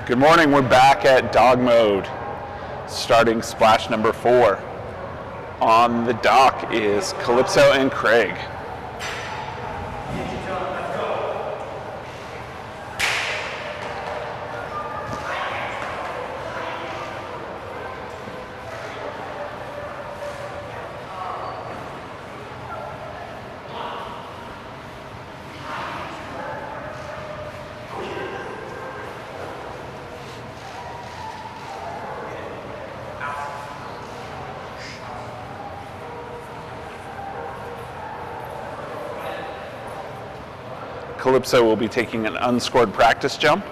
Good morning, we're back at Dogmode, starting splash number 4. On the dock is Calypso and Craig. Calypso will be taking an unscored practice jump.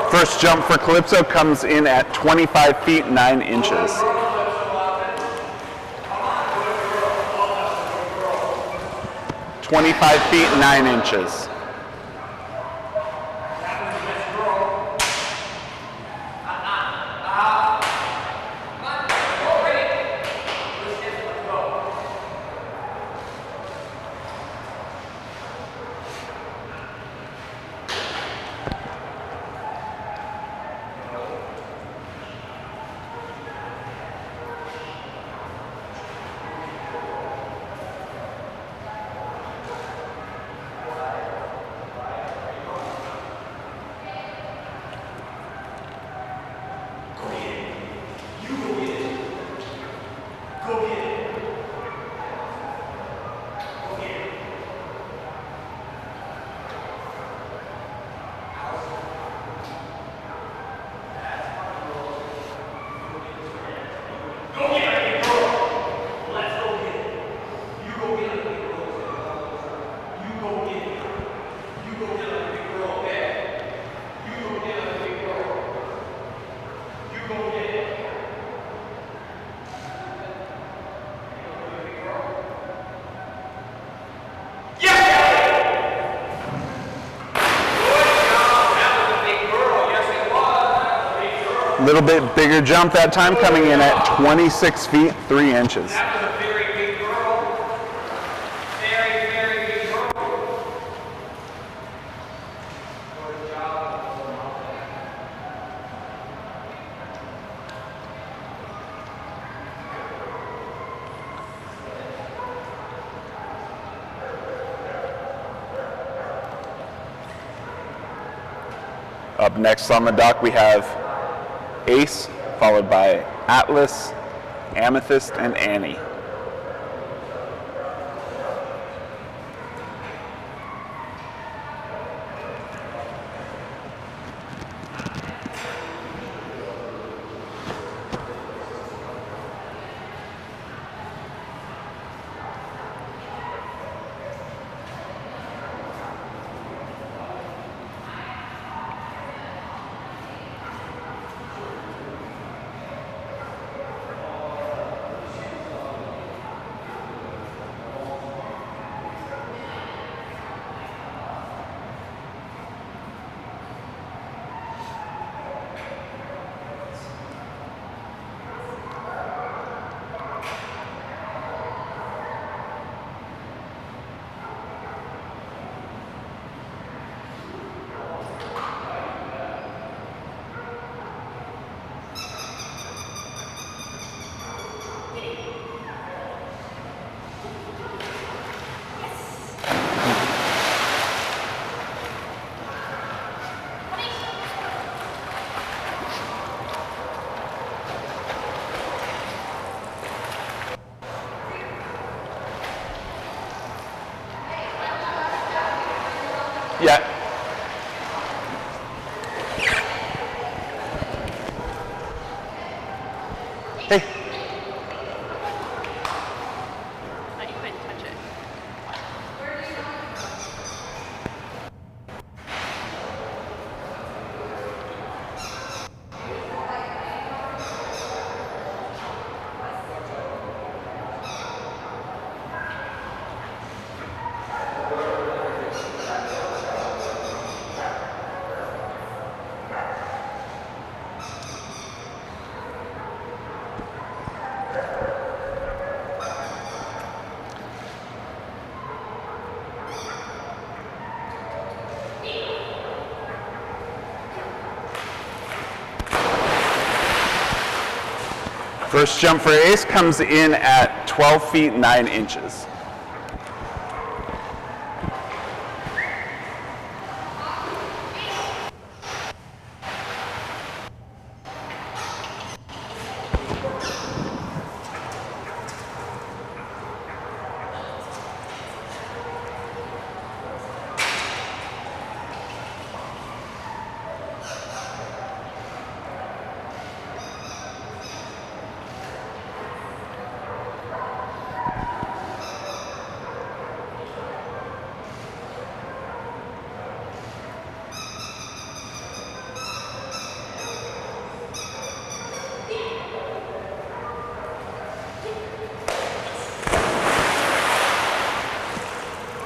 First jump for Calypso comes in at 25 feet 9 inches. 25 feet 9 inches. A little bit bigger jump that time, coming in at 26 feet 3 inches. That was a very big girl. Very, very big girl. Good job. Up next on the dock we have Ace, followed by Atlas, Amethyst, and Annie. Yeah. Hey. Oh, you couldn't touch it. First jump for Ace comes in at 12 feet 9 inches.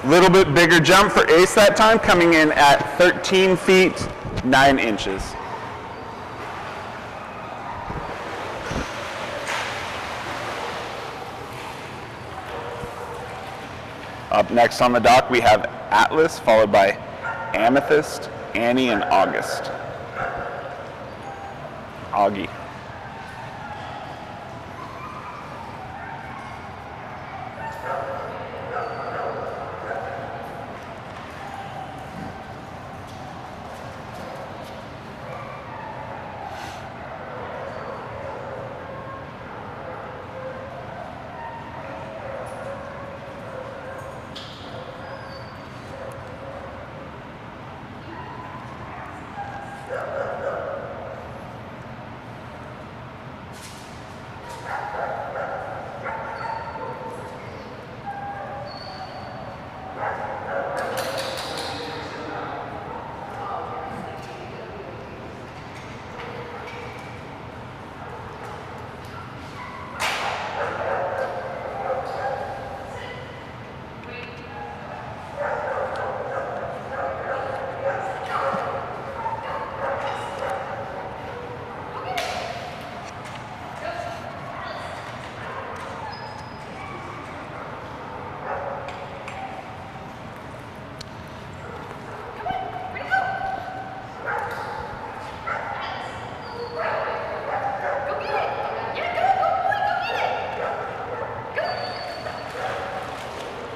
Little bit bigger jump for Ace that time, coming in at 13 feet 9 inches. Up next on the dock, we have Atlas, followed by Amethyst, Annie, and August. Augie.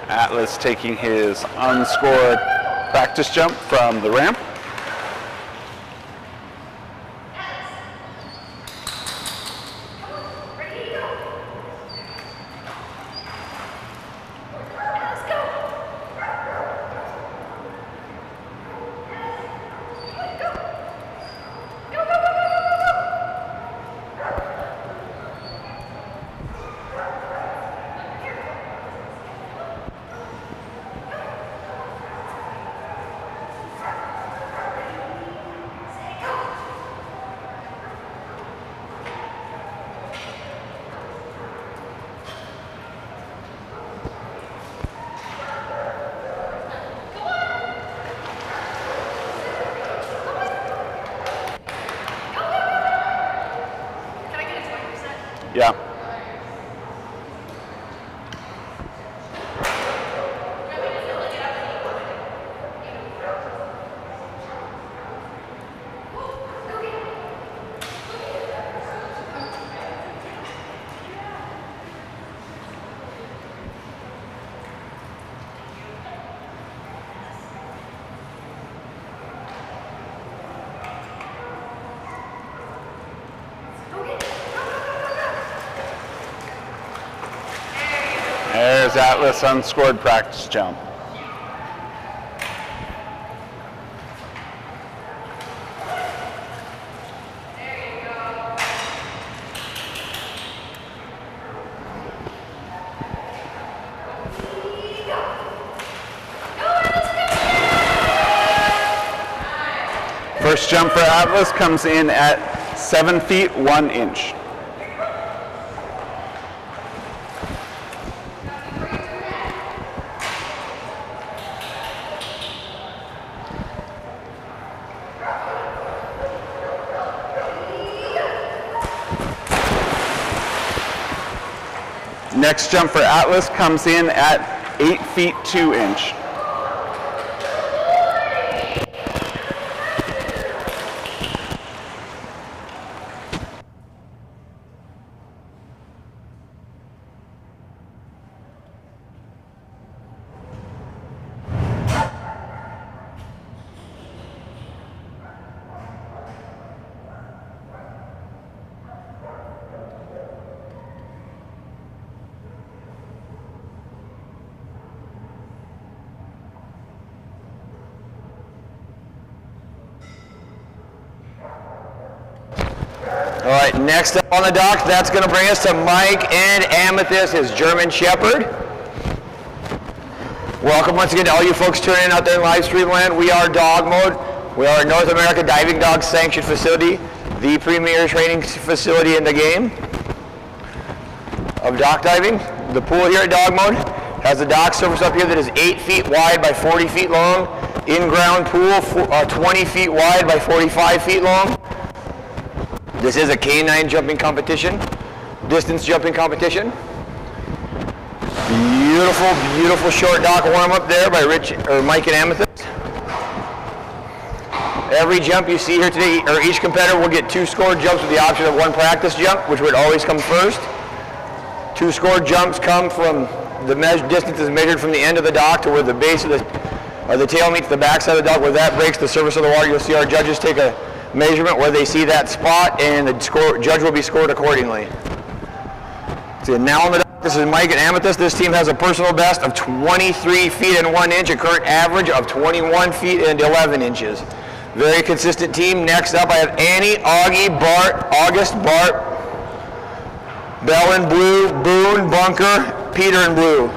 Atlas taking his unscored practice jump from the ramp. Yeah. There's Atlas unscored practice jump. First jump for Atlas comes in at 7 feet 1 inch. Next jump for Atlas comes in at 8 feet 2 inch. All right, next up on the dock, that's going to bring us to Mike and Amethyst, his German Shepherd. Welcome once again to all you folks tuning in out there in live stream land. We are Dogmode. We are a North America Diving Dog Sanctioned Facility, the premier training facility in the game of dock diving. The pool here at Dogmode has a dock surface up here that is 8 feet wide by 40 feet long. In-ground pool, 20 feet wide by 45 feet long. This is a canine jumping competition, distance jumping competition. Beautiful, beautiful short dock warm up there by Mike and Amethyst. Every jump you see here today, or each competitor will get 2 scored jumps with the option of 1 practice jump, which would always come first. 2 scored jumps come from the distance is measured from the end of the dock to where the base of the tail meets the backside of the dock. Where that breaks the surface of the water, you'll see our judges take a measurement where they see that spot, and the judge will be scored accordingly. So now on the dock, this is Mike and Amethyst. This team has a personal best of 23 feet and 1 inch, a current average of 21 feet and 11 inches. Very consistent team. Next up, I have Annie, Augie, Bart, August, Bart, Bell in blue, Boone, Bunker, Peter in blue.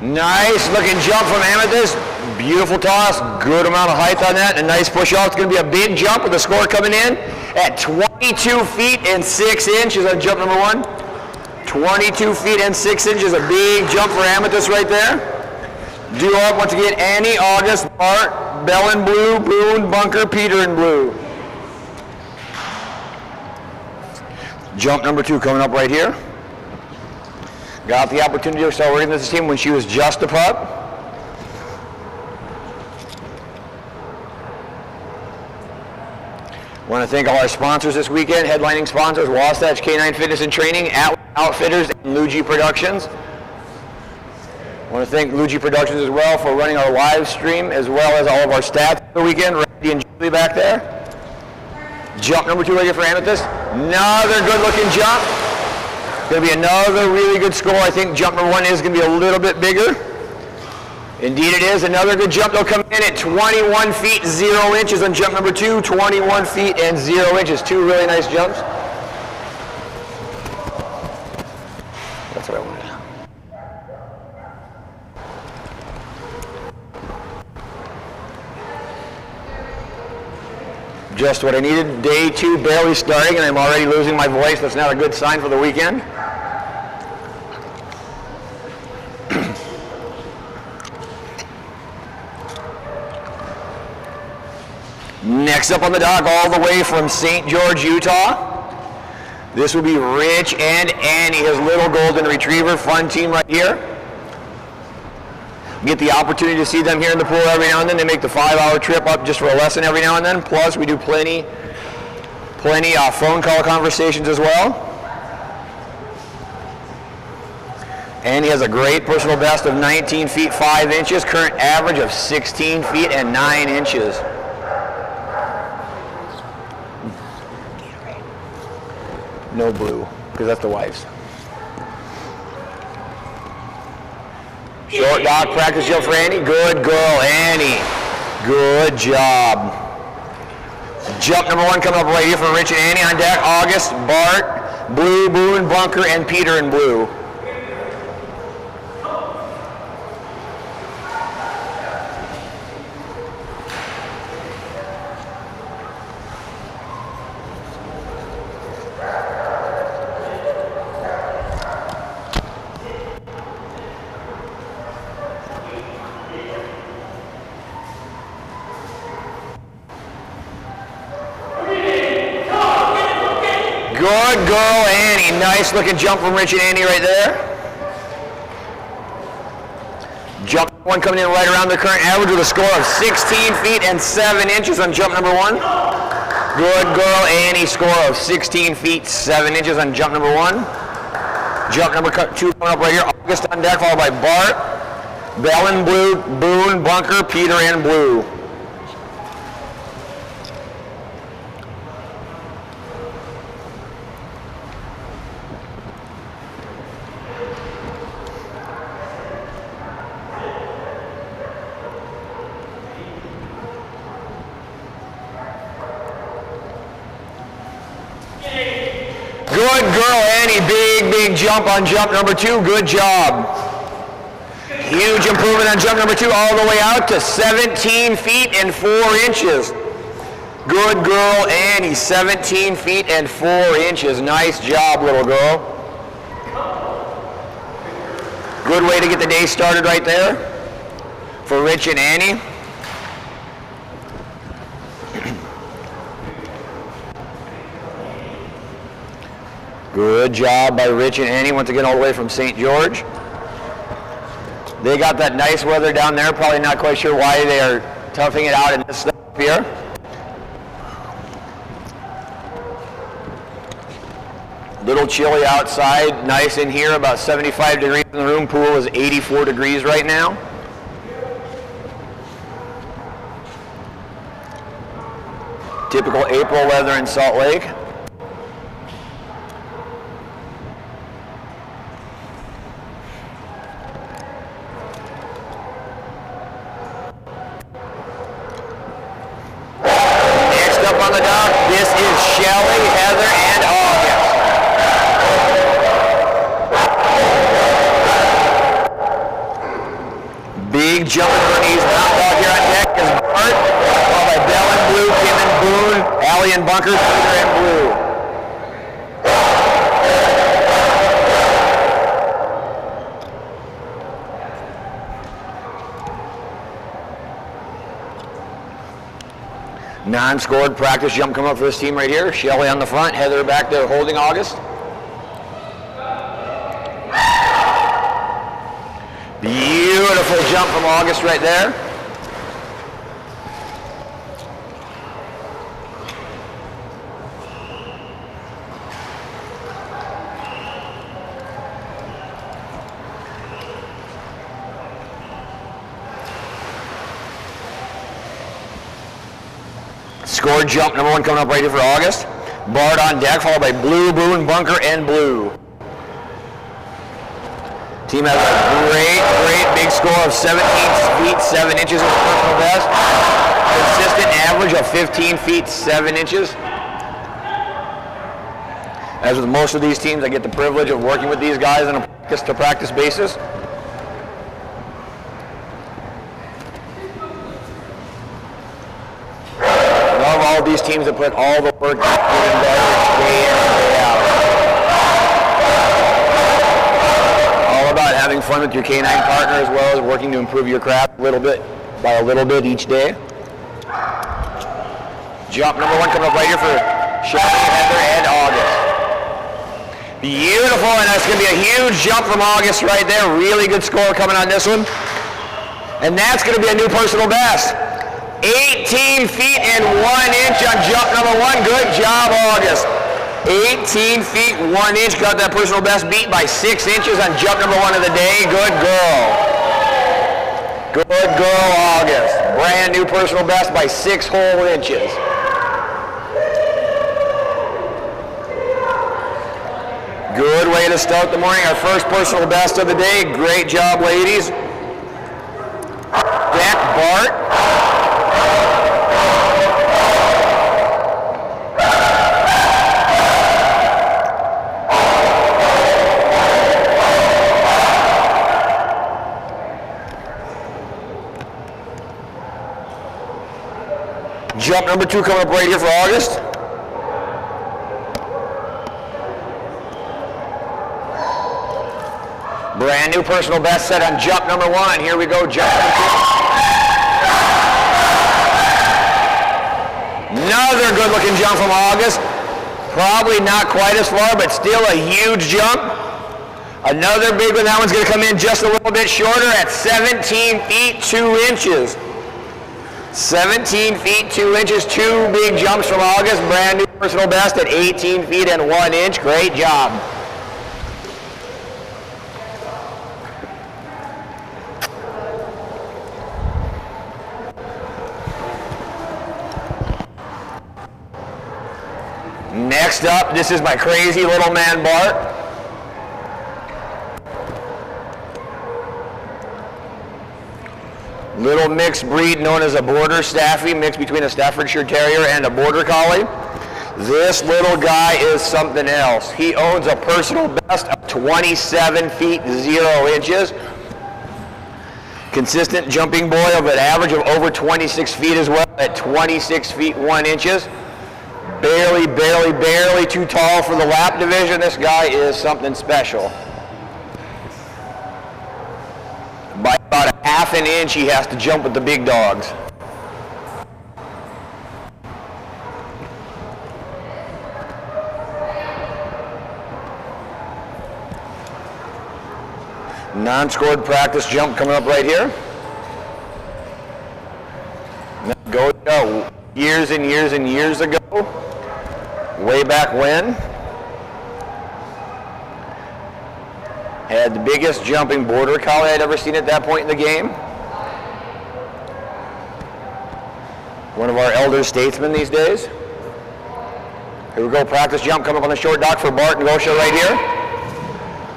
Nice looking jump from Amethyst. Beautiful toss, good amount of height on that, and a nice push off. It's going to be a big jump with the score coming in at 22 feet and 6 inches on jump number 1. 22 feet and 6 inches, a big jump for Amethyst right there. Due up once again, Annie, August, Bart, Bell in blue, Boone, Bunker, Peter in blue. Jump number 2 coming up right here. Got the opportunity to start working with this team when she was just a pup. Want to thank all our sponsors this weekend, headlining sponsors, Wasatch Canine Fitness and Training, Outfitters, and Luigi Productions. Want to thank Luigi Productions as well for running our live stream, as well as all of our stats for the weekend. Randy and Julie back there. Jump number 2 right here for Amethyst. Another good looking jump. Going to be another really good score. I think jump number 1 is going to be a little bit bigger. Indeed it is. Another good jump. They'll come in at 21 feet 0 inches on jump number 2. 21 feet and 0 inches. 2 really nice jumps. That's what I wanted. Just what I needed. Day 2 barely starting, and I'm already losing my voice. That's not a good sign for the weekend. Next up on the dock, all the way from St. George, Utah. This will be Rich and Annie, his little golden retriever. Fun team right here. Get the opportunity to see them here in the pool every now and then. They make the 5-hour trip up just for a lesson every now and then. Plus, we do plenty phone call conversations as well. Annie has a great personal best of 19 feet 5 inches. Current average of 16 feet and 9 inches. No blue, because that's the wife's. Short dock practice jump for Annie. Good girl, Annie. Good job. Jump number 1 coming up right here from Rich and Annie on deck. August, Bart, Blue, Boone, Bunker, and Peter in blue. Good girl, Annie. Nice looking jump from Rich and Annie right there. Jump 1 coming in right around the current average with a score of 16 feet and 7 inches on jump number 1. Good girl, Annie. Score of 16 feet, 7 inches on jump number 1. Jump number 2 coming up right here. August on deck, followed by Bart, Bell in blue, Boone, Bunker, Peter in blue. Good girl, Annie. Big jump on jump number 2. Good job. Huge improvement on jump number 2 all the way out to 17 feet and 4 inches. Good girl, Annie. 17 feet and 4 inches. Nice job, little girl. Good way to get the day started right there for Rich and Annie. Good job by Rich and Annie, once again all the way from St. George. They got that nice weather down there, probably not quite sure why they are toughing it out in this stuff here. Little chilly outside, nice in here, about 75 degrees in the room. Pool is 84 degrees right now. Typical April weather in Salt Lake. On the dock, this is Shelly, Heather, and August. Big jump in her knees. Knocked out here on deck is Bart, followed by Bell in blue, Kim in Boone, Allie in Bunker, Peter in blue. Non-scored practice jump coming up for this team right here. Shelly on the front, Heather back there holding August. Beautiful jump from August right there. Scored jump number 1 coming up right here for August. Bart on deck, followed by Blue, Boone, Bunker, and Blue. Team has a great big score of 17 feet, 7 inches as personal best. Consistent average of 15 feet, 7 inches. As with most of these teams, I get the privilege of working with these guys on a practice-to-practice basis. All these teams have put all the work in day in, day out. All about having fun with your canine partner as well as working to improve your craft a little bit each day. Jump number 1 coming up right here for Shelly, Heather, and August. Beautiful, and that's going to be a huge jump from August right there. Really good score coming on this one. And that's going to be a new personal best. 18 feet and 1 inch on jump number 1. Good job, August. 18 feet, 1 inch. Got that personal best beat by 6 inches on jump number 1 of the day. Good girl. Good girl, August. Brand new personal best by 6 whole inches. Good way to start the morning. Our first personal best of the day. Great job, ladies. Bart. Jump number 2 coming up right here for August. Brand new personal best set on jump number 1. Here we go, jump number 2. Another good looking jump from August. Probably not quite as far, but still a huge jump. Another big one. That one's going to come in just a little bit shorter at 17 feet 2 inches. 17 feet 2 inches, 2 big jumps from August. Brand new personal best at 18 feet and 1 inch. Great job. Next up, this is my crazy little man Bart. Little mixed breed known as a border staffy, mixed between a Staffordshire Terrier and a Border Collie. This little guy is something else. He owns a personal best of 27 feet 0 inches. Consistent jumping boy of an average of over 26 feet as well at 26 feet 1 inches. Barely, barely, barely too tall for the lap division. This guy is something special. By about a half an inch, he has to jump with the big dogs. Non-scored practice jump coming up right here. Go years and years and years ago, way back when. Had the biggest jumping border collie I'd ever seen at that point in the game. One of our elder statesmen these days. Here we go, practice jump coming up on the short dock for Bart and Gosha right here.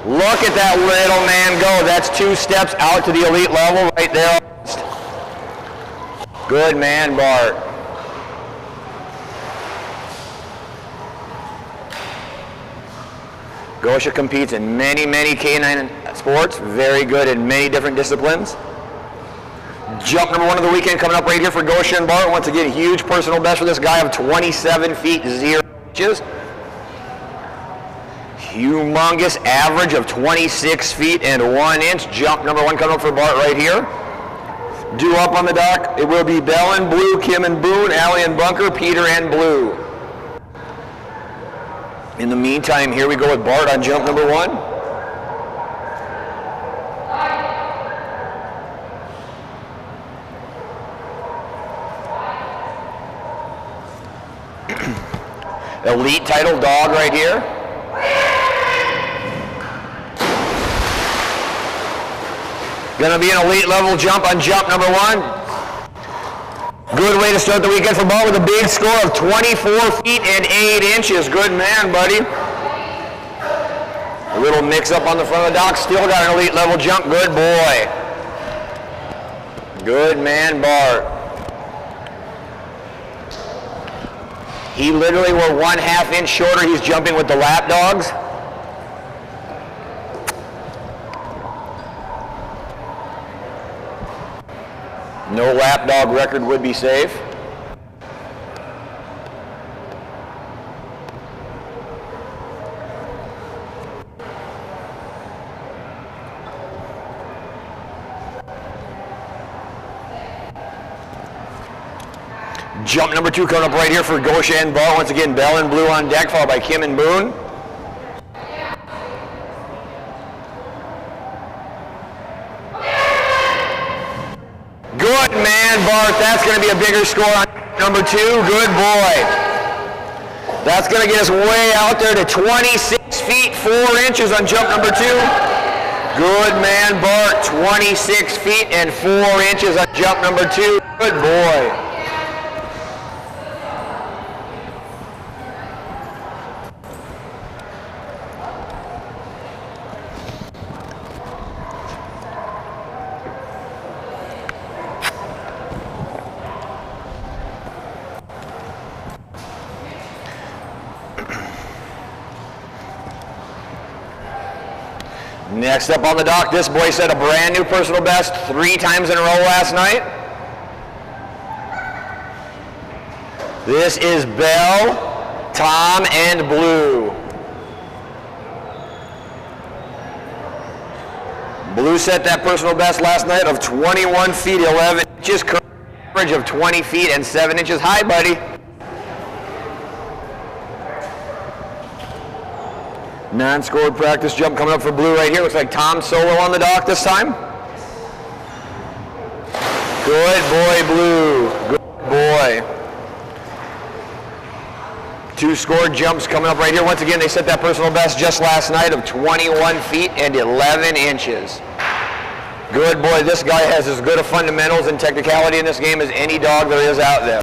Look at that little man go. That's 2 steps out to the elite level right there. Good man, Bart. Gosha competes in many, many canine sports. Very good in many different disciplines. Jump number 1 of the weekend coming up right here for Gosha and Bart. Once again, huge personal best for this guy of 27 feet 0 inches. Humongous average of 26 feet and 1 inch. Jump number 1 coming up for Bart right here. Due up on the dock, it will be Bell and Blue, Kim and Boone, Allie and Bunker, Peter and Blue. In the meantime, here we go with Bart on jump number 1. Elite title dog right here. Gonna be an elite level jump on jump number 1. Good way to start the weekend for Bart with a big score of 24 feet and 8 inches. Good man, buddy. A little mix up on the front of the dock. Still got an elite level jump. Good boy. Good man, Bart. He literally were 1/2 inch shorter. He's jumping with the lap dogs. No lap dog record would be safe. Jump number 2 coming up right here for Gosha and Ball. Once again, Bell and Blue on deck, followed by Kim and Boone. Good man, Bart. That's going to be a bigger score on number 2. Good boy. That's going to get us way out there to 26 feet 4 inches on jump number 2. Good man, Bart. 26 feet and 4 inches on jump number 2. Good boy. Next up on the dock, this boy set a brand new personal best 3 times in a row last night. This is Bell, Tom, and Blue. Blue set that personal best last night of 21 feet 11 inches, current average of 20 feet and 7 inches. Hi, buddy. Non-scored practice jump coming up for Blue right here. Looks like Tom solo on the dock this time. Good boy, Blue. Good boy. 2 scored jumps coming up right here. Once again, they set that personal best just last night of 21 feet and 11 inches. Good boy. This guy has as good a fundamentals and technicality in this game as any dog there is out there.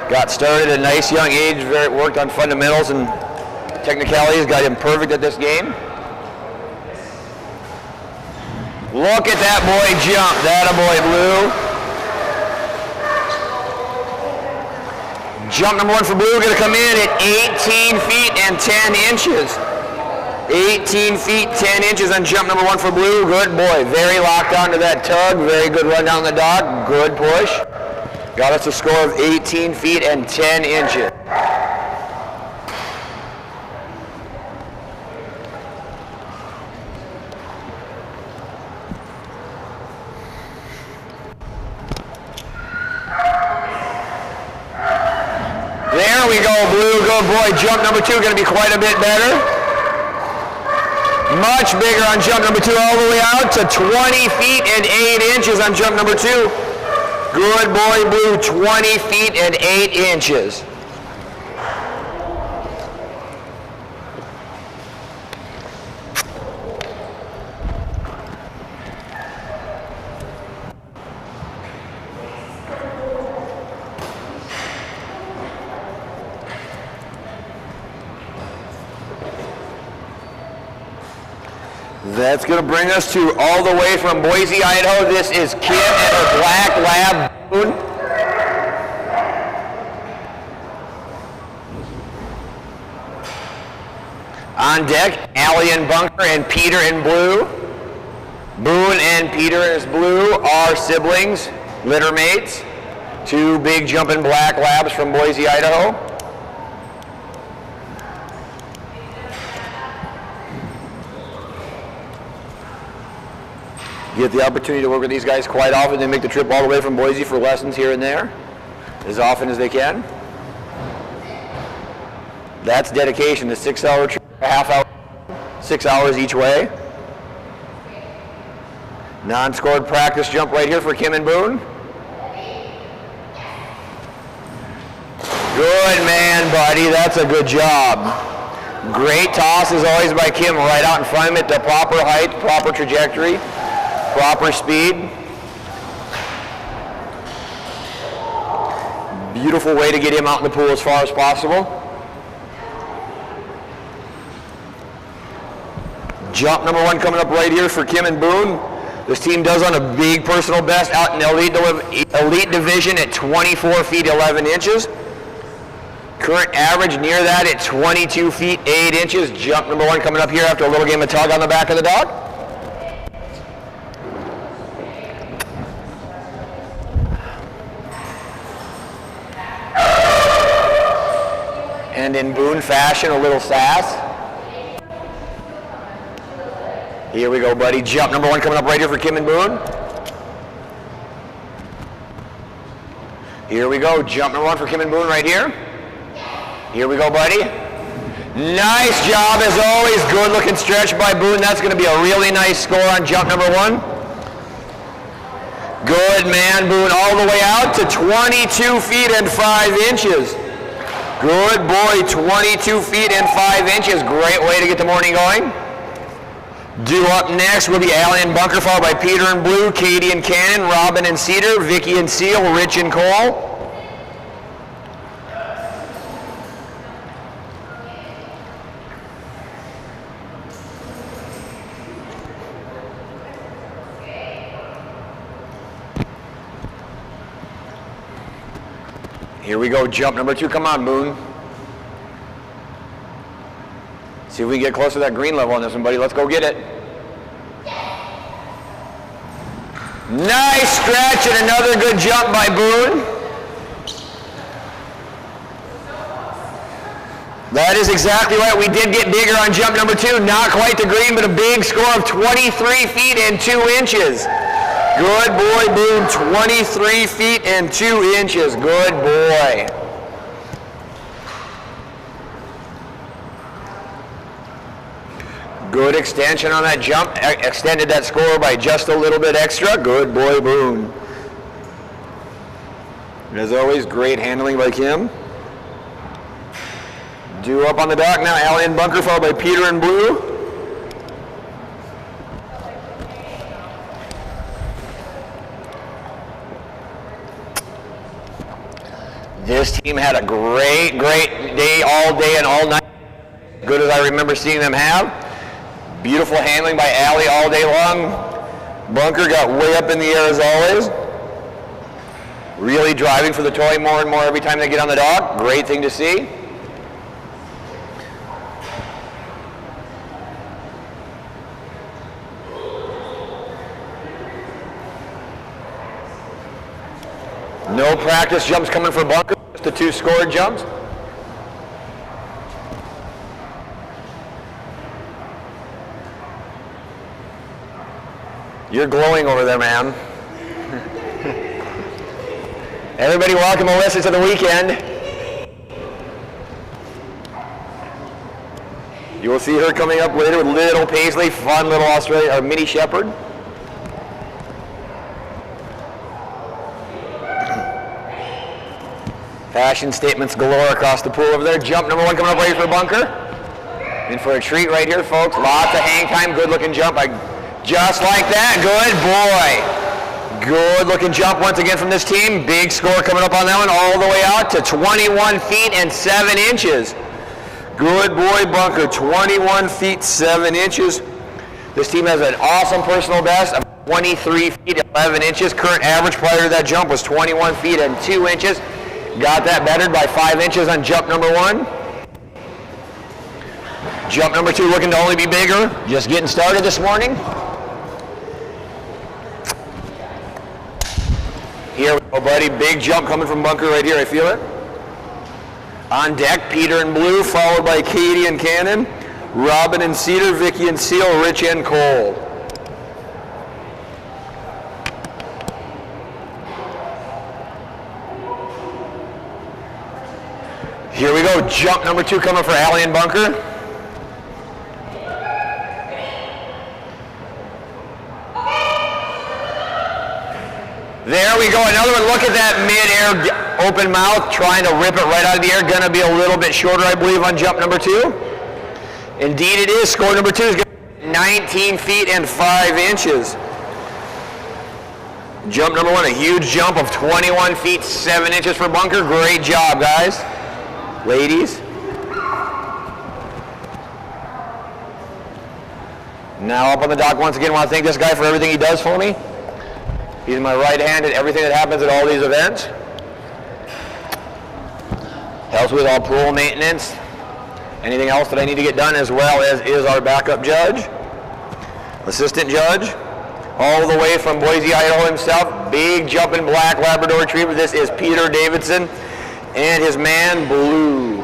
Got started at a nice young age, worked on fundamentals and technicalities, got him perfect at this game. Look at that boy jump, that a boy, Blue. Jump number 1 for Blue, gonna come in at 18 feet and 10 inches. 18 feet, 10 inches on jump number 1 for Blue, good boy. Very locked onto that tug, very good run down the dock, good push. Got us a score of 18 feet and 10 inches. There we go, Blue, good boy. Jump number 2 going to be quite a bit better. Much bigger on jump number 2, all the way out to 20 feet and 8 inches on jump number 2. Good boy, Blue, 20 feet and 8 inches. That's going to bring us to all the way from Boise, Idaho. This is Kim and her black lab, Boone. On deck, Allie and Bunker and Peter and Blue. Boone and Peter as Blue are siblings, litter mates. 2 big jumping black labs from Boise, Idaho. Get the opportunity to work with these guys quite often. They make the trip all the way from Boise for lessons here and there, as often as they can. That's dedication, the 6-hour trip, a half hour, 6 hours each way. Non-scored practice jump right here for Kim and Boone. Good man, buddy, that's a good job. Great toss as always by Kim, right out in front of him at the proper height, proper trajectory. Proper speed. Beautiful way to get him out in the pool as far as possible. Jump number 1 coming up right here for Kim and Boone. This team does on a big personal best out in the elite division at 24 feet 11 inches. Current average near that at 22 feet 8 inches. Jump number 1 coming up here after a little game of tug on the back of the dog. And in Boone fashion, a little sass. Here we go, buddy. Jump number 1 coming up right here for Kim and Boone. Here we go. Jump number 1 for Kim and Boone right here. Here we go, buddy. Nice job as always. Good looking stretch by Boone. That's going to be a really nice score on jump number 1. Good man, Boone. All the way out to 22 feet and 5 inches. Good boy, 22 feet and 5 inches. Great way to get the morning going. Due up next will be Allie and Bunker, followed by Peter and Blue, Katie and Cannon, Robin and Cedar, Vicky and Seal, Rich and Cole. Here we go, jump number 2. Come on, Boone. See if we can get close to that green level on this one, buddy. Let's go get it. Nice stretch and another good jump by Boone. That is exactly right. We did get bigger on jump number 2. Not quite the green, but a big score of 23 feet and 2 inches. Good boy, Boone. 23 feet and 2 inches. Good boy. Good extension on that jump. Extended that score by just a little bit extra. Good boy, Boone. As always, great handling by Kim. Due up on the dock now, Allie in bunker, followed by Peter in blue. This team had a great day, all day and all night. Good as I remember seeing them have. Beautiful handling by Allie all day long. Bunker got way up in the air as always. Really driving for the toy more and more every time they get on the dock. Great thing to see. No practice jumps coming for Bunker, just the 2 scored jumps. You're glowing over there, man. Everybody welcome Alyssa to the weekend. You will see her coming up later with little Paisley, fun little Australia, or mini shepherd. Fashion statements galore across the pool over there. Jump number 1 coming up right for Bunker. In for a treat right here, folks. Lots of hang time. Good looking jump. Just like that. Good boy. Good looking jump once again from this team. Big score coming up on that one all the way out to 21 feet and 7 inches. Good boy, Bunker. 21 feet 7 inches. This team has an awesome personal best of 23 feet 11 inches. Current average prior to that jump was 21 feet and 2 inches. Got that bettered by 5 inches on jump number 1. Jump number 2 looking to only be bigger. Just getting started this morning. Here we go, buddy. Big jump coming from Bunker right here. I feel it. On deck, Peter in blue, followed by Katie and Cannon, Robin and Cedar, Vicky and Seal, Rich and Cole. Here we go, jump number 2 coming for Allie and Bunker. There we go, another one. Look at that mid-air open mouth, trying to rip it right out of the air. Gonna be a little bit shorter, I believe, on jump number 2. Indeed it is. Score number 2 is gonna be 19 feet and 5 inches. Jump number 1, a huge jump of 21 feet 7 inches for Bunker. Great job, guys. Ladies. Now up on the dock once again. I want to thank this guy for everything he does for me. He's my right hand at everything that happens at all these events. Helps with all pool maintenance. Anything else that I need to get done, as well as is our backup judge. Assistant judge. All the way from Boise, Idaho himself. Big jumping black Labrador Retriever. This is Peter Davidson and his man Blue.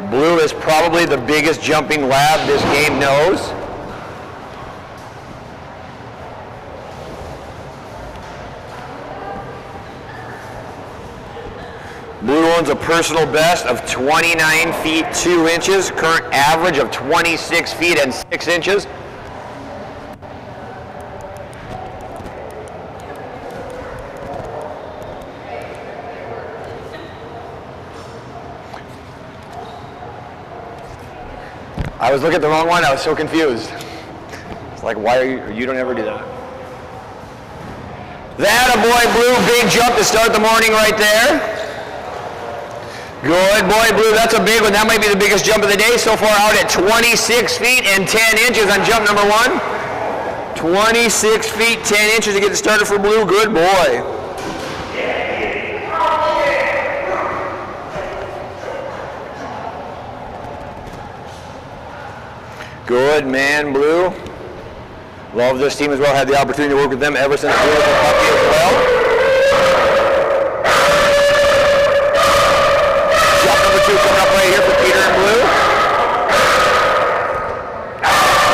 Blue is probably the biggest jumping lab this game knows. Blue owns a personal best of 29 feet 2 inches, current average of 26 feet and 6 inches. I was looking at the wrong one. I was so confused. It's like, why are you don't ever do that. That a boy, Blue, big jump to start the morning right there. Good boy, Blue. That's a big one. That might be the biggest jump of the day so far, out at 26 feet and 10 inches on jump number 1. 26 feet 10 inches to get started for Blue. Good boy. Good man, Blue. Love this team as well. Had the opportunity to work with them ever since Blue was a puppy as well. Jump number 2 coming up right here for Peter and Blue.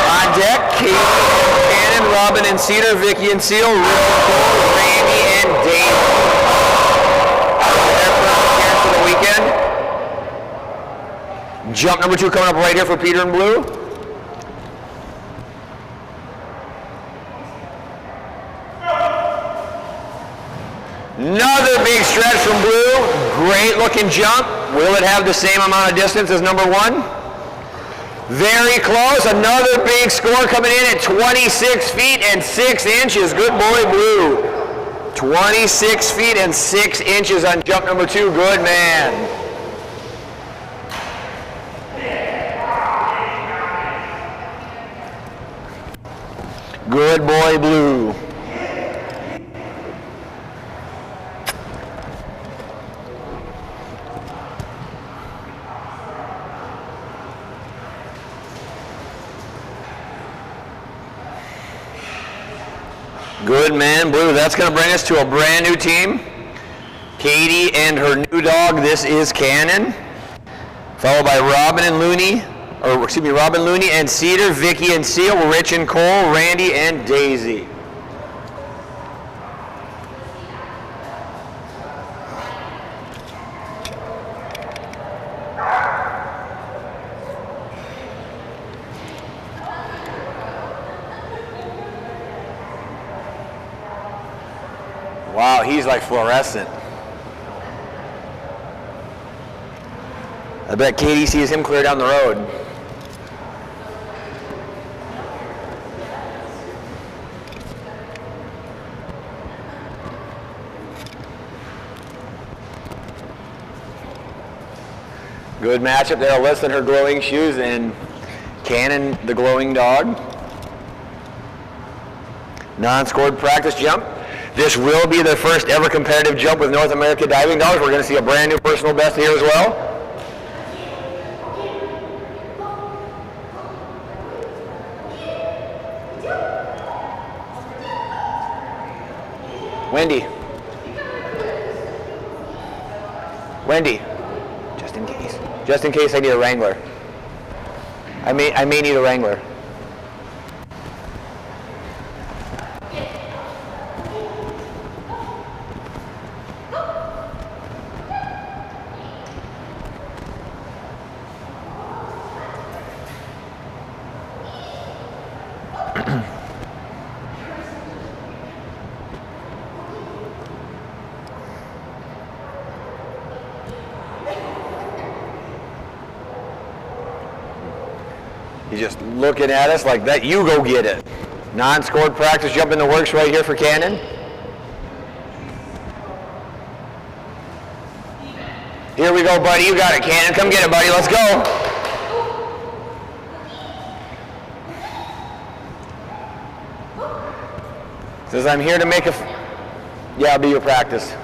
On deck, Katie and Cannon, Robin and Cedar, Vicky and Seal, Rick and Cole, Randy and Dave. Their first appearance for the weekend. Jump number 2 coming up right here for Peter and Blue. Another big stretch from Blue. Great looking jump. Will it have the same amount of distance as number 1? Very close. Another big score coming in at 26 feet and 6 inches. Good boy, Blue. 26 feet and 6 inches on jump number 2. Good man. Good boy, Blue. Good man, Blue. That's going to bring us to a brand new team. Katie and her new dog, this is Cannon. Followed by Robin Looney and Cedar, Vicky and Seal, Rich and Cole, Randy and Daisy. Wow, he's like fluorescent. I bet Katie sees him clear down the road. Good matchup there. Alyssa in her glowing shoes and Cannon, the glowing dog. Non-scored practice jump. This will be their first ever competitive jump with North America Diving Dogs. We're going to see a brand new personal best here as well. Wendy, just in case I need a wrangler. I may need a wrangler. He's just looking at us like that. You go get it. Non-scored practice jump in the works right here for Cannon. Here we go, buddy. You got it, Cannon. Come get it, buddy. Let's go. Says I'm here to make a... Yeah, I'll be your practice.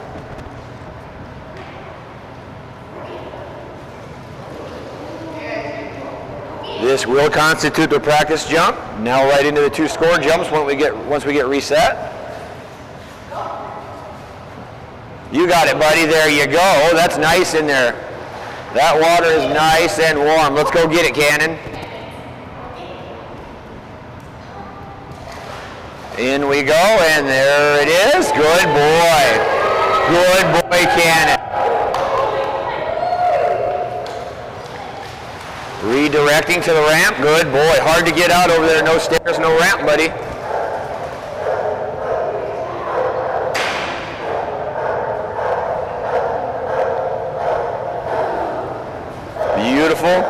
This will constitute the practice jump. Now right into the 2 score jumps once we get reset. You got it, buddy. There you go. Oh, that's nice in there. That water is nice and warm. Let's go get it, Cannon. In we go, and there it is. Good boy. Good boy, Cannon. Redirecting to the ramp. Good boy. Hard to get out over there. No stairs, no ramp, buddy. Beautiful.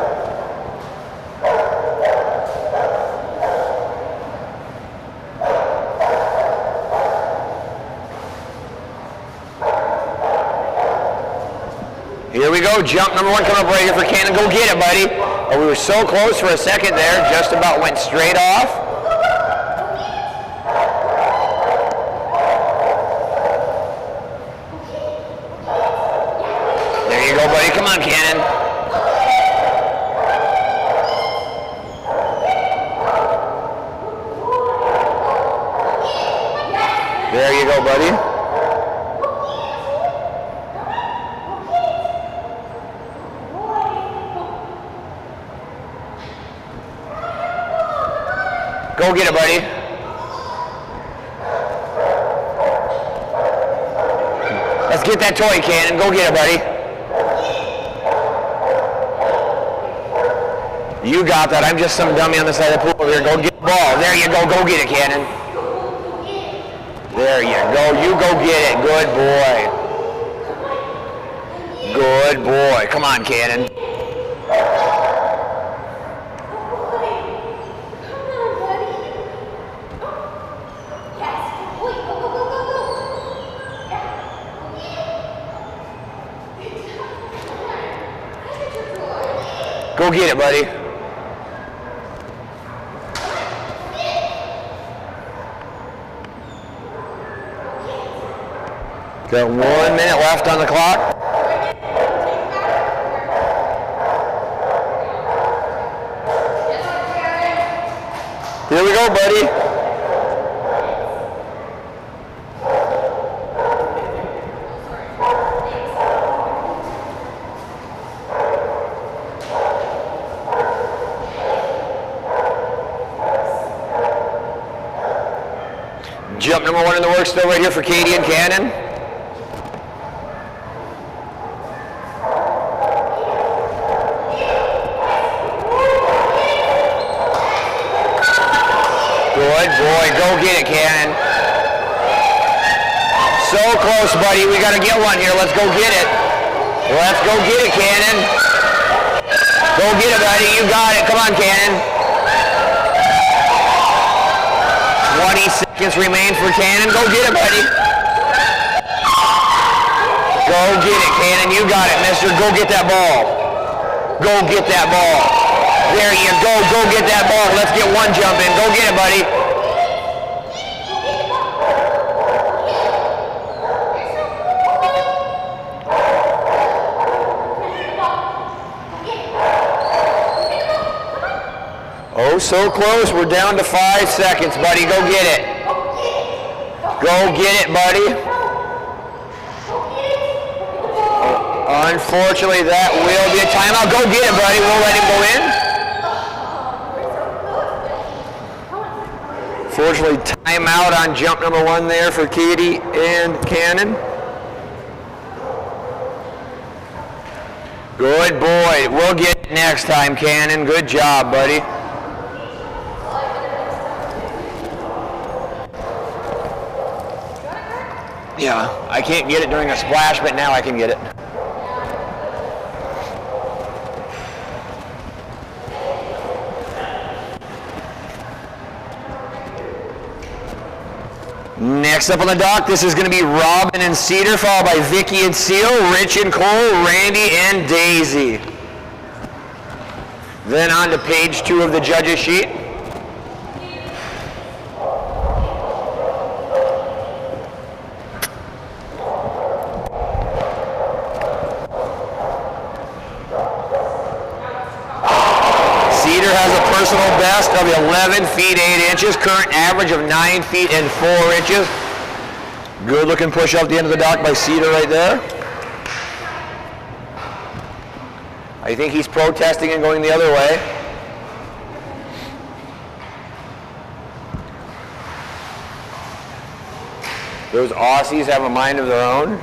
Here we go. Jump number 1 coming up right here for Cannon. Go get it, buddy. Oh, we were so close for a second there. Just about went straight off. There you go, buddy. Come on, Cannon. There you go, buddy. Go get it, buddy. Let's get that toy, Cannon. Go get it, buddy. You got that. I'm just some dummy on the side of the pool over here. Go get the ball. There you go. Go get it, Cannon. There you go. You go get it. Good boy. Good boy. Come on, Cannon. Go get it, buddy. Got 1 minute left on the clock. Here we go, buddy. Jump number 1 in the works still right here for Katie and Cannon. Good boy. Go get it, Cannon. So close, buddy. We got to get one here. Let's go get it. Let's go get it, Cannon. Go get it, buddy. You got it. Come on, Cannon. 20 seconds remain for Cannon. Go get it, buddy. Go get it, Cannon. You got it, mister. Go get that ball. Go get that ball. There you go. Go get that ball. Let's get one jump in. Go get it, buddy. Oh, so close. We're down to 5 seconds, buddy. Go get it. Go get it, buddy. Unfortunately, that will be a timeout. Go get it, buddy. We'll let him go in. Fortunately, timeout on jump number 1 there for Katie and Cannon. Good boy. We'll get it next time, Cannon. Good job, buddy. Yeah, I can't get it during a splash, but now I can get it. Next up on the dock, this is going to be Robin and Cedar, followed by Vicky and Seal, Rich and Cole, Randy and Daisy. Then on to page 2 of the judges sheet. Personal best of 11 feet 8 inches, current average of 9 feet and 4 inches. Good looking push off the end of the dock by Cedar right there. I think he's protesting and going the other way. Those Aussies have a mind of their own.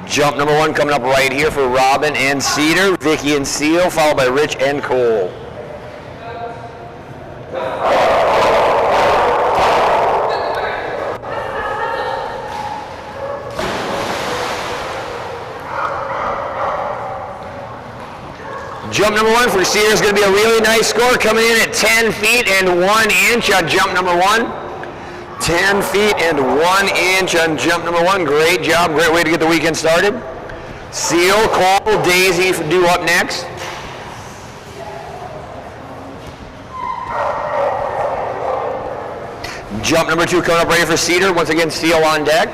Jump number 1 coming up right here for Robin and Cedar, Vicky and Seal, followed by Rich and Cole. Jump number 1 for Cedar is going to be a really nice score, coming in at 10 feet and 1 inch on jump number 1. 10 feet and 1 inch on jump number 1. Great job. Great way to get the weekend started. Seal, Cole, Daisy due up next. Jump number 2 coming up right here for Cedar. Once again, Seal on deck.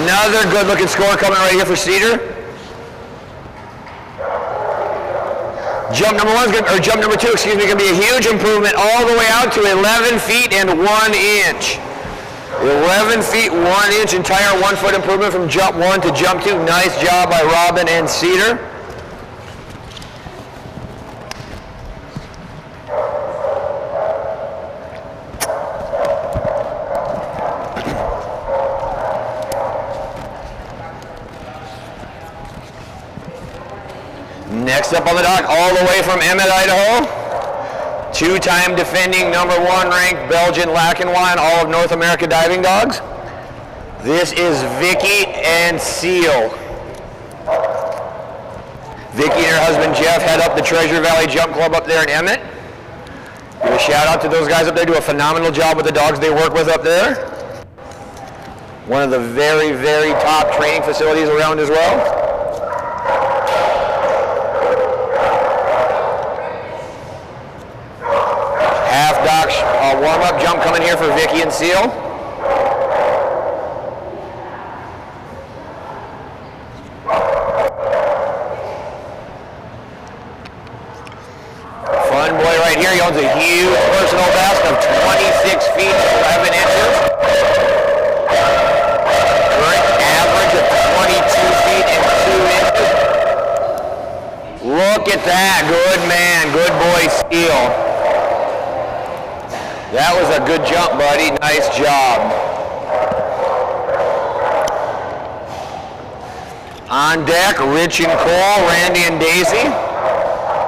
Another good-looking score coming right here for Cedar. Jump number two, excuse me, going to be a huge improvement all the way out to 11 feet and 1 inch. 11 feet, 1 inch, entire 1 foot improvement from jump 1 to jump 2. Nice job by Robin and Cedar. Next up on the dock, all the way from Emmett, Idaho, two-time defending #1 ranked Belgian Lachenwine, all of North America diving dogs. This is Vicky and Seal. Vicky and her husband Jeff head up the Treasure Valley Jump Club up there in Emmett. Give a shout out to those guys up there, do a phenomenal job with the dogs they work with up there. One of the very, very top training facilities around as well. Warm-up jump coming here for Vicky and Seal. Fun boy right here. He owns a huge personal best of 26 feet, 11 inches. Current average of 22 feet and 2 inches. Look at that. Good man. Good boy, Seal. That was a good jump, buddy. Nice job. On deck, Rich and Cole, Randy and Daisy.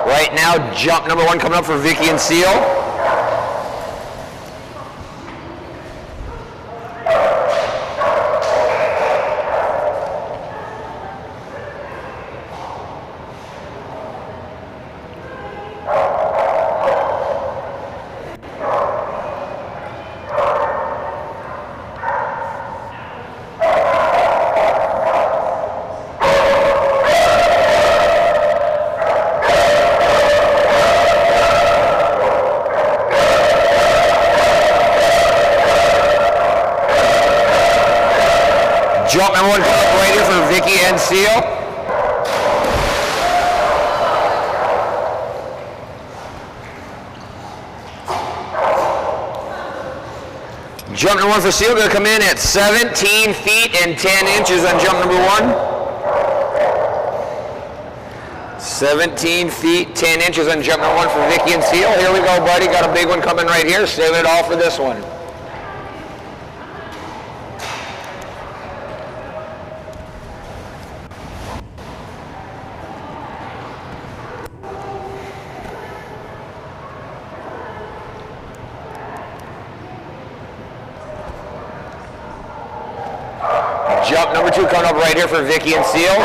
Right now, jump #1 coming up for Vicky and Seal. Jump #1 coming up right here for Vicky and Seal. Jump #1 for Seal going to come in at 17 feet and 10 inches on jump #1. 17 feet, 10 inches on jump #1 for Vicky and Seal. Here we go, buddy. Got a big one coming right here. Saving it all for this one. Jump #2 coming up right here for Vicky and Seal.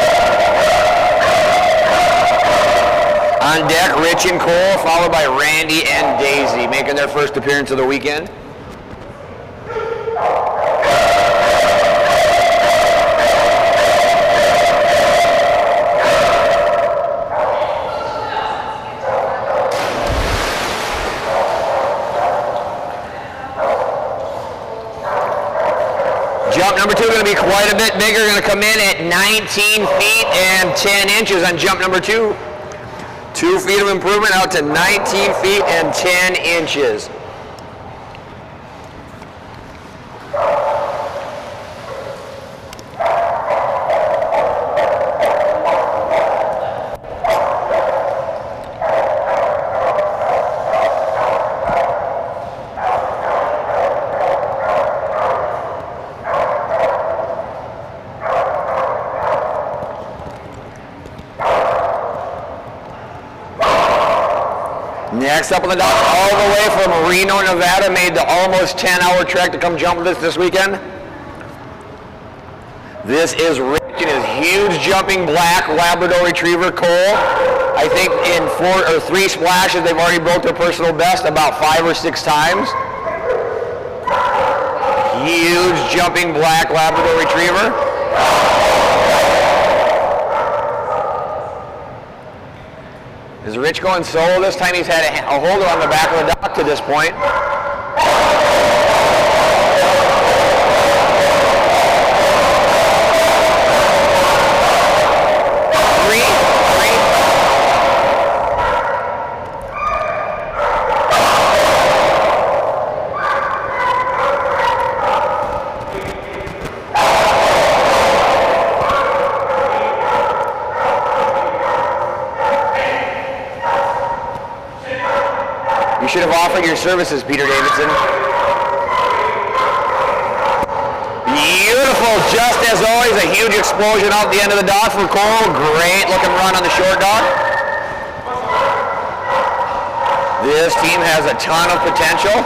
On deck, Rich and Cole, followed by Randy and Daisy, making their first appearance of the weekend. Jump #2 going to be quite a bit bigger, going to come in at 19 feet and 10 inches on jump #2. 2 feet of improvement out to 19 feet and 10 inches. Next up on the dock, all the way from Reno, Nevada, made the almost 10-hour trek to come jump with us this weekend. This is Rich and his huge jumping black Labrador Retriever, Cole. I think in 4 or 3 splashes, they've already broke their personal best about 5 or 6 times. Huge jumping black Labrador Retriever. Is Rich going solo this time? He's had a holder on the back of the dock to this point. offered your services, Peter Davidson. Beautiful, just as always, a huge explosion out the end of the dock for Cole. Great looking run on the short dock. This team has a ton of potential.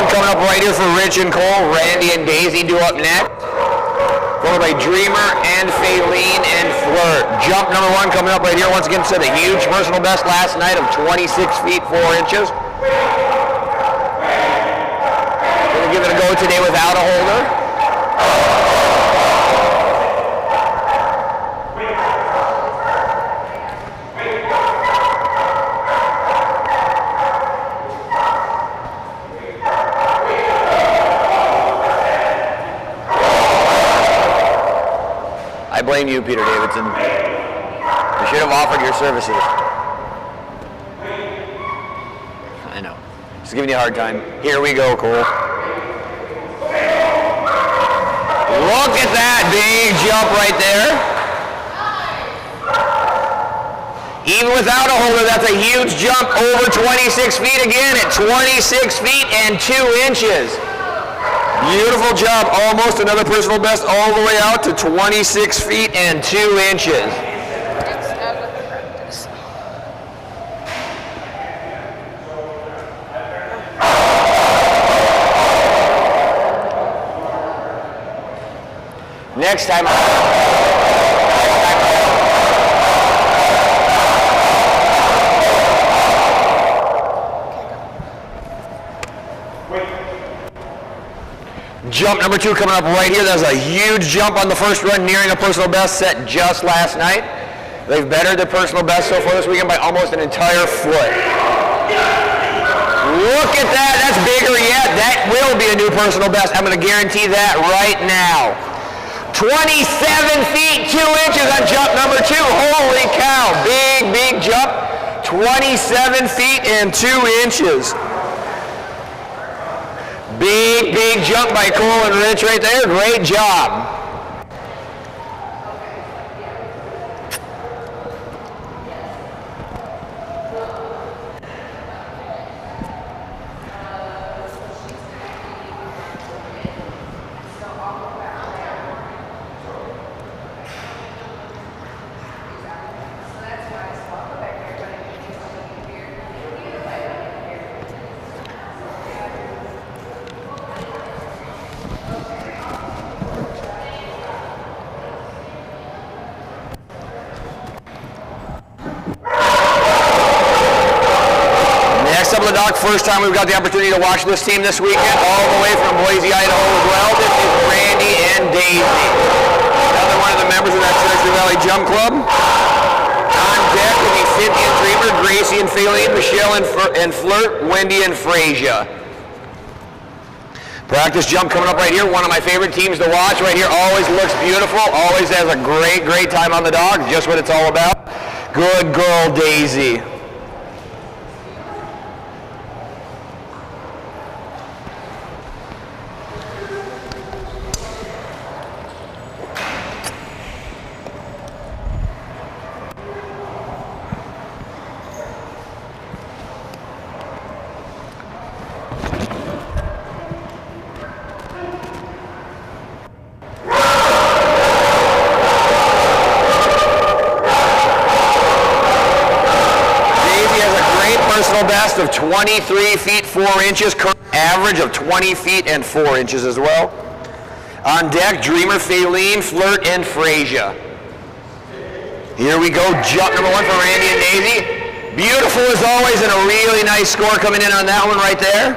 Coming up right here for Rich and Cole. Randy and Daisy do up next. Followed by Dreamer and Faylene and Flirt. Jump number 1 coming up right here. Once again, set a huge personal best last night of 26 feet 4 inches. Gonna give it a go today without a holder. I blame you, Peter Davidson. You should have offered your services. I know. Just giving you a hard time. Here we go, Cole. Look at that big jump right there. Even without a holder, that's a huge jump over 26 feet again at 26 feet and 2 inches. Beautiful job, almost another personal best all the way out to 26 feet and 2 inches. Next time. Jump number 2 coming up right here. That was a huge jump on the first run, nearing a personal best set just last night. They've bettered their personal best so far this weekend by almost an entire foot. Look at that. That's bigger yet. That will be a new personal best. I'm going to guarantee that right now. 27 feet 2 inches on jump number 2. Holy cow. Big, big jump. 27 feet and 2 inches. Big, big jump by Cole and Rich right there. Great job. First time we've got the opportunity to watch this team this weekend, all the way from Boise, Idaho as well. This is Randy and Daisy. Another one of the members of that Treasure Valley Jump Club. On deck will be Cynthia and Dreamer, Gracie and Faylene, Michelle and Flirt, Wendy and Frasier. Practice jump coming up right here. One of my favorite teams to watch right here. Always looks beautiful. Always has a great, great time on the dog. Just what it's all about. Good girl, Daisy. Best of 23 feet 4 inches, current average of 20 feet and 4 inches as well. On deck, Dreamer, Faylene, Flirt, and Frasier. Here we go, jump number 1 for Randy and Daisy. Beautiful as always, and a really nice score coming in on that one right there.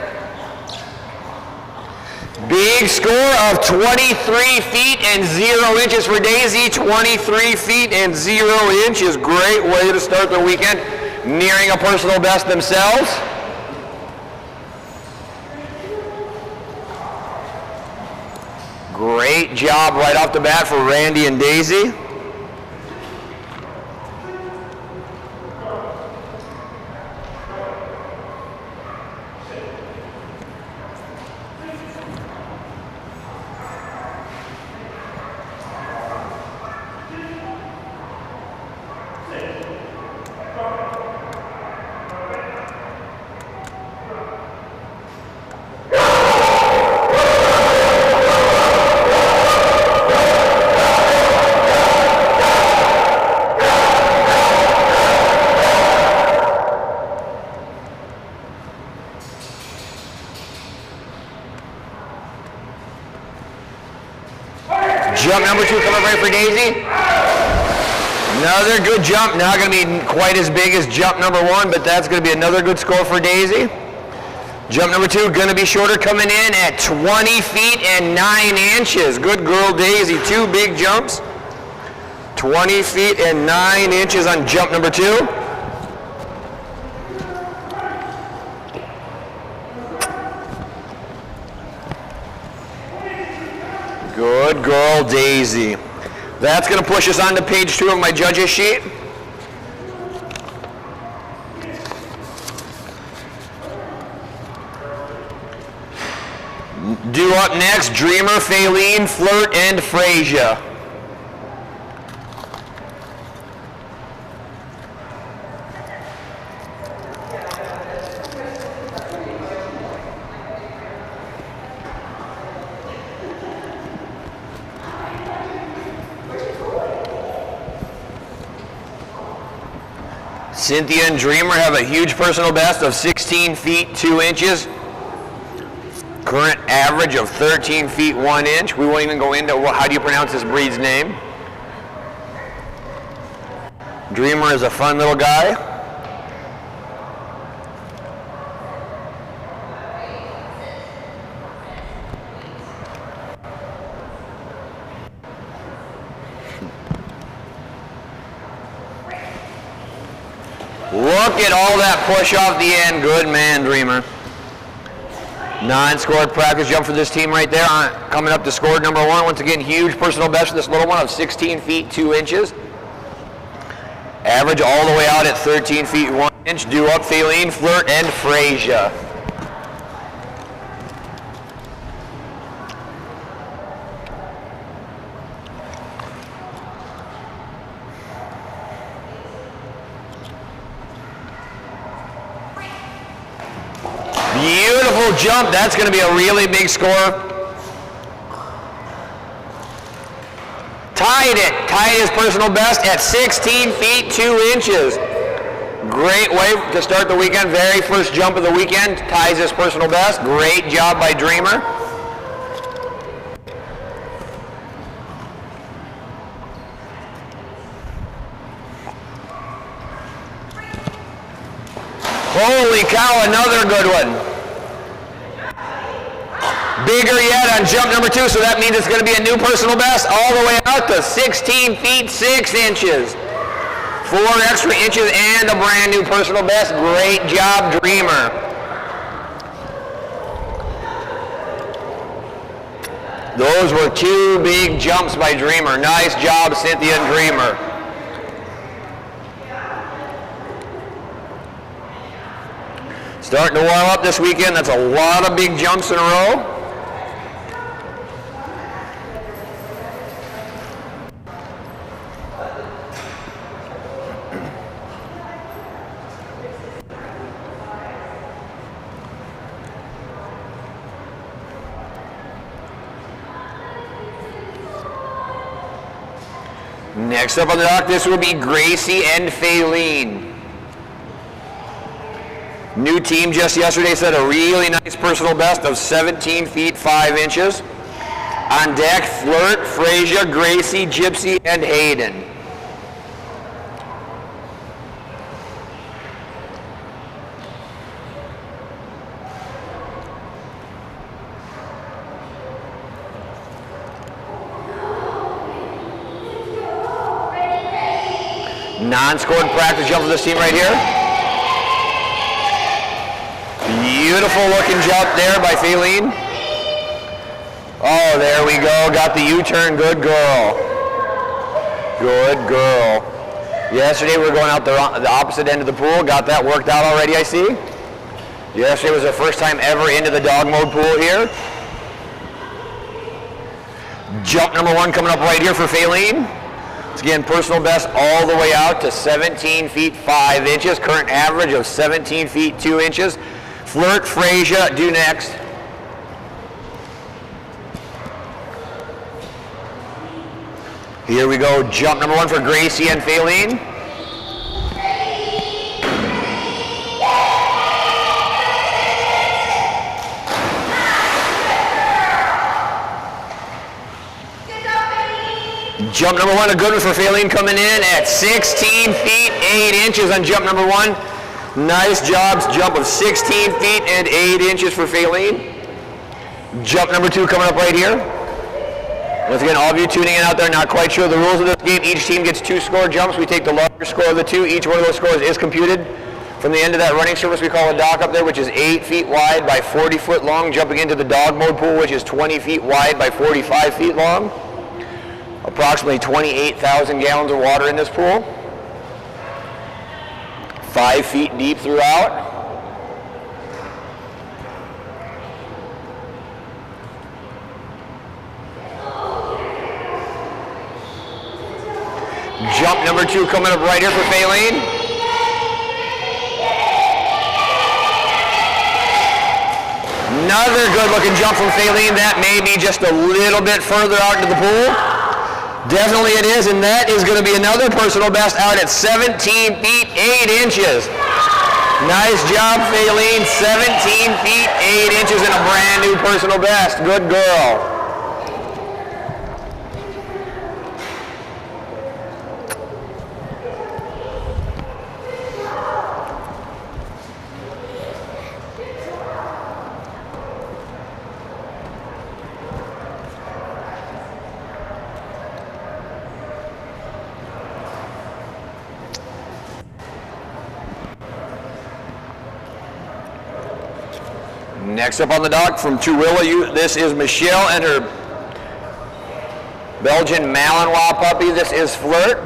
Big score of 23 feet and 0 inches for Daisy. 23 feet and 0 inches. Great way to start the weekend. Nearing a personal best themselves. Great job right off the bat for Randy and Daisy. Jump number 2 coming up right for Daisy. Another good jump. Not going to be quite as big as jump number 1, but that's going to be another good score for Daisy. Jump number 2 going to be shorter, coming in at 20 feet and 9 inches. Good girl, Daisy. 2 big jumps. 20 feet and 9 inches on jump number 2. Good girl, Daisy. That's going to push us on to page 2 of my judges sheet. Due up next, Dreamer, Faylene, Flirt, and Freysia. Cynthia and Dreamer have a huge personal best of 16 feet 2 inches. Current average of 13 feet 1 inch. We won't even go into how do you pronounce this breed's name. Dreamer is a fun little guy. Look at all that push off the end. Good man, Dreamer. Non-scored practice jump for this team right there. Coming up to score number 1. Once again, huge personal best for this little one of 16 feet 2 inches. Average all the way out at 13 feet 1 inch. Due up, Faylene, Flirt, and Freysia. Beautiful jump. That's going to be a really big score. Tied his personal best at 16 feet 2 inches. Great way to start the weekend. Very first jump of the weekend. Ties his personal best. Great job by Dreamer. Holy cow, another good one. Bigger yet on jump number 2, so that means it's going to be a new personal best all the way out to 16 feet 6 inches. 4 extra inches and a brand new personal best. Great job, Dreamer. Those were 2 big jumps by Dreamer. Nice job, Cynthia and Dreamer. Starting to warm up this weekend. That's a lot of big jumps in a row. Next up on the dock, this will be Gracie and Faylene. New team just yesterday set a really nice personal best of 17 feet 5 inches. On deck, Flirt, Freysia, Gracie, Gypsy, and Hayden. Non-scored practice jump for this team right here. Beautiful looking jump there by Faylene. Oh, there we go. Got the U-turn. Good girl. Good girl. Yesterday we were going out the opposite end of the pool. Got that worked out already, I see. Yesterday was the first time ever into the Dogmode pool here. Jump number 1 coming up right here for Faylene. It's again personal best all the way out to 17 feet 5 inches. Current average of 17 feet 2 inches. Flirt, Freysia, due next. Here we go. Jump number 1 for Gracie and Faylene. Jump number 1, a good one for Faylene, coming in at 16 feet 8 inches on jump number 1. Nice job, jump of 16 feet and 8 inches for Faylene. Jump number 2 coming up right here. Once again, all of you tuning in out there, not quite sure the rules of this game. Each team gets 2 score jumps. We take the larger score of the 2. Each one of those scores is computed from the end of that running surface we call a dock up there, which is 8 feet wide by 40 foot long, jumping into the Dogmode pool, which is 20 feet wide by 45 feet long. Approximately 28,000 gallons of water in this pool. 5 feet deep throughout. Jump number 2 coming up right here for Faylene. Another good looking jump from Faylene. That may be just a little bit further out into the pool. Definitely it is, and that is going to be another personal best out at 17 feet 8 inches. Nice job, Faylene. 17 feet 8 inches and a brand new personal best. Good girl. Next up on the dock from Tooele, this is Michelle and her Belgian Malinois puppy. This is Flirt.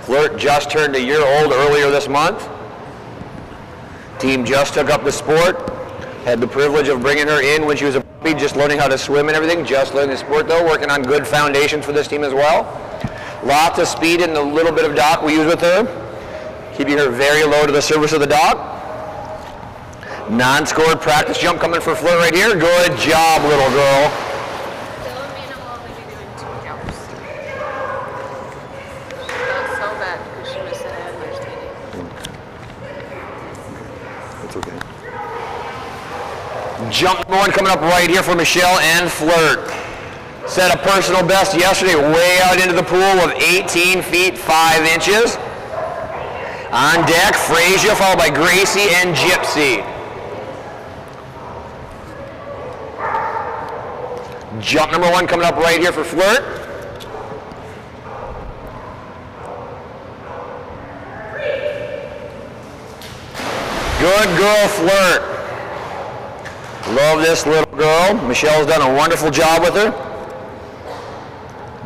Flirt just turned a year old earlier this month. Team just took up the sport. Had the privilege of bringing her in when she was a puppy, just learning how to swim and everything. Just learning the sport though, working on good foundation for this team as well. Lots of speed in the little bit of dock we use with her. Keeping her very low to the surface of the dock. Non-scored practice jump coming for Flirt right here. Good job, little girl. Philomena will only be doing 2 jumps. Not so bad because she missed an adverse meeting. That's okay. Jump number 1 coming up right here for Michelle and Flirt. Set a personal best yesterday way out into the pool of 18 feet 5 inches. On deck, Frasier, followed by Gracie and Gypsy. Jump number 1 coming up right here for Flirt. Good girl, Flirt. Love this little girl. Michelle's done a wonderful job with her.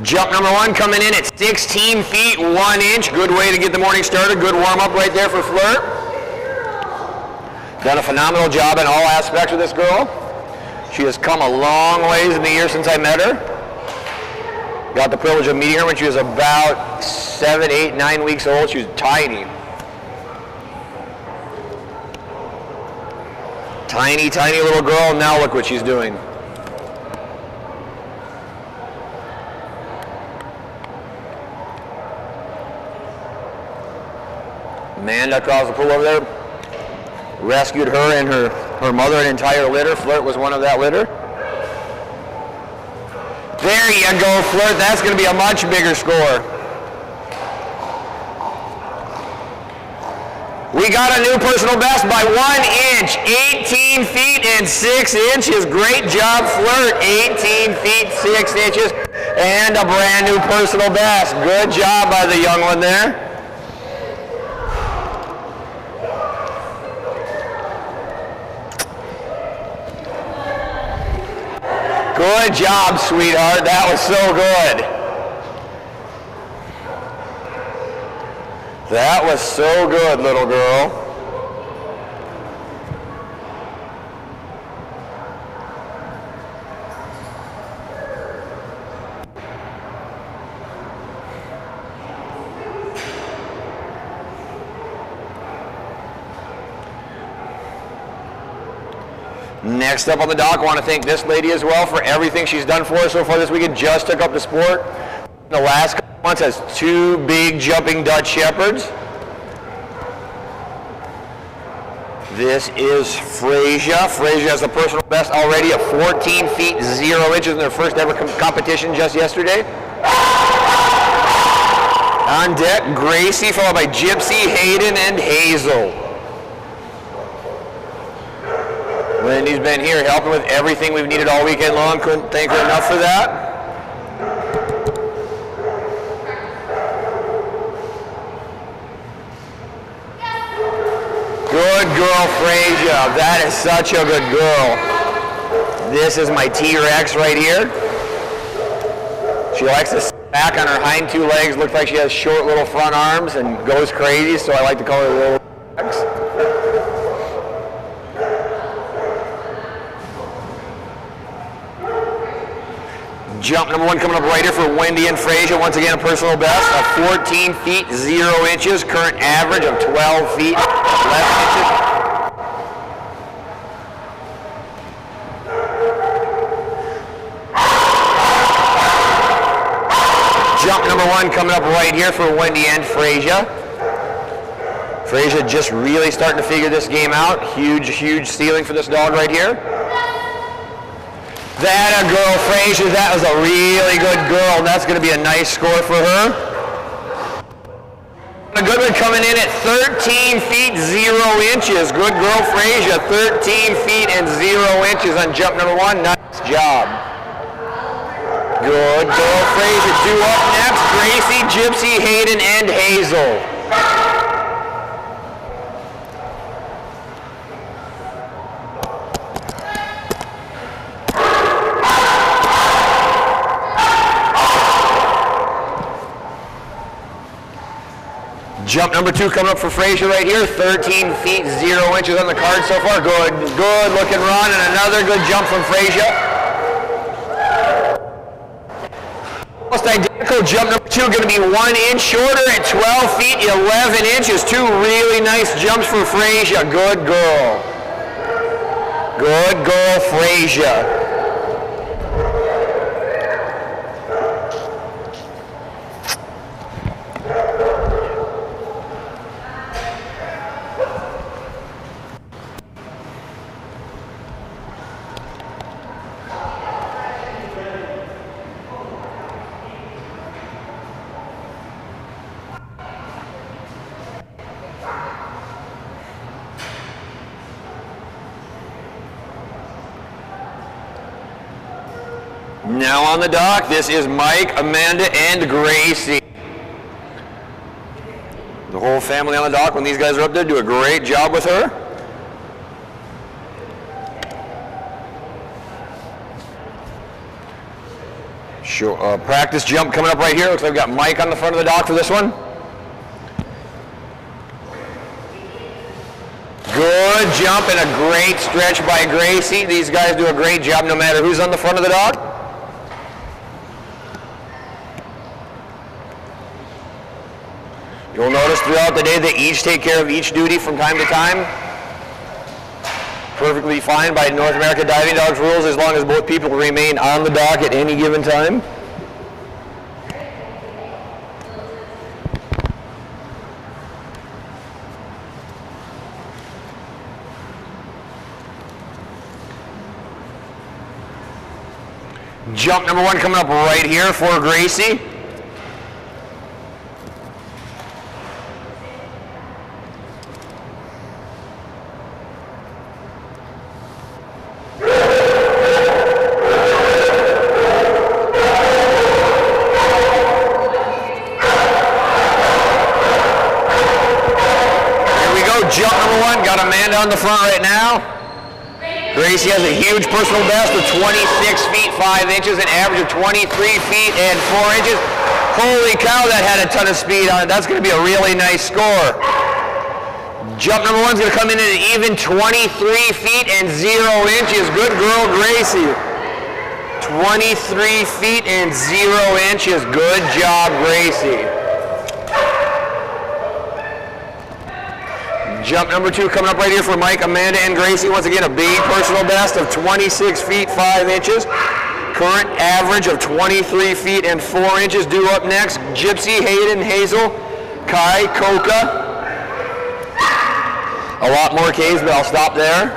Jump number 1 coming in at 16 feet 1 inch. Good way to get the morning started. Good warm up right there for Flirt. Done a phenomenal job in all aspects with this girl. She has come a long ways in the year since I met her. Got the privilege of meeting her when she was about 7, 8, 9 weeks old. She was tiny. Tiny, tiny little girl. Now look what she's doing. Amanda across the pool over there rescued her and her mother an entire litter. Flirt was one of that litter. There you go, Flirt. That's going to be a much bigger score. We got a new personal best by 1 inch, 18 feet and 6 inches. Great job, Flirt. 18 feet 6 inches and a brand new personal best. Good job by the young one there. Good job, sweetheart. That was so good. That was so good, little girl. Next up on the dock, I want to thank this lady as well for everything she's done for us so far this weekend. Just took up the sport. The last couple months has 2 big jumping Dutch Shepherds. This is Frasia. Frasia has a personal best already of 14 feet 0 inches in their first ever competition just yesterday. On deck, Gracie, followed by Gypsy, Hayden, and Hazel. Lindy's been here helping with everything we've needed all weekend long. Couldn't thank her enough for that. Good girl, Frasia. That is such a good girl. This is my T-Rex right here. She likes to sit back on her hind two legs. Looks like she has short little front arms and goes crazy, so I like to call her Little Rex. Jump number 1 coming up right here for Wendy and Frasia. Once again, a personal best of 14 feet 0 inches. Current average of 12 feet 11 inches. Jump number 1 coming up right here for Wendy and Frasia. Frasia just really starting to figure this game out. Huge, huge ceiling for this dog right here. That a girl, Frasia. That was a really good girl. That's going to be a nice score for her. A good one coming in at 13 feet 0 inches. Good girl, Frasia. 13 feet and 0 inches on jump number 1. Nice job. Good girl, Frasia. Due up next, Gracie, Gypsy, Hayden, and Hazel. Jump number 2 coming up for Frasia right here. 13 feet 0 inches on the card so far. Good looking run, and another good jump from Frasia. Almost identical. Jump number 2 going to be 1 inch shorter at 12 feet 11 inches. 2 really nice jumps for Frasia. Good girl. Good girl, Frasia. Now on the dock, this is Mike, Amanda, and Gracie. The whole family on the dock, when these guys are up there, do a great job with her. Practice jump coming up right here. Looks like we've got Mike on the front of the dock for this one. Good jump and a great stretch by Gracie. These guys do a great job no matter who's on the front of the dock. You'll notice throughout the day they each take care of each duty from time to time. Perfectly fine by North America Diving Dogs rules as long as both people remain on the dock at any given time. Jump number 1 coming up right here for Gracie. Jump number 1, got Amanda on the front right now. Gracie has a huge personal best of 26 feet 5 inches, an average of 23 feet and 4 inches. Holy cow, that had a ton of speed on it. That's going to be a really nice score. Jump number 1 is going to come in at an even 23 feet and 0 inches. Good girl, Gracie. 23 feet and 0 inches. Good job, Gracie. Jump number 2 coming up right here for Mike, Amanda, and Gracie. Once again, a big personal best of 26 feet 5 inches. Current average of 23 feet and 4 inches. Due up next, Gypsy, Hayden, Hazel, Kai, Coca. A lot more Ks, but I'll stop there.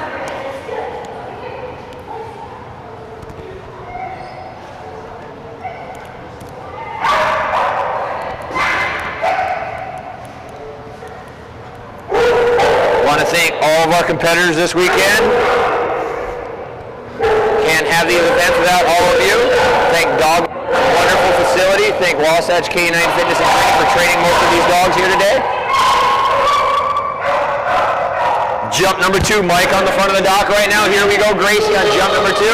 Want to thank all of our competitors this weekend. Can't have these events without all of you. Thank Dogmode, wonderful facility. Thank Wasatch K9 Fitness and Training for training most of these dogs here today. Jump number 2, Mike on the front of the dock right now. Here we go, Gracie on jump number 2.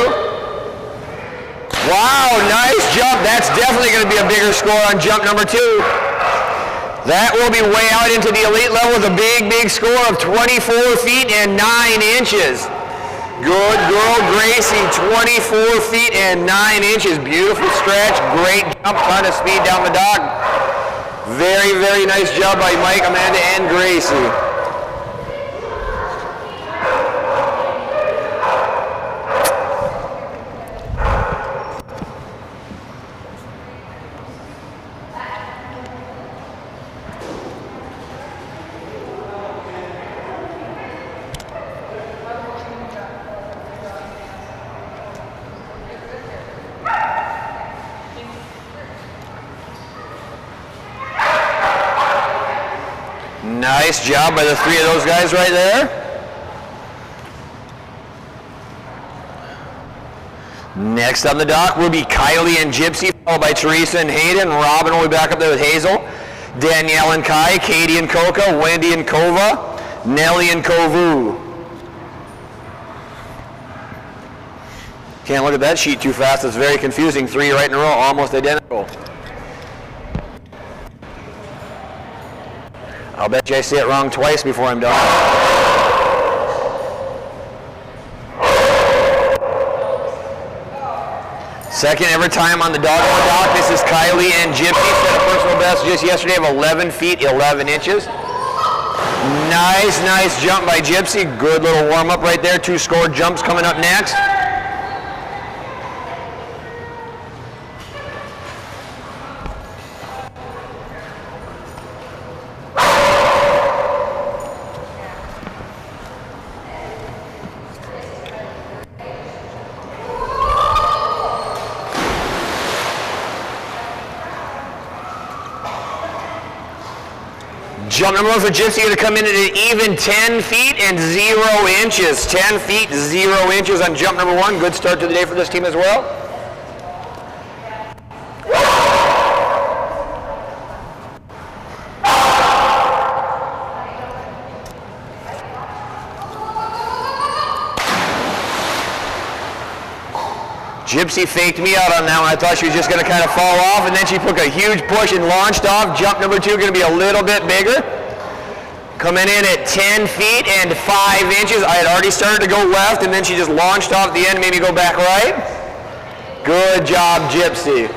Wow, nice jump. That's definitely going to be a bigger score on jump number 2. That will be way out into the elite level with a big, big score of 24 feet and 9 inches. Good girl, Gracie, 24 feet and 9 inches. Beautiful stretch, great jump, ton of speed down the dock. Very, very nice job by Mike, Amanda, and Gracie. Nice job by the 3 of those guys right there. Next on the dock will be Kylie and Gypsy, followed by Teresa and Hayden. Robin will be back up there with Hazel. Danielle and Kai, Katie and Coca, Wendy and Kova, Nellie and Kovu. Can't look at that sheet too fast. It's very confusing. 3 right in a row, almost identical. I'll bet you I say it wrong twice before I'm done. Second ever time on the Dogmode dock. This is Kylie and Gypsy. Set a personal best just yesterday of 11 feet, 11 inches. Nice, nice jump by Gypsy. Good little warm up right there. 2 scored jumps coming up next. Jump number 1 for Gypsy going to come in at an even 10 feet and 0 inches. 10 feet, 0 inches on jump number 1. Good start to the day for this team as well. Gypsy faked me out on that one. I thought she was just going to kind of fall off, and then she took a huge push and launched off. Jump number 2 going to be a little bit bigger. Coming in at 10 feet and 5 inches. I had already started to go left, and then she just launched off the end, made me go back right. Good job, Gypsy.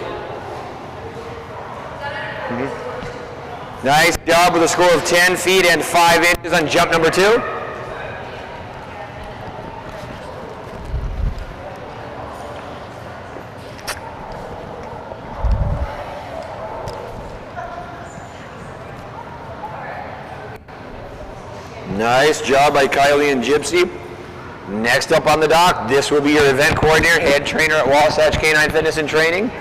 Nice job with a score of 10 feet and 5 inches on jump number 2. Nice job by Kylie and Gypsy. Next up on the dock, this will be your event coordinator, head trainer at Wasatch K9 Fitness and Training.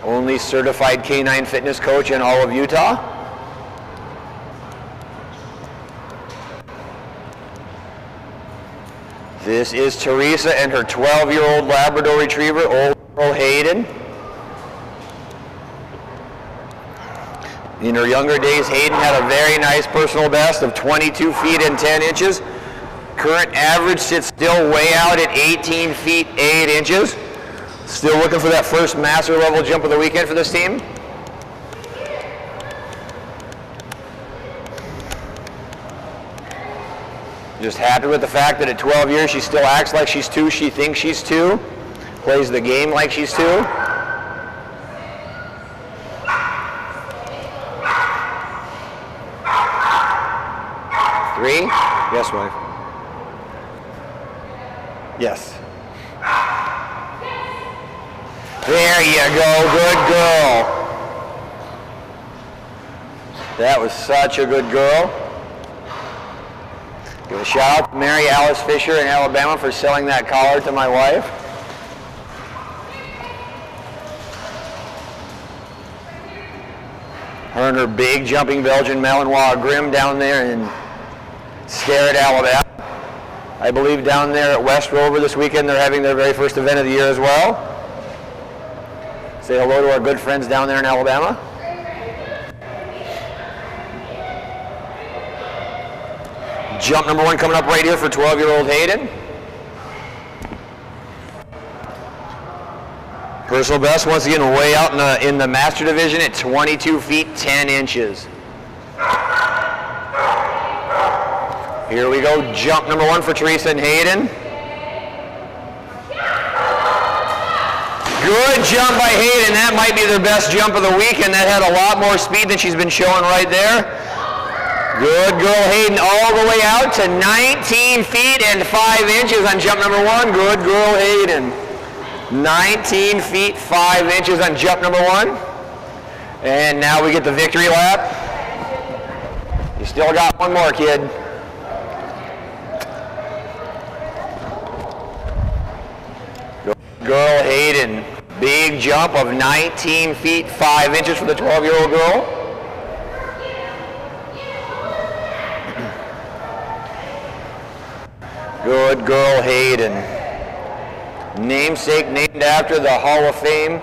Only certified K9 fitness coach in all of Utah. This is Teresa and her 12-year-old Labrador Retriever, Old Girl Hayden. In her younger days, Hayden had a very nice personal best of 22 feet and 10 inches. Current average sits still way out at 18 feet 8 inches. Still looking for that first master level jump of the weekend for this team. Just happy with the fact that at 12 years she still acts like she's 2, she thinks she's 2, plays the game like she's 2. Yes, wife. Yes. There you go. Good girl. That was such a good girl. Give a shout out to Mary Alice Fisher in Alabama for selling that collar to my wife. Her and her big jumping Belgian Malinois Grim down there in Starrett, Alabama. I believe down there at West Rover this weekend they're having their very first event of the year as well. Say hello to our good friends down there in Alabama. Jump number 1 coming up right here for 12-year-old Hayden. Personal best once again way out in the master division at 22 feet 10 inches. Here we go, jump number 1 for Teresa and Hayden. Good jump by Hayden. That might be their best jump of the week, and that had a lot more speed than she's been showing right there. Good girl Hayden all the way out to 19 feet and 5 inches on jump number 1. Good girl Hayden. 19 feet 5 inches on jump number 1. And now we get the victory lap. You still got one more, kid. Good girl Hayden. Big jump of 19 feet 5 inches for the 12-year-old girl. Good girl Hayden. Namesake named after the Hall of Fame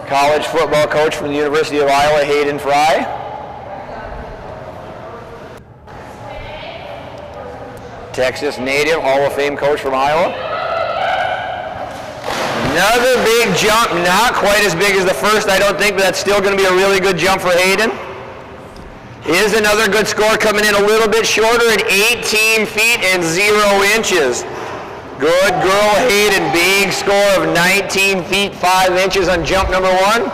college football coach from the University of Iowa, Hayden Fry. Texas native, Hall of Fame coach from Iowa. Another big jump, not quite as big as the first, I don't think, but that's still going to be a really good jump for Hayden. Is another good score coming in a little bit shorter at 18 feet and 0 inches. Good girl Hayden, big score of 19 feet 5 inches on jump number 1.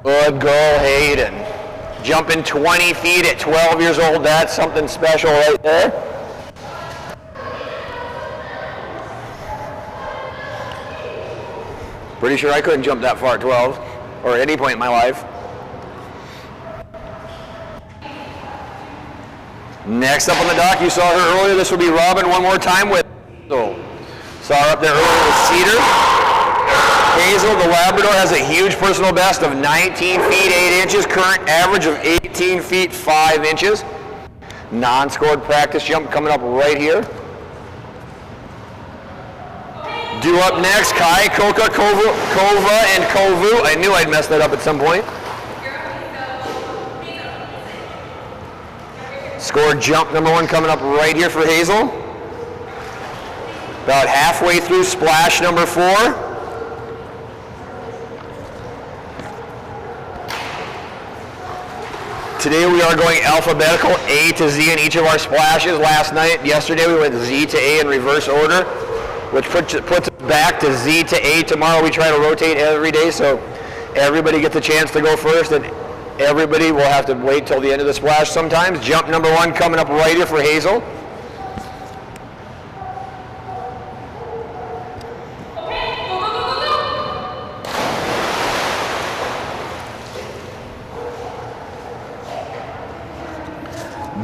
Good girl Hayden. Jumping 20 feet at 12 years old, that's something special right there. Pretty sure I couldn't jump that far at 12, or at any point in my life. Next up on the dock, you saw her earlier. This will be Robin one more time with Hazel. Saw her up there earlier with Cedar. Hazel, the Labrador, has a huge personal best of 19 feet 8 inches, current average of 18 feet 5 inches. Non-scored practice jump coming up right here. Due up next, Kai, Koka, Kova, and Kovu. I knew I'd mess that up at some point. Scored jump number 1 coming up right here for Hazel. About halfway through splash number 4. Today we are going alphabetical A to Z in each of our splashes. Yesterday we went Z to A in reverse order, which puts us back to Z to A tomorrow. We try to rotate every day so everybody gets a chance to go first, and everybody will have to wait till the end of the splash sometimes. Jump number 1 coming up right here for Hazel.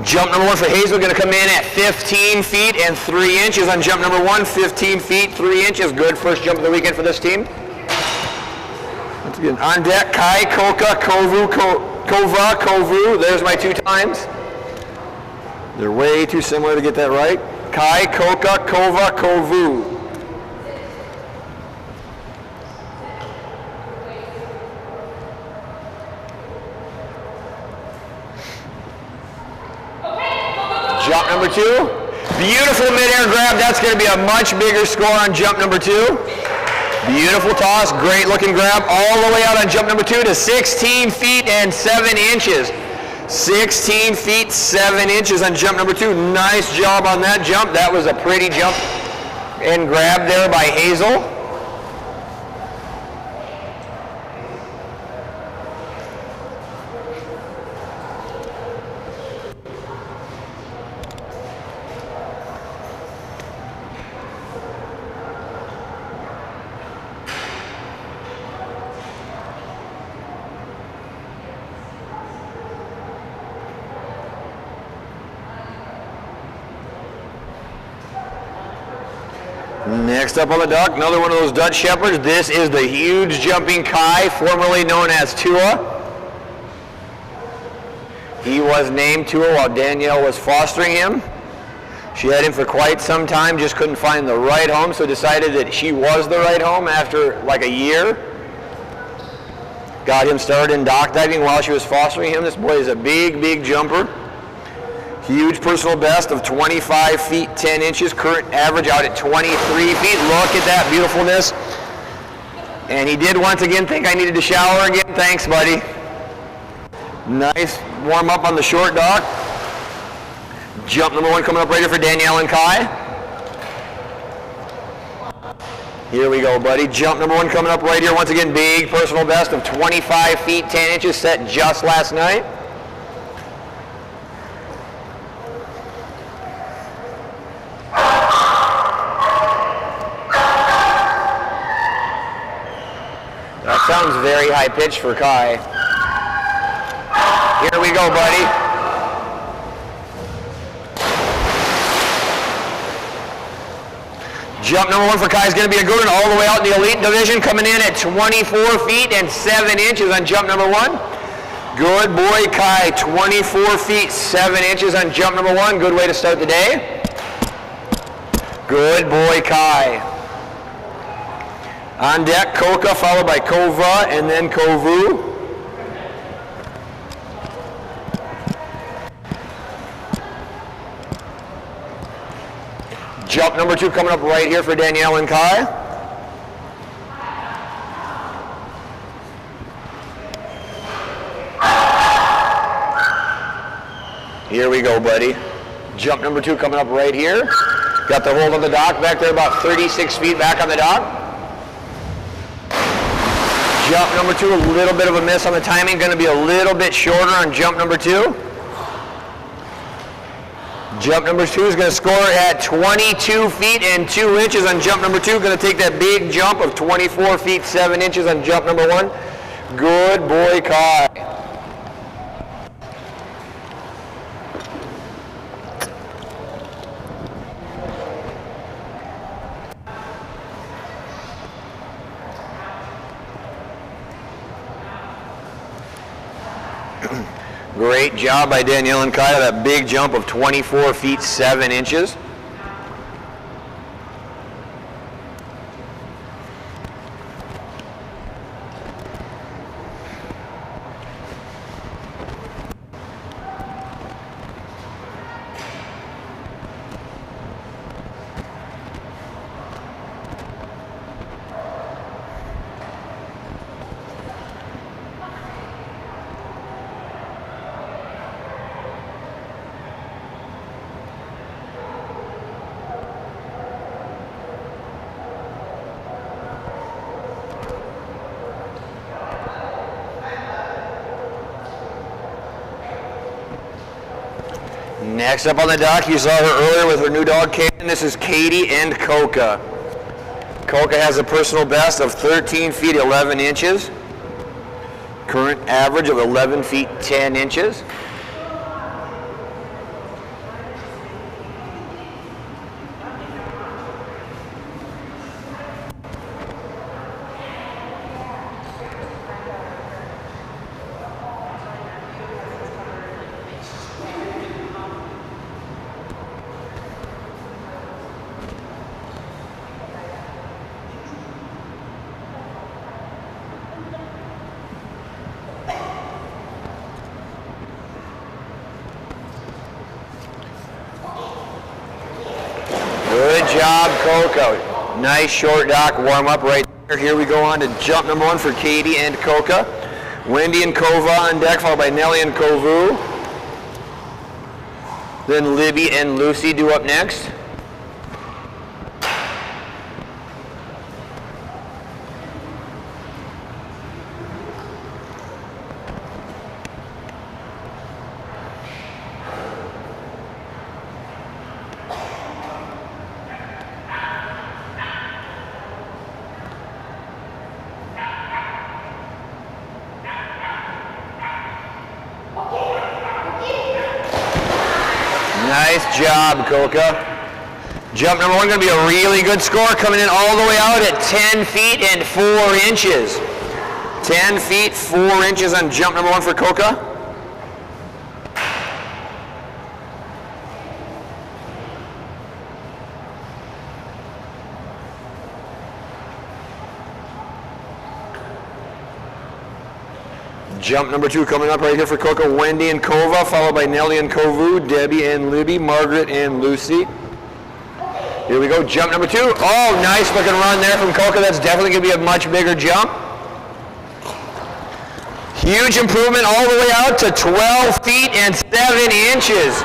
Jump number 1 for Hazel going to come in at 15 feet and 3 inches on jump number 1. 15 feet, 3 inches. Good first jump of the weekend for this team. Once again, on deck, Kai, Koka, Kovu, Kova, Kovu. There's my 2 times. They're way too similar to get that right. Kai, Koka, Kova, Kovu. Jump number 2. Beautiful midair grab. That's going to be a much bigger score on jump number 2. Beautiful toss. Great looking grab all the way out on jump number 2 to 16 feet and 7 inches. 16 feet 7 inches on jump number 2. Nice job on that jump. That was a pretty jump and grab there by Hazel. Next up on the dock, another one of those Dutch Shepherds. This is the huge jumping Kai, formerly known as Tua. He was named Tua while Danielle was fostering him. She had him for quite some time, just couldn't find the right home, so decided that she was the right home after like a year. Got him started in dock diving while she was fostering him. This boy is a big, big jumper. Huge personal best of 25 feet 10 inches. Current average out at 23 feet. Look at that beautifulness. And he did once again think I needed to shower again. Thanks, buddy. Nice warm up on the short dock. Jump number 1 coming up right here for Danielle and Kai. Here we go, buddy. Jump number 1 coming up right here. Once again, big personal best of 25 feet 10 inches set just last night. That sounds very high pitched for Kai. Here we go, buddy. Jump number 1 for Kai is going to be a good one all the way out in the elite division, coming in at 24 feet and 7 inches on jump number 1. Good boy, Kai, 24 feet 7 inches on jump number 1. Good way to start the day. Good boy, Kai. On deck, Koka, followed by Kova, and then Kovu. Jump number 2 coming up right here for Danielle and Kai. Here we go, buddy. Jump number 2 coming up right here. Got the hold on the dock back there, about 36 feet back on the dock. Jump number 2, a little bit of a miss on the timing. Going to be a little bit shorter on jump number 2. Jump number 2 is going to score at 22 feet and 2 inches on jump number 2. Going to take that big jump of 24 feet 7 inches on jump number 1. Good boy, Kai. Great job by Danielle and Kai, that big jump of 24 feet 7 inches. Next up on the dock, you saw her earlier with her new dog, Kaden. This is Katie and Koka. Koka has a personal best of 13 feet 11 inches. Current average of 11 feet 10 inches. Good job, Koka. Nice short dock warm up right there. Here we go on to jump number 1 for Katie and Koka. Wendy and Kova on deck, followed by Nelly and Kovu. Then Libby and Lucy do up next. Nice job, Koka. Jump number 1 going to be a really good score, coming in all the way out at 10 feet and 4 inches. 10 feet, 4 inches on jump number 1 for Coca. Jump number 2 coming up right here for Coca, Wendy and Kova, followed by Nellie and Kovu, Debbie and Libby, Margaret and Lucy. Here we go, jump number 2. Oh, nice looking run there from Coca. That's definitely going to be a much bigger jump. Huge improvement all the way out to 12 feet and 7 inches.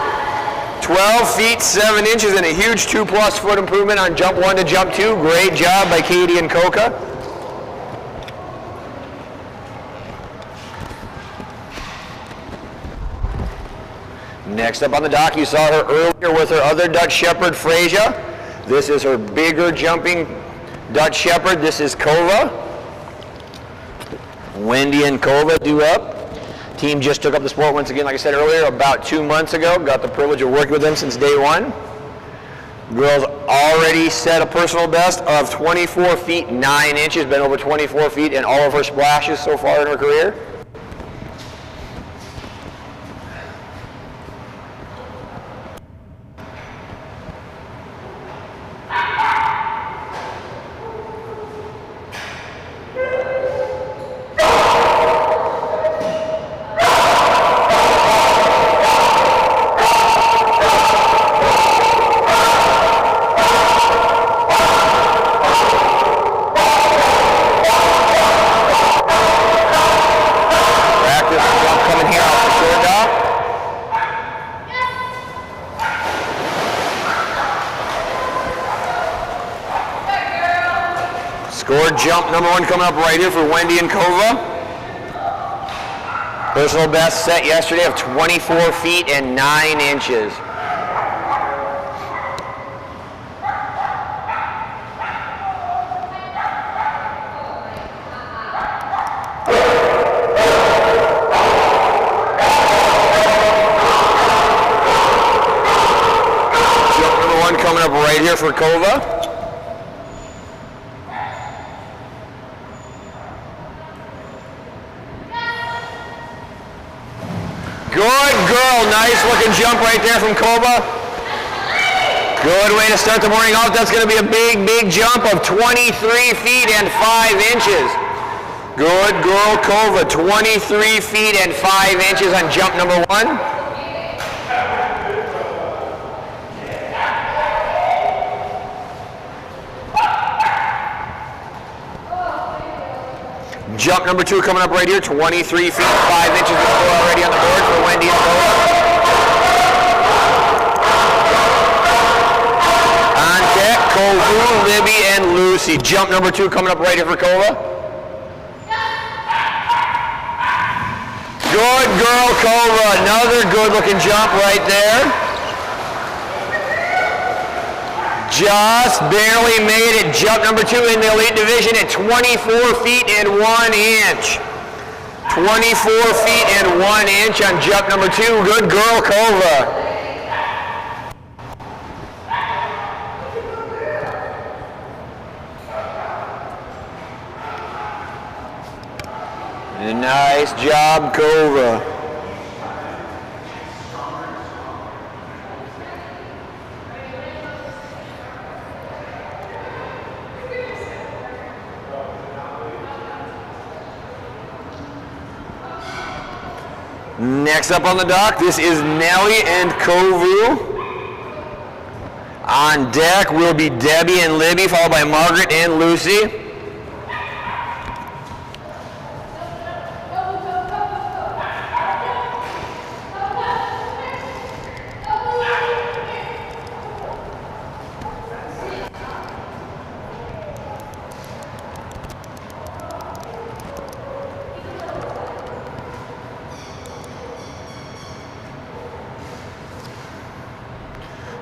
12 feet, 7 inches, and a huge 2+ foot improvement on jump 1 to jump 2. Great job by Katie and Coca. Next up on the dock, you saw her earlier with her other Dutch Shepherd, Freja. This is her bigger jumping Dutch Shepherd. This is Kova. Wendy and Kova due up. Team just took up the sport once again, like I said earlier, about 2 months ago. Got the privilege of working with them since day 1. Girls already set a personal best of 24 feet 9 inches, been over 24 feet in all of her splashes so far in her career. Scored jump number 1 coming up right here for Wendy and Kova. Personal best set yesterday of 24 feet and 9 inches. Jump number 1 coming up right here for Kova. Good girl, nice looking jump right there from Kova. Good way to start the morning off. That's going to be a big, big jump of 23 feet and 5 inches. Good girl, Kova, 23 feet and 5 inches on jump number 1. Jump number 2 coming up right here, 23 feet, 5 inches of score already on the board for Wendy and Kova. On deck, Kovu, Libby, and Lucy. Jump number 2 coming up right here for Kova. Good girl, Kova. Another good looking jump right there. Just barely made it. Jump number 2 in the elite division at 24 feet and 1 inch. 24 feet and 1 inch on jump number 2. Good girl, Kova. Nice job, Kova. Next up on the dock, this is Nellie and Kovu. On deck will be Debbie and Libby, followed by Margaret and Lucy.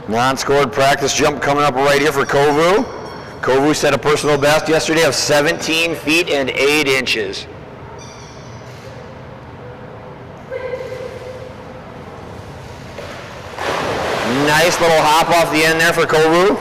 Non-scored practice jump coming up right here for Kovu. Kovu set a personal best yesterday of 17 feet and 8 inches. Nice little hop off the end there for Kovu.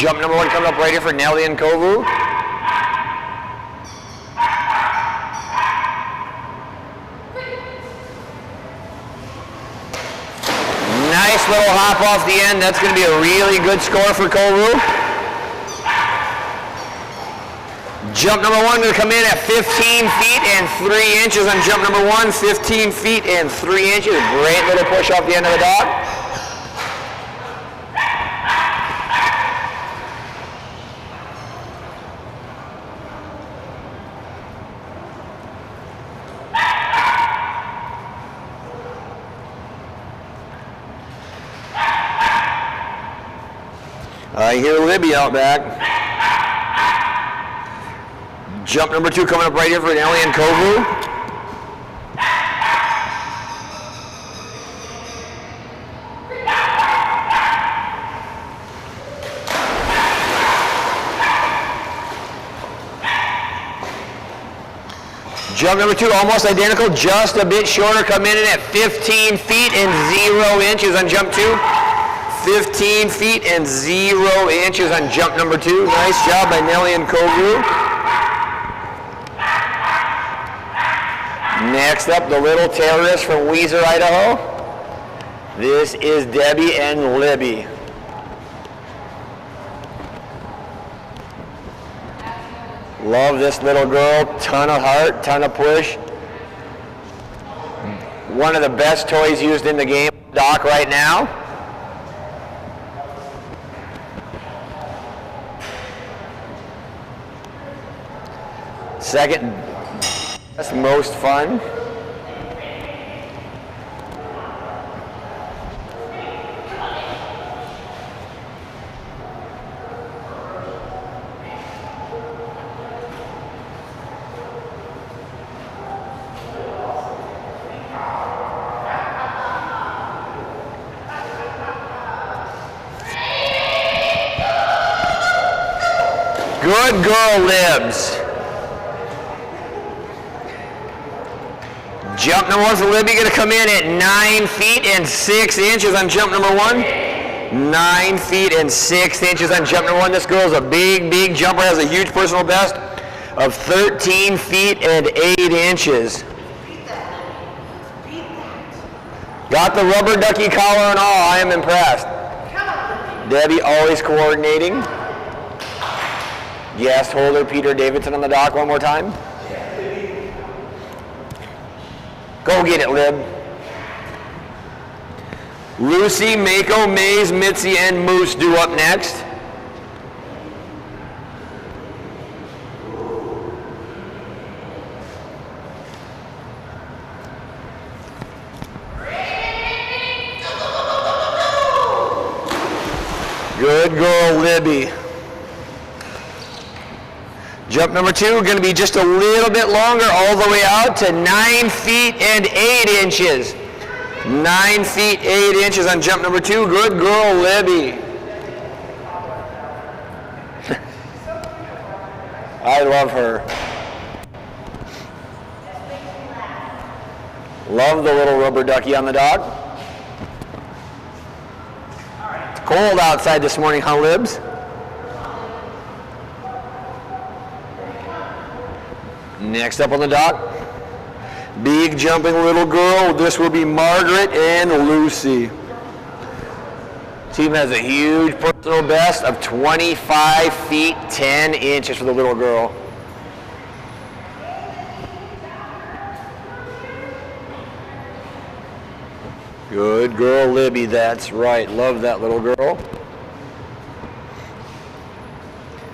Jump number 1 coming up right here for Nelly and Kovu. Nice little hop off the end. That's going to be a really good score for Kovu. Jump number 1 going to come in at 15 feet and 3 inches on jump number 1. 15 feet and 3 inches. Great little push off the end of the dog. I hear Libby out back. Jump number 2 coming up right here for Nelly and Kovu. Jump number 2 almost identical, just a bit shorter, coming in at 15 feet and 0 inches on jump 2. 15 feet and 0 inches on jump number 2. Nice job by Nelly and Kovu. Next up, the little terrorist from Weiser, Idaho. This is Debbie and Libby. Love this little girl. Ton of heart, ton of push. One of the best toys used in the game, Doc, right now. Second, that's most fun. Good girl, Libs. Jump number 1 for Libby going to come in at 9 feet and 6 inches on jump number 1. 9 feet and 6 inches on jump number 1. This girl's a big, big jumper, has a huge personal best of 13 feet and 8 inches. Got the rubber ducky collar and all. I am impressed. Debbie always coordinating. Guest holder Peter Davidson on the dock one more time. Go get it, Lib. Lucy, Mako, Maze, Mitzi, and Moose do up next. Good girl, Libby. Jump number 2, going to be just a little bit longer, all the way out to 9 feet and 8 inches. 9 feet, 8 inches on jump number 2. Good girl, Libby. I love her. Love the little rubber ducky on the dock. It's cold outside this morning, huh, Libs? Next up on the dock, big jumping little girl. This will be Margaret and Lucy. Team has a huge personal best of 25 feet, 10 inches for the little girl. Good girl, Libby. That's right. Love that little girl.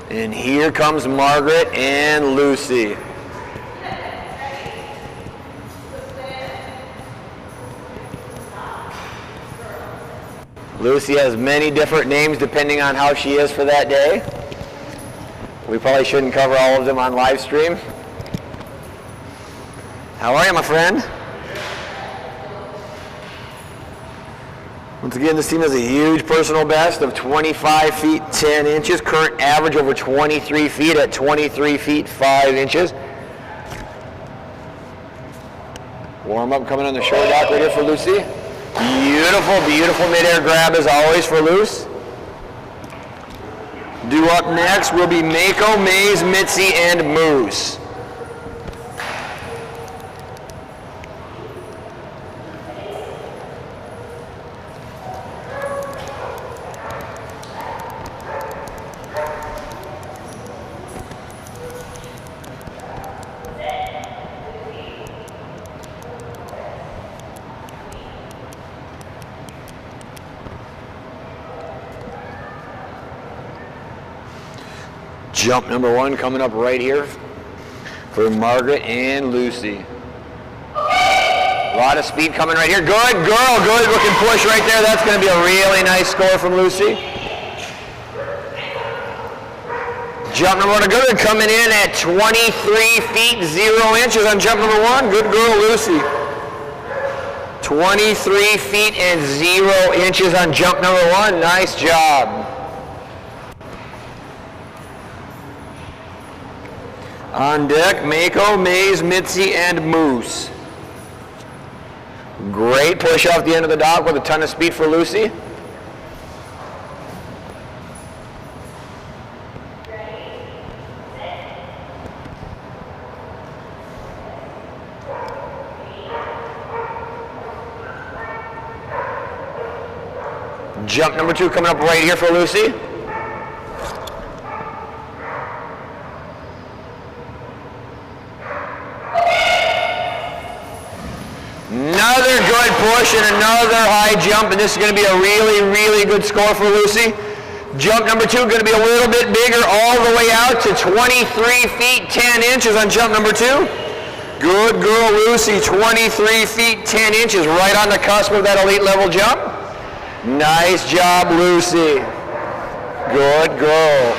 And here comes Margaret and Lucy. Lucy has many different names depending on how she is for that day. We probably shouldn't cover all of them on live stream. How are you, my friend? Once again, this team has a huge personal best of 25 feet 10 inches. Current average over 23 feet at 23 feet 5 inches. Warm up coming on the short dock right here for Lucy. Beautiful, beautiful mid-air grab as always for Luce. Due up next will be Mako, Maze, Mitzi, and Moose. Jump number 1 coming up right here for Margaret and Lucy. A lot of speed coming right here. Good girl, good looking push right there. That's going to be a really nice score from Lucy. Jump number 1, good, coming in at 23 feet 0 inches on jump number 1. Good girl, Lucy. 23 feet and 0 inches on jump number 1. Nice job. On deck, Mako, Maze, Mitzi, and Moose. Great push off the end of the dock with a ton of speed for Lucy. Jump number 2 coming up right here for Lucy. Another good push and another high jump, and this is going to be a really, really good score for Lucy. Jump number 2 going to be a little bit bigger all the way out to 23 feet 10 inches on jump number 2. Good girl, Lucy, 23 feet 10 inches, right on the cusp of that elite level jump. Nice job, Lucy. Good girl.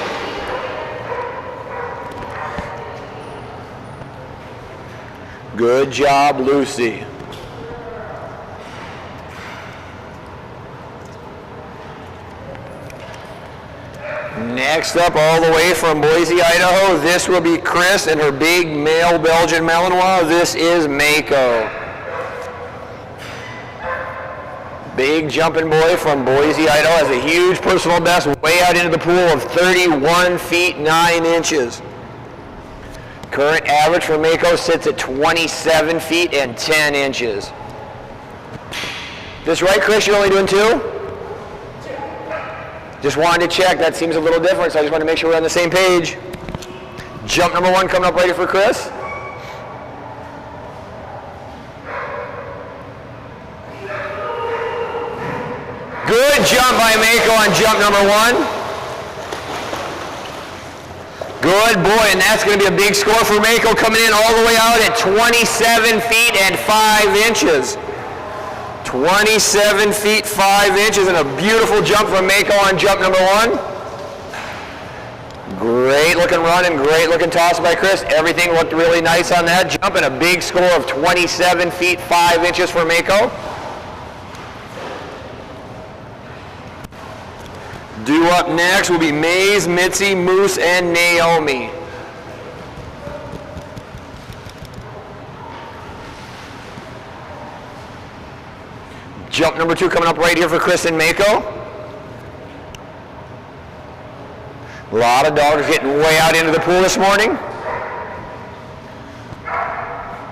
Good job, Lucy. Next up, all the way from Boise, Idaho, this will be Chris and her big male Belgian Malinois. This is Mako. Big jumping boy from Boise, Idaho, has a huge personal best way out into the pool of 31 feet 9 inches. Current average for Mako sits at 27 feet and 10 inches. This right, Chris, you're only doing 2? Just wanted to check. That seems a little different, so I just want to make sure we're on the same page. Jump number 1 coming up right here for Chris. Good jump by Mako on jump number 1. Good boy, and that's going to be a big score for Mako, coming in all the way out at 27 feet and 5 inches. 27 feet 5 inches, and a beautiful jump from Mako on jump number 1. Great looking run and great looking toss by Chris. Everything looked really nice on that jump, and a big score of 27 feet 5 inches for Mako. Due up next will be Maze, Mitzi, Moose, and Naomi. Jump number 2 coming up right here for Chris and Mako. A lot of dogs getting way out into the pool this morning.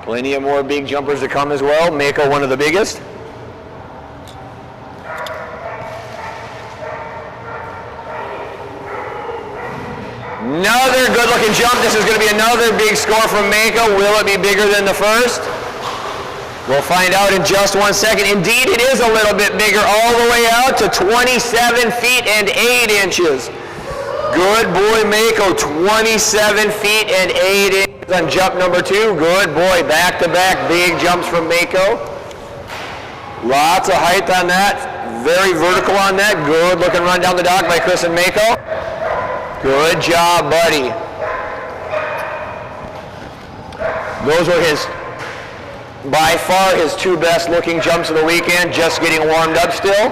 Plenty of more big jumpers to come as well. Mako, one of the biggest. Another good looking jump. This is going to be another big score from Mako. Will it be bigger than the first? We'll find out in just 1 second. Indeed, it is a little bit bigger, all the way out to 27 feet and 8 inches. Good boy, Mako, 27 feet and 8 inches on jump number 2. Good boy, back-to-back big jumps from Mako. Lots of height on that, very vertical on that. Good looking run down the dock by Chris and Mako. Good job, buddy. Those were by far his 2 best looking jumps of the weekend, just getting warmed up still.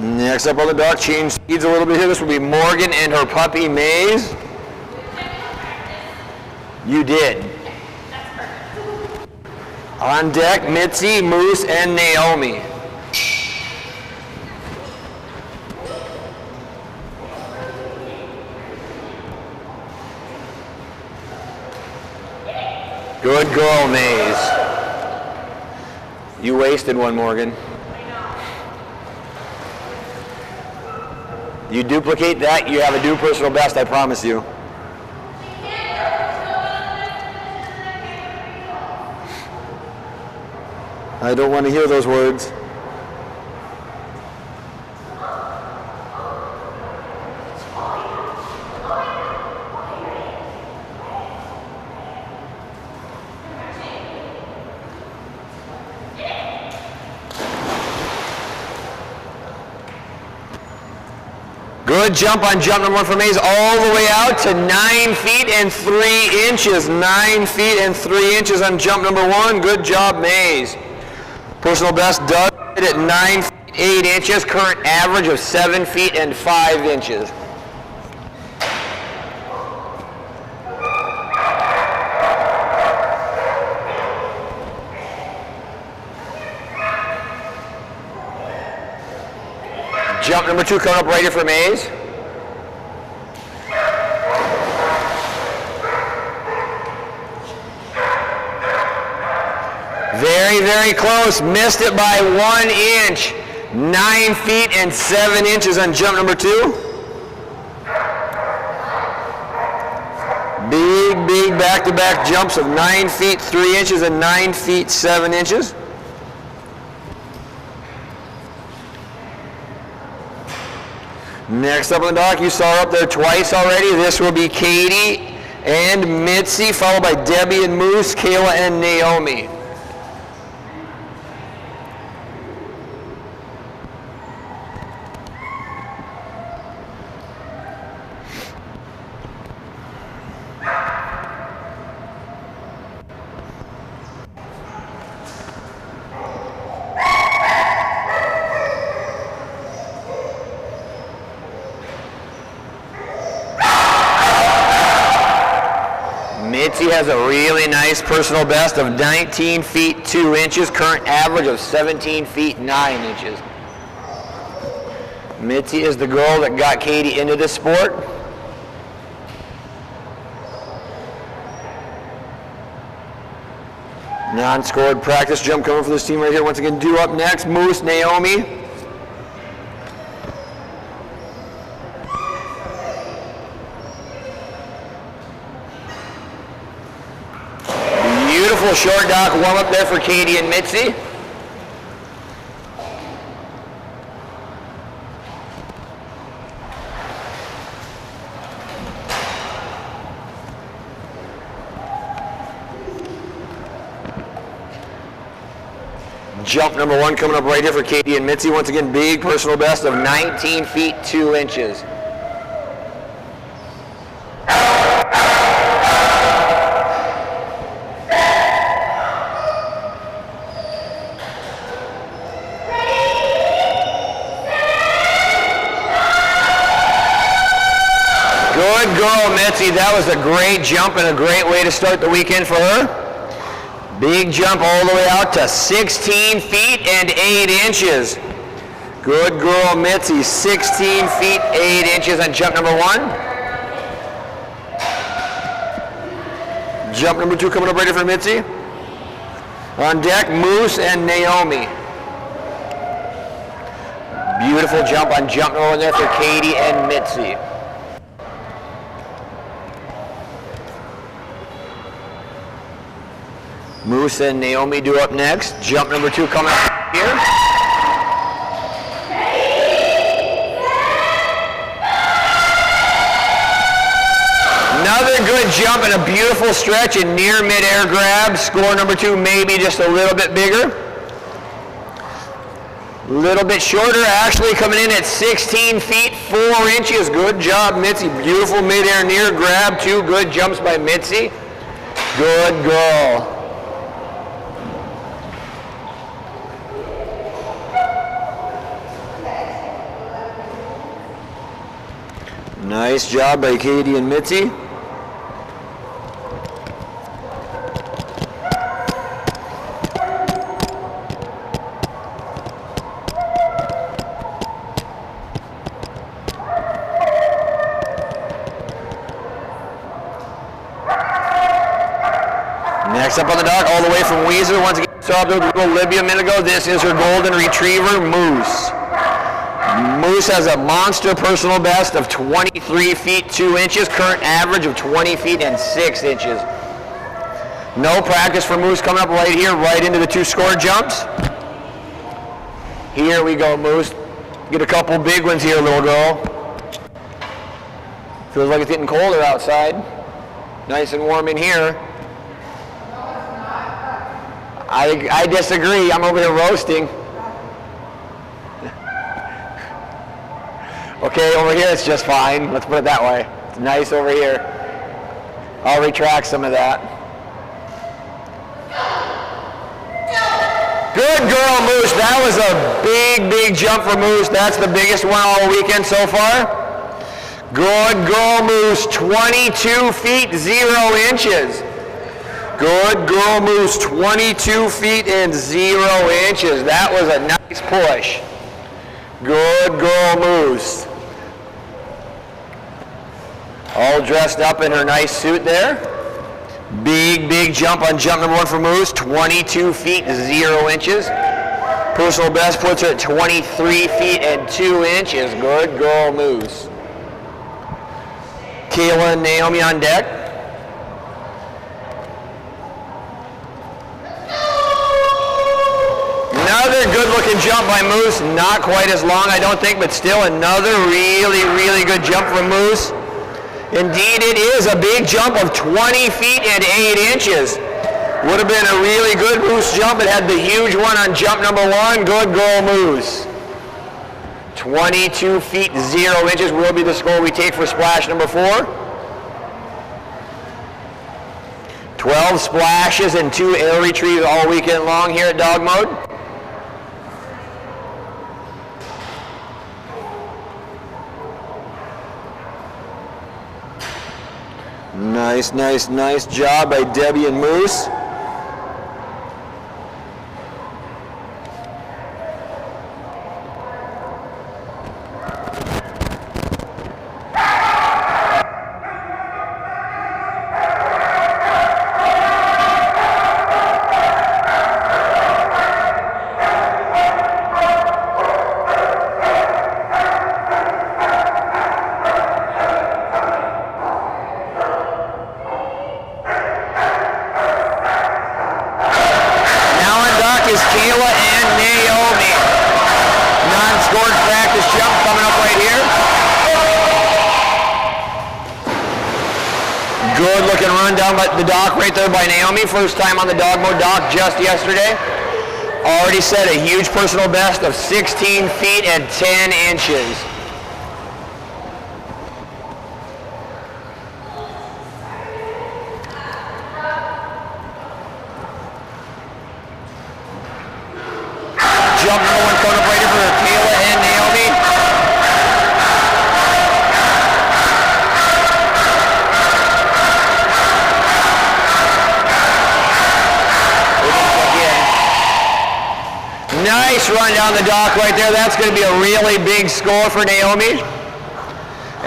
Next up on the dock, change speeds a little bit here. This will be Morgan and her puppy, Maze. You did. On deck, Mitzi, Moose, and Naomi. Good girl, Maze. You wasted one, Morgan. You duplicate that, you have a new personal best, I promise you. I don't want to hear those words. Good jump on jump number 1 for Maze, all the way out to 9 feet and 3 inches. 9 feet and 3 inches on jump number 1. Good job, Maze. Personal best Doug at 9 feet 8 inches. Current average of 7 feet and 5 inches. Jump number 2 coming up right here for Maze. Very, very close. Missed it by 1 inch. 9 feet and 7 inches on jump number 2. Big, big back-to-back jumps of 9 feet 3 inches and 9 feet 7 inches. Next up on the dock, you saw her up there twice already. This will be Katie and Mitzi, followed by Debbie and Moose, Kayla and Naomi. Mitzi has a really nice personal best of 19 feet 2 inches, current average of 17 feet 9 inches. Mitzi is the girl that got Katie into this sport. Non-scored practice jump coming for this team right here. Once again, due up next, Moose, Naomi. Beautiful short dock warm up there for Katie and Mitzi. Jump number 1 coming up right here for Katie and Mitzi. Once again, big personal best of 19 feet 2 inches. Good girl, Mitzi. That was a great jump and a great way to start the weekend for her. Big jump all the way out to 16 feet and 8 inches. Good girl, Mitzi. 16 feet 8 inches on jump number 1. Jump number 2 coming up right here for Mitzi. On deck, Moose and Naomi. Beautiful jump on jump number 1 there for Katie and Mitzi. Moose and Naomi do up next. Jump number 2 coming up here. Another good jump and a beautiful stretch and near mid-air grab. Score number 2 maybe just a little bit bigger. A little bit shorter, actually coming in at 16 feet 4 inches. Good job, Mitzi. Beautiful mid-air near grab. 2 good jumps by Mitzi. Good girl. Nice job by Katie and Mitzi. Next up on the dock, all the way from Weezer, once again, saw the little Libya a minute ago. This is her golden retriever, Moose. Moose has a monster personal best of 23 feet 2 inches, current average of 20 feet and 6 inches. No practice for Moose coming up right here, right into the 2 score jumps. Here we go, Moose. Get a couple big ones here, little girl. Feels like it's getting colder outside. Nice and warm in here. I disagree. I'm over here roasting. Okay, over here it's just fine. Let's put it that way. It's nice over here. I'll retract some of that. Good girl, Moose. That was a big, big jump for Moose. That's the biggest one all weekend so far. Good girl, Moose. 22 feet 0 inches. Good girl, Moose. 22 feet and 0 inches. That was a nice push. Good girl, Moose. All dressed up in her nice suit there. Big, big jump on jump number 1 for Moose. 22 feet 0 inches. Personal best puts her at 23 feet and 2 inches. Good girl, Moose. Kayla and Naomi on deck. Another good-looking jump by Moose. Not quite as long, I don't think, but still another really, really good jump from Moose. Indeed, it is a big jump of 20 feet and 8 inches. Would have been a really good Moose jump. It had the huge one on jump number 1. Good girl, Moose. 22 feet 0 inches will be the score we take for splash number 4. 12 splashes and 2 air retrieves all weekend long here at Dogmode. Nice, nice, nice job by Debbie and Moose. Is Kayla and Naomi. Non-scored practice jump coming up right here. Good looking run down by the dock right there by Naomi. First time on the Dogmode dock just yesterday. Already set a huge personal best of 16 feet and 10 inches. Jump number 1 coming up right here for Kayla and Naomi. Nice run down the dock right there. That's going to be a really big score for Naomi.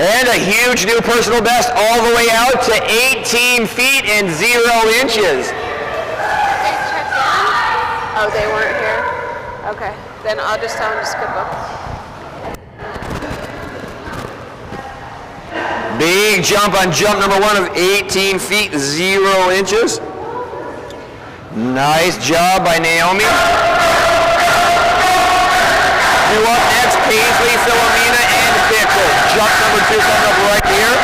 And a huge new personal best all the way out to 18 feet and 0 inches. They checked in? Oh, they weren't here? Okay, then I'll just tell them to skip them. Big jump on jump number 1 of 18 feet 0 inches. Nice job by Naomi. New up next, Paisley, Philomena, and Pickle. Jump number 2 coming up right here.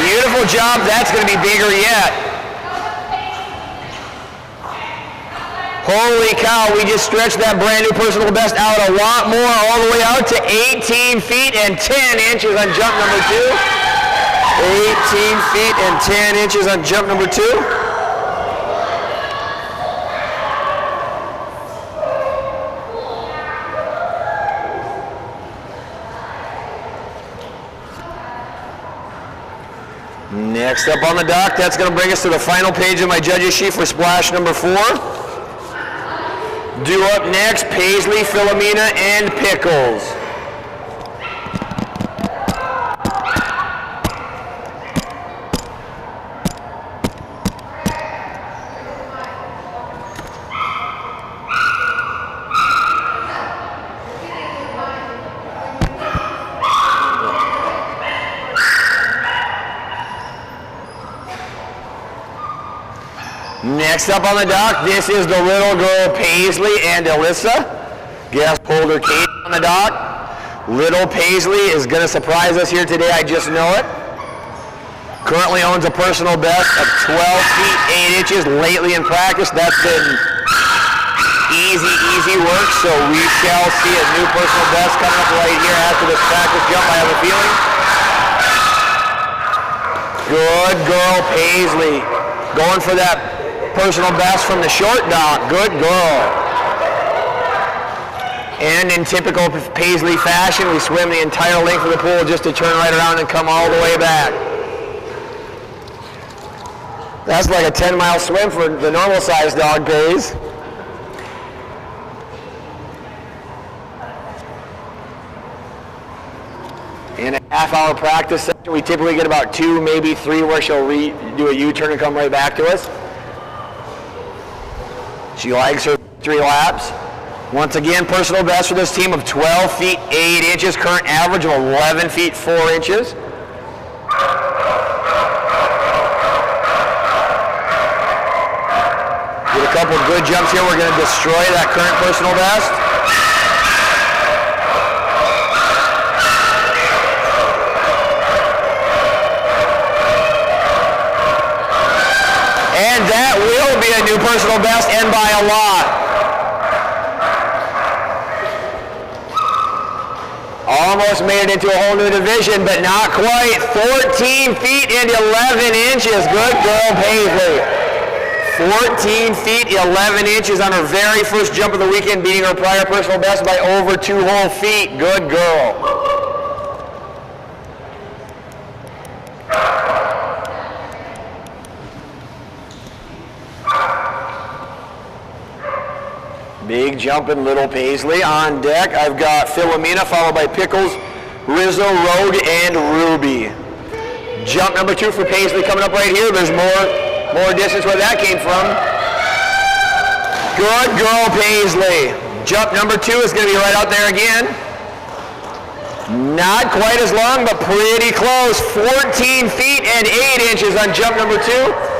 Beautiful job. That's going to be bigger yet. Holy cow, we just stretched that brand new personal best out a lot more, all the way out to 18 feet and 10 inches on jump number 2. 18 feet and 10 inches on jump number 2. Next up on the dock, that's going to bring us to the final page of my judges sheet for splash number 4. Due up next, Paisley, Philomena, and Pickles. Next up on the dock, this is the little girl Paisley and Alyssa. Guest holder Kate on the dock. Little Paisley is going to surprise us here today, I just know it. Currently owns a personal best of 12 feet 8 inches. Lately in practice, that's been easy work, so we shall see a new personal best coming up right here after this practice jump, I have a feeling. Good girl Paisley, going for that personal best from the short dock. Good girl. And in typical Paisley fashion, we swim the entire length of the pool just to turn right around and come all the way back. That's like a 10-mile swim for the normal sized dog pays. In a half-hour practice session, we typically get about 2, maybe 3, where she'll do a U-turn and come right back to us. She likes her 3 laps. Once again, personal best for this team of 12 feet 8 inches, current average of 11 feet 4 inches. With a couple of good jumps here, we're going to destroy that current personal best. And that will be a new personal best, and by a lot. Almost made it into a whole new division, but not quite. 14 feet and 11 inches. Good girl, Paisley. 14 feet, 11 inches on her very first jump of the weekend, beating her prior personal best by over 2 whole feet. Good girl. Big jumping little Paisley on deck. I've got Philomena followed by Pickles, Rizzo, Rogue, and Ruby. Jump number 2 for Paisley coming up right here. There's more distance where that came from. Good girl, Paisley. Jump number 2 is going to be right out there again. Not quite as long, but pretty close. 14 feet and 8 inches on jump number 2.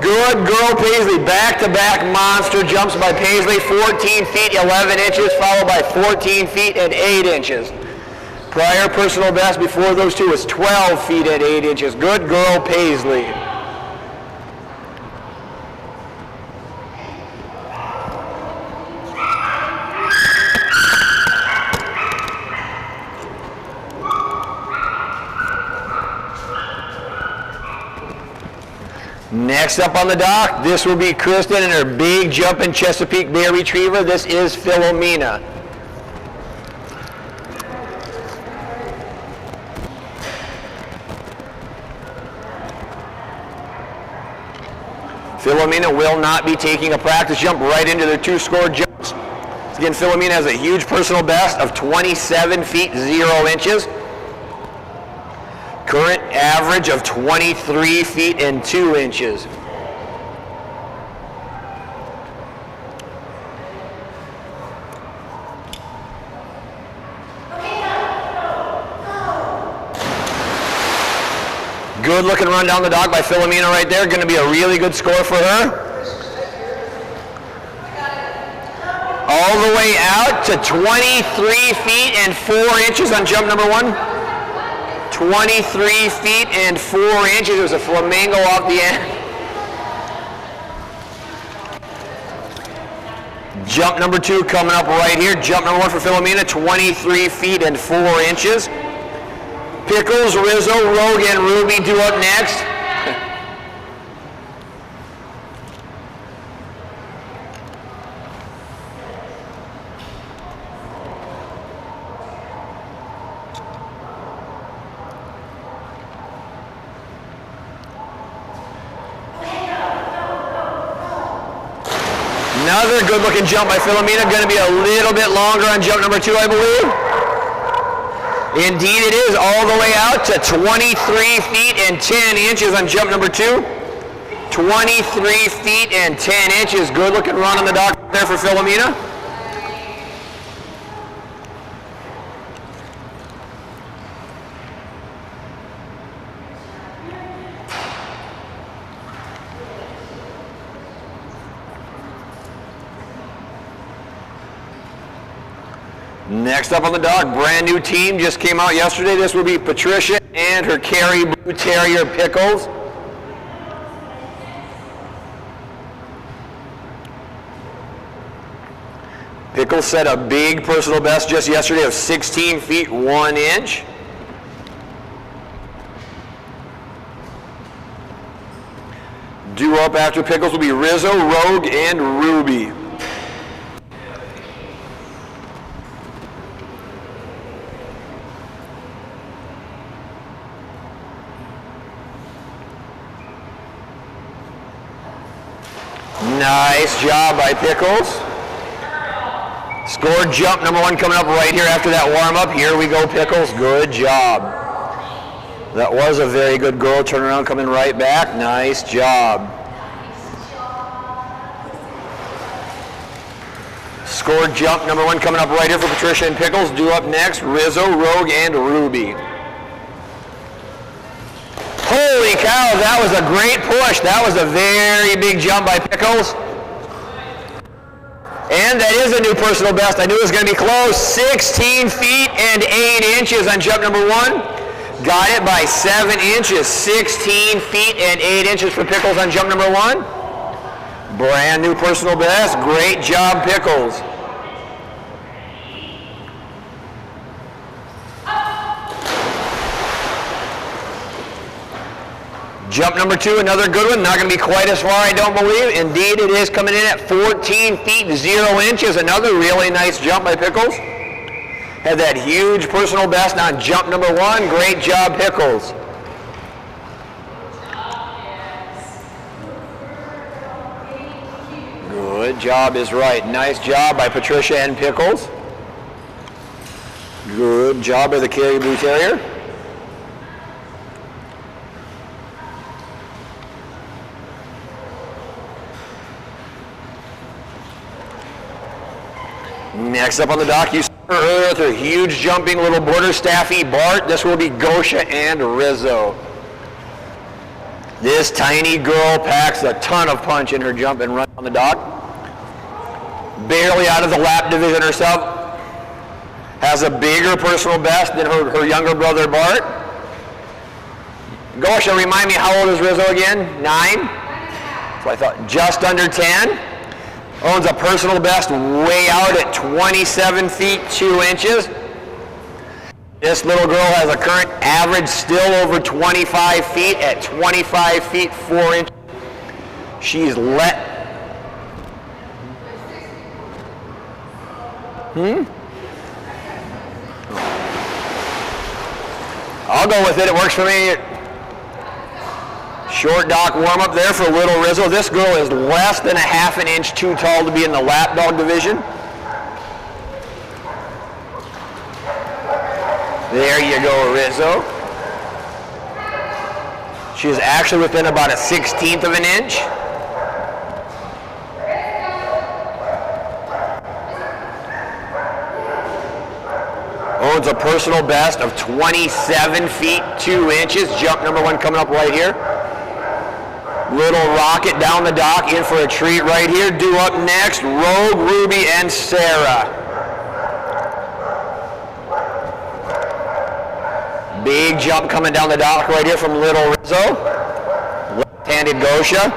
Good girl, Paisley. Back-to-back monster jumps by Paisley. 14 feet, 11 inches, followed by 14 feet and 8 inches. Prior personal best before those two was 12 feet and 8 inches. Good girl, Paisley. Next up on the dock, this will be Kristen and her big jumping Chesapeake Bay Retriever. This is Philomena. Philomena will not be taking a practice jump right into their 2 scored jumps. Again, Philomena has a huge personal best of 27 feet 0 inches. Current average of 23 feet and 2 inches. Good looking run down the dock by Philomena right there. Going to be a really good score for her. All the way out to 23 feet and 4 inches on jump number 1. 23 feet and 4 inches. There's a flamingo off the end. Jump number 2 coming up right here. Jump number 1 for Philomena, 23 feet and 4 inches. Pickles, Rizzo, Rogue, and Ruby due up next. Another good looking jump by Philomena. Going to be a little bit longer on jump number 2, I believe. Indeed it is, all the way out to 23 feet and 10 inches on jump number 2. 23 feet and 10 inches. Good looking run on the dock there for Philomena. Next up on the dock, brand new team just came out yesterday. This will be Patricia and her Caribou Terrier Pickles. Pickles set a big personal best just yesterday of 16 feet 1 inch. Due up after Pickles will be Rizzo, Rogue, and Ruby. Nice job by Pickles. Scored jump number 1 coming up right here after that warm-up. Here we go, Pickles. Good job. That was a very good girl. Turnaround coming right back. Nice job. Scored jump number 1 coming up right here for Patricia and Pickles. Due up next, Rizzo, Rogue, and Ruby. Holy cow, that was a great push. That was a very big jump by Pickles. And that is a new personal best. I knew it was going to be close. 16 feet and 8 inches on jump number 1. Got it by 7 inches. 16 feet and 8 inches for Pickles on jump number 1. Brand new personal best. Great job, Pickles. Jump number 2, another good one. Not going to be quite as far, I don't believe. Indeed, it is coming in at 14 feet 0 inches. Another really nice jump by Pickles. Had that huge personal best on jump number 1. Great job, Pickles. Good job is right. Nice job by Patricia and Pickles. Good job by the Caribou Terrier. Next up on the dock, you saw her earlier with her huge jumping little border staffy Bart. This will be Gosha and Rizzo. This tiny girl packs a ton of punch in her jump and run on the dock. Barely out of the lap division herself. Has a bigger personal best than her younger brother Bart. Gosha, remind me, how old is Rizzo again? 9? So I thought just under 10. Owns a personal best way out at 27 feet 2 inches. This little girl has a current average still over 25 feet at 25 feet 4 inches. She's I'll go with it. It works for me. Short dock warm up there for little Rizzo. This girl is less than a half an inch too tall to be in the lap dog division. There you go, Rizzo. She's actually within about a 1/16 of an inch. Owns a personal best of 27 feet 2 inches. Jump number 1 coming up right here. Little rocket down the dock, in for a treat right here. Due up next, Rogue, Ruby, and Sarah. Big jump coming down the dock right here from little Rizzo. Left-handed Gosha.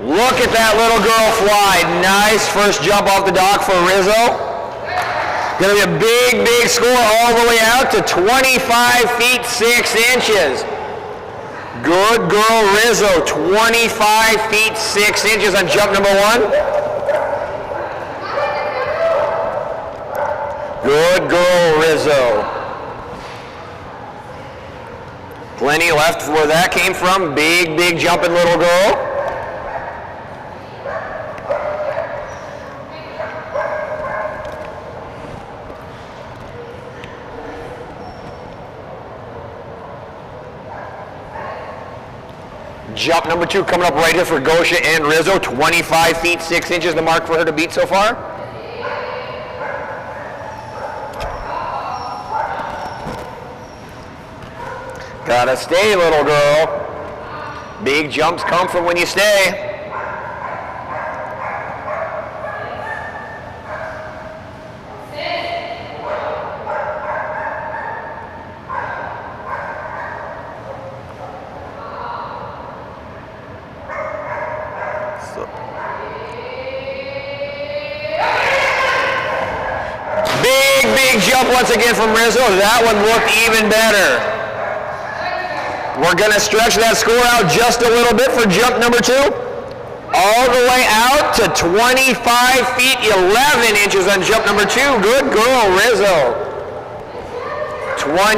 Look at that little girl fly. Nice first jump off the dock for Rizzo. Going to be a big, big score all the way out to 25 feet 6 inches. Good girl, Rizzo. 25 feet 6 inches on jump number 1. Good girl, Rizzo. Plenty left where that came from. Big, big jumping little girl. Jump number 2 coming up right here for Gosha and Rizzo. 25 feet 6 inches, the mark for her to beat so far. Gotta stay, little girl. Big jumps come from when you stay. Big jump once again from Rizzo. That one looked even better. We're going to stretch that score out just a little bit for jump number 2. All the way out to 25 feet 11 inches on jump number 2. Good girl, Rizzo. 25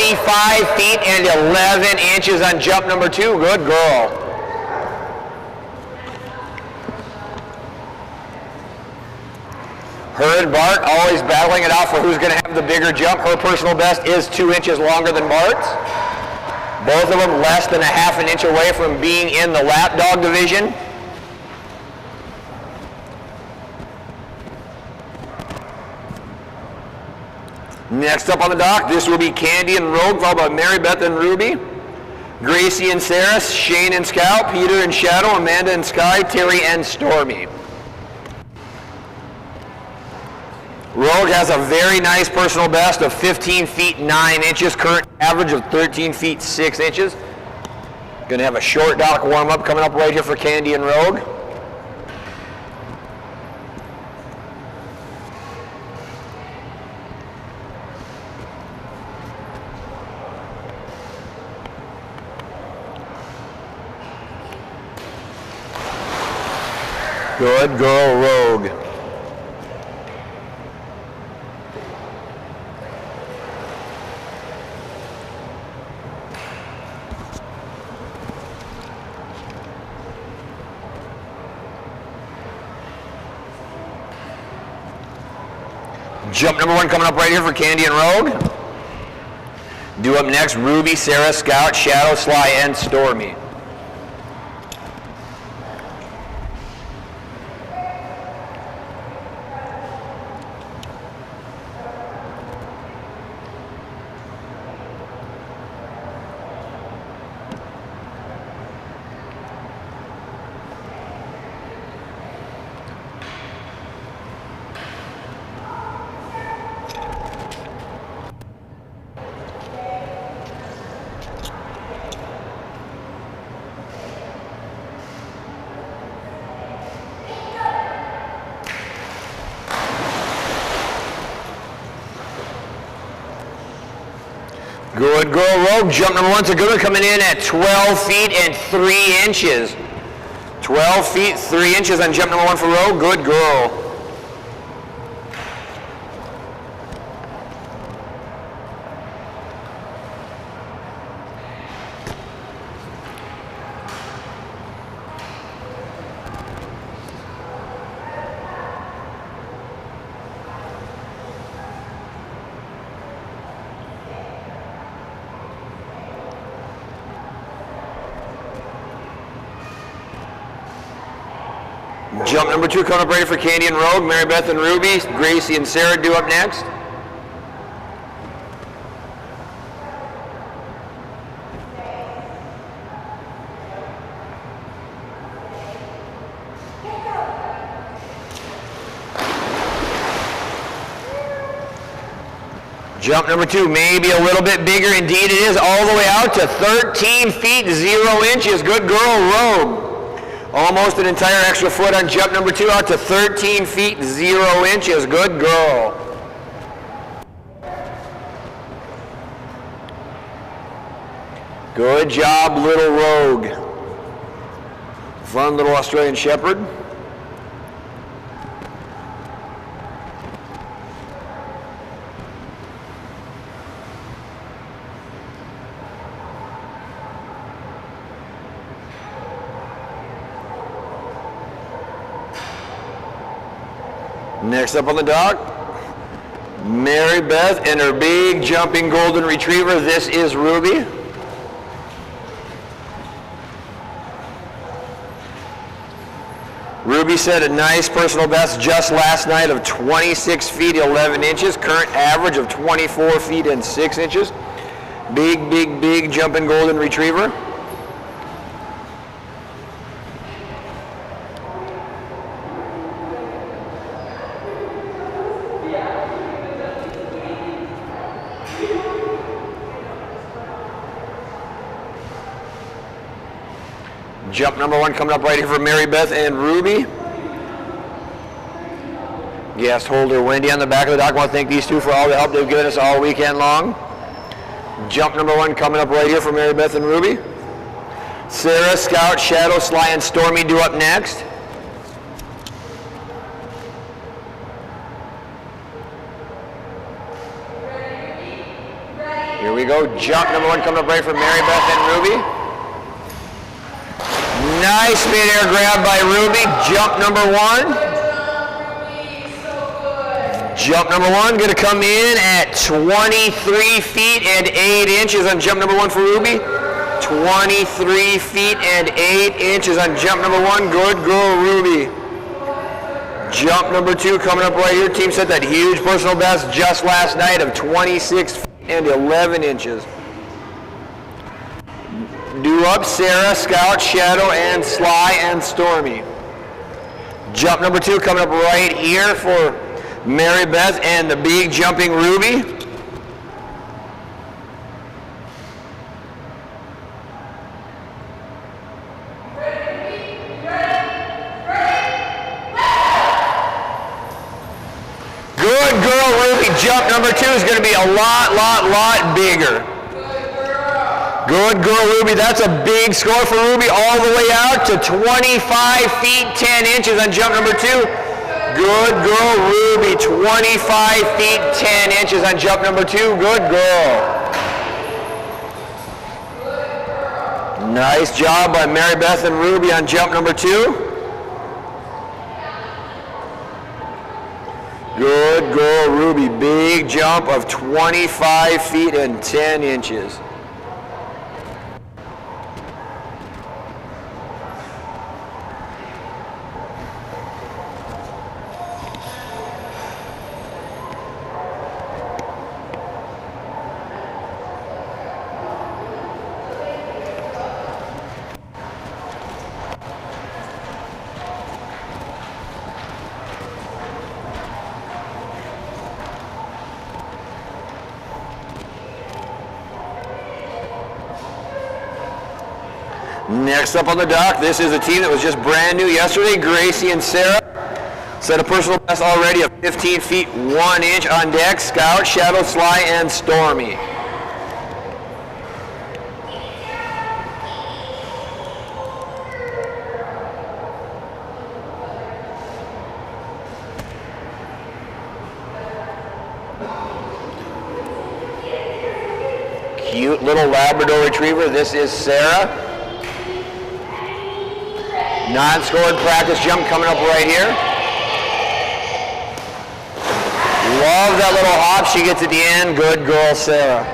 feet and 11 inches on jump number 2. Good girl. Her and Bart always battling it out for who's going to have the bigger jump. Her personal best is 2 inches longer than Bart's. Both of them less than a half an inch away from being in the lap dog division. Next up on the dock, this will be Candy and Rogue, followed by Mary Beth and Ruby. Gracie and Sarah, Shane and Scout, Peter and Shadow, Amanda and Sky, Terry and Stormy. Rogue has a very nice personal best of 15 feet 9 inches, current average of 13 feet 6 inches. Going to have a short dock warm-up coming up right here for Candy and Rogue. Good girl, Rogue. Jump number 1 coming up right here for Candy and Rogue. Due up next, Ruby, Sarah, Scout, Shadow, Sly, and Stormy. Good girl, Rogue. Jump number 1's a good one, coming in at 12 feet and 3 inches. 12 feet 3 inches on jump number 1 for Rogue. Good girl. Jump number 2 coming up ready for Candy and Rogue. Mary Beth and Ruby, Gracie and Sarah due up next. Jump number 2, maybe a little bit bigger. Indeed it is, all the way out to 13 feet 0 inches. Good girl, Rogue. Almost an entire extra foot on jump number 2, out to 13 feet 0 inches. Good girl. Good job, little Rogue. Fun little Australian Shepherd. Next up on the dock, Mary Beth and her big jumping golden retriever. This is Ruby. Ruby set a nice personal best just last night of 26 feet 11 inches, current average of 24 feet and 6 inches. Big, big, big jumping golden retriever. Jump number 1 coming up right here for Mary Beth and Ruby. Guest holder Wendy on the back of the dock. I want to thank these two for all the help they've given us all weekend long. Jump number 1 coming up right here for Mary Beth and Ruby. Sarah, Scout, Shadow, Sly, and Stormy due up next. Here we go. Jump number 1 coming up right for Mary Beth and Ruby. Nice mid-air grab by Ruby. Jump number 1. Jump number 1 going to come in at 23 feet and 8 inches on jump number 1 for Ruby. 23 feet and 8 inches on jump number 1. Good girl, Ruby. Jump number 2 coming up right here. Team set that huge personal best just last night of 26 feet and 11 inches. Due up Sarah, Scout, Shadow, and Sly, and Stormy. Jump number 2 coming up right here for Mary Beth and the big jumping Ruby. Good girl, Ruby. Jump number 2 is going to be a lot bigger. Good girl, Ruby. That's a big score for Ruby, all the way out to 25 feet 10 inches on jump number 2. Good girl, Ruby. 25 feet 10 inches on jump number 2. Good girl. Nice job by Mary Beth and Ruby on jump number 2. Good girl, Ruby. Big jump of 25 feet and 10 inches. Next up on the dock, this is a team that was just brand new yesterday. Gracie and Sarah set a personal best already of 15 feet 1 inch on deck. Scout, Shadow, Sly, and Stormy. Cute little Labrador Retriever. This is Sarah. Non-scored practice jump coming up right here. Love that little hop she gets at the end. Good girl, Sarah.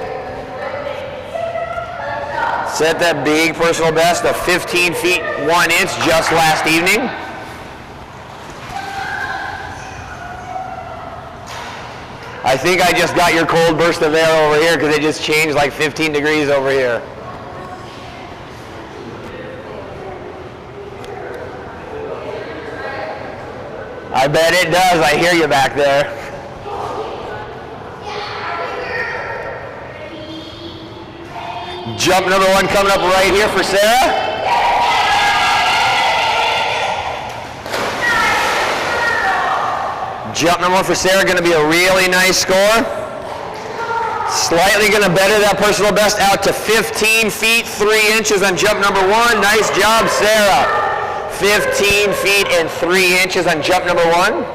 Set that big personal best of 15 feet 1 inch just last evening. I think I just got your cold burst of air over here because it just changed like 15 degrees over here. I bet it does. I hear you back there. Jump number 1 coming up right here for Sarah. Jump number 1 for Sarah, going to be a really nice score. Slightly going to better that personal best out to 15 feet 3 inches on jump number 1. Nice job, Sarah. 15 feet and 3 inches on jump number 1.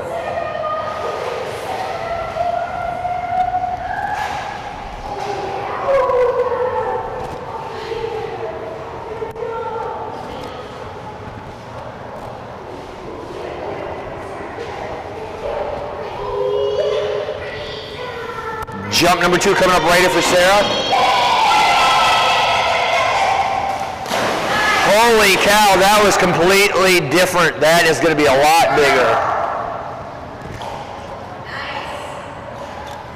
Jump number 2 coming up right here for Sarah. Holy cow, that was completely different. That is going to be a lot bigger.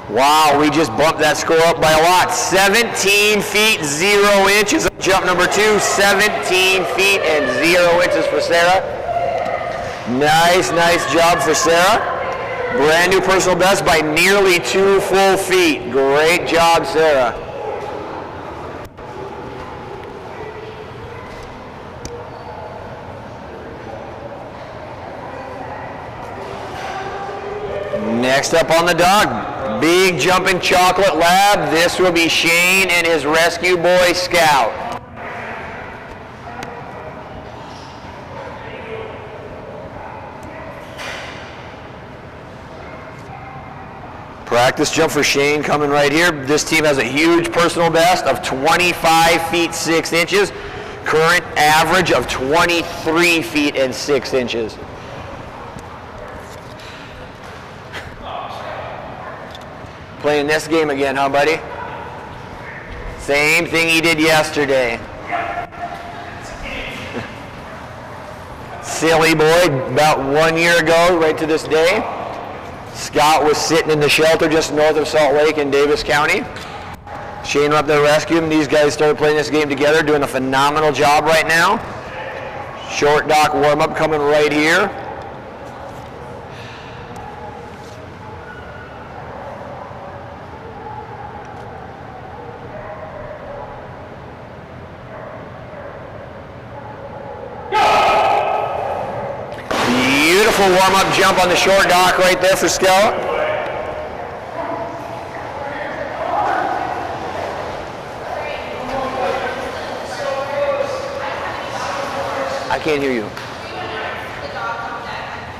Wow, we just bumped that score up by a lot. 17 feet 0 inches on jump number 2. 17 feet and 0 inches for Sarah. Nice job for Sarah. Brand new personal best by nearly 2 full feet. Great job, Sarah. Next up on the dog, big jumping chocolate lab. This will be Shane and his rescue boy Scout. Practice jump for Shane coming right here. This team has a huge personal best of 25 feet 6 inches. Current average of 23 feet and 6 inches. Playing this game again, huh, buddy? Same thing he did yesterday. Silly boy, about 1 year ago, right to this day. Scott was sitting in the shelter just north of Salt Lake in Davis County. Shane went up there to rescue him. These guys started playing this game together, doing a phenomenal job right now. Short dock warm-up coming right here. Beautiful warm-up jump on the short dock right there for Scout. I can't hear you.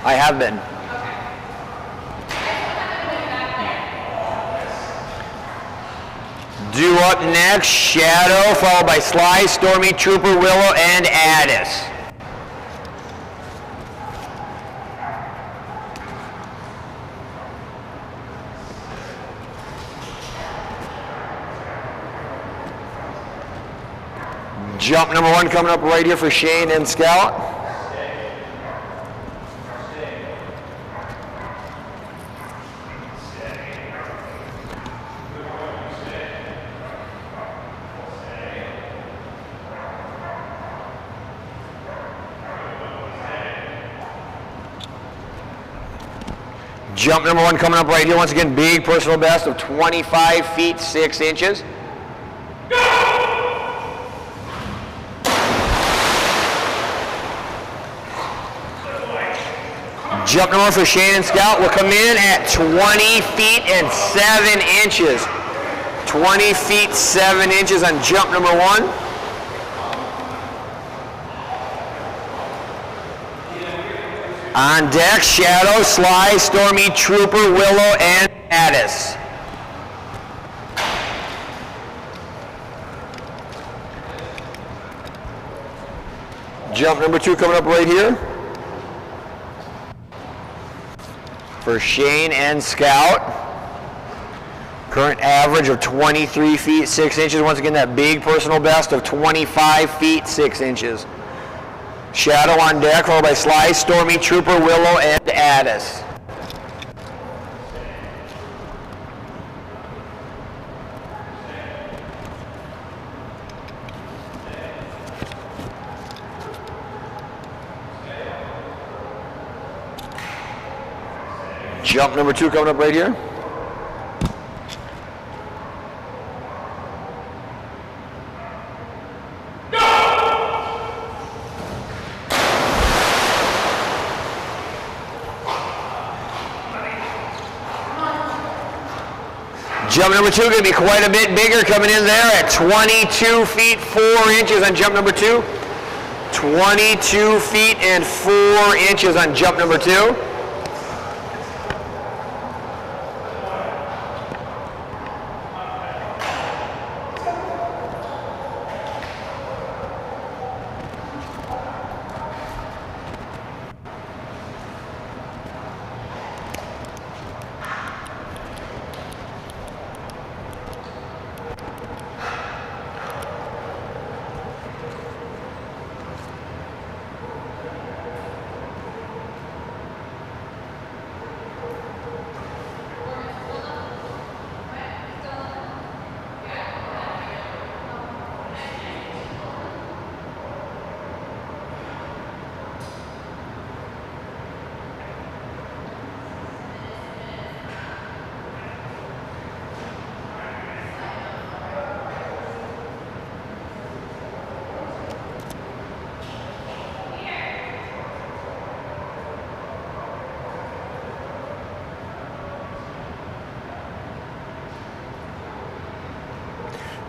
I have been. Due up next, Shadow, followed by Sly, Stormy, Trooper, Willow, and Addis. Jump number 1 coming up right here for Shane and Scout. Jump number 1 coming up right here. Once again, big personal best of 25 feet 6 inches. Jump number 1 for Shane and Scout will come in at 20 feet and 7 inches. 20 feet 7 inches on jump number 1. On deck, Shadow, Sly, Stormy, Trooper, Willow, and Addis. Jump number 2 coming up right here for Shane and Scout. Current average of 23 feet 6 inches. Once again, that big personal best of 25 feet 6 inches. Shadow on deck, followed by Sly, Stormy, Trooper, Willow, and Addis. Jump number 2 coming up right here. Jump number 2 going to be quite a bit bigger, coming in there at 22 feet 4 inches on jump number 2. 22 feet and 4 inches on jump number 2.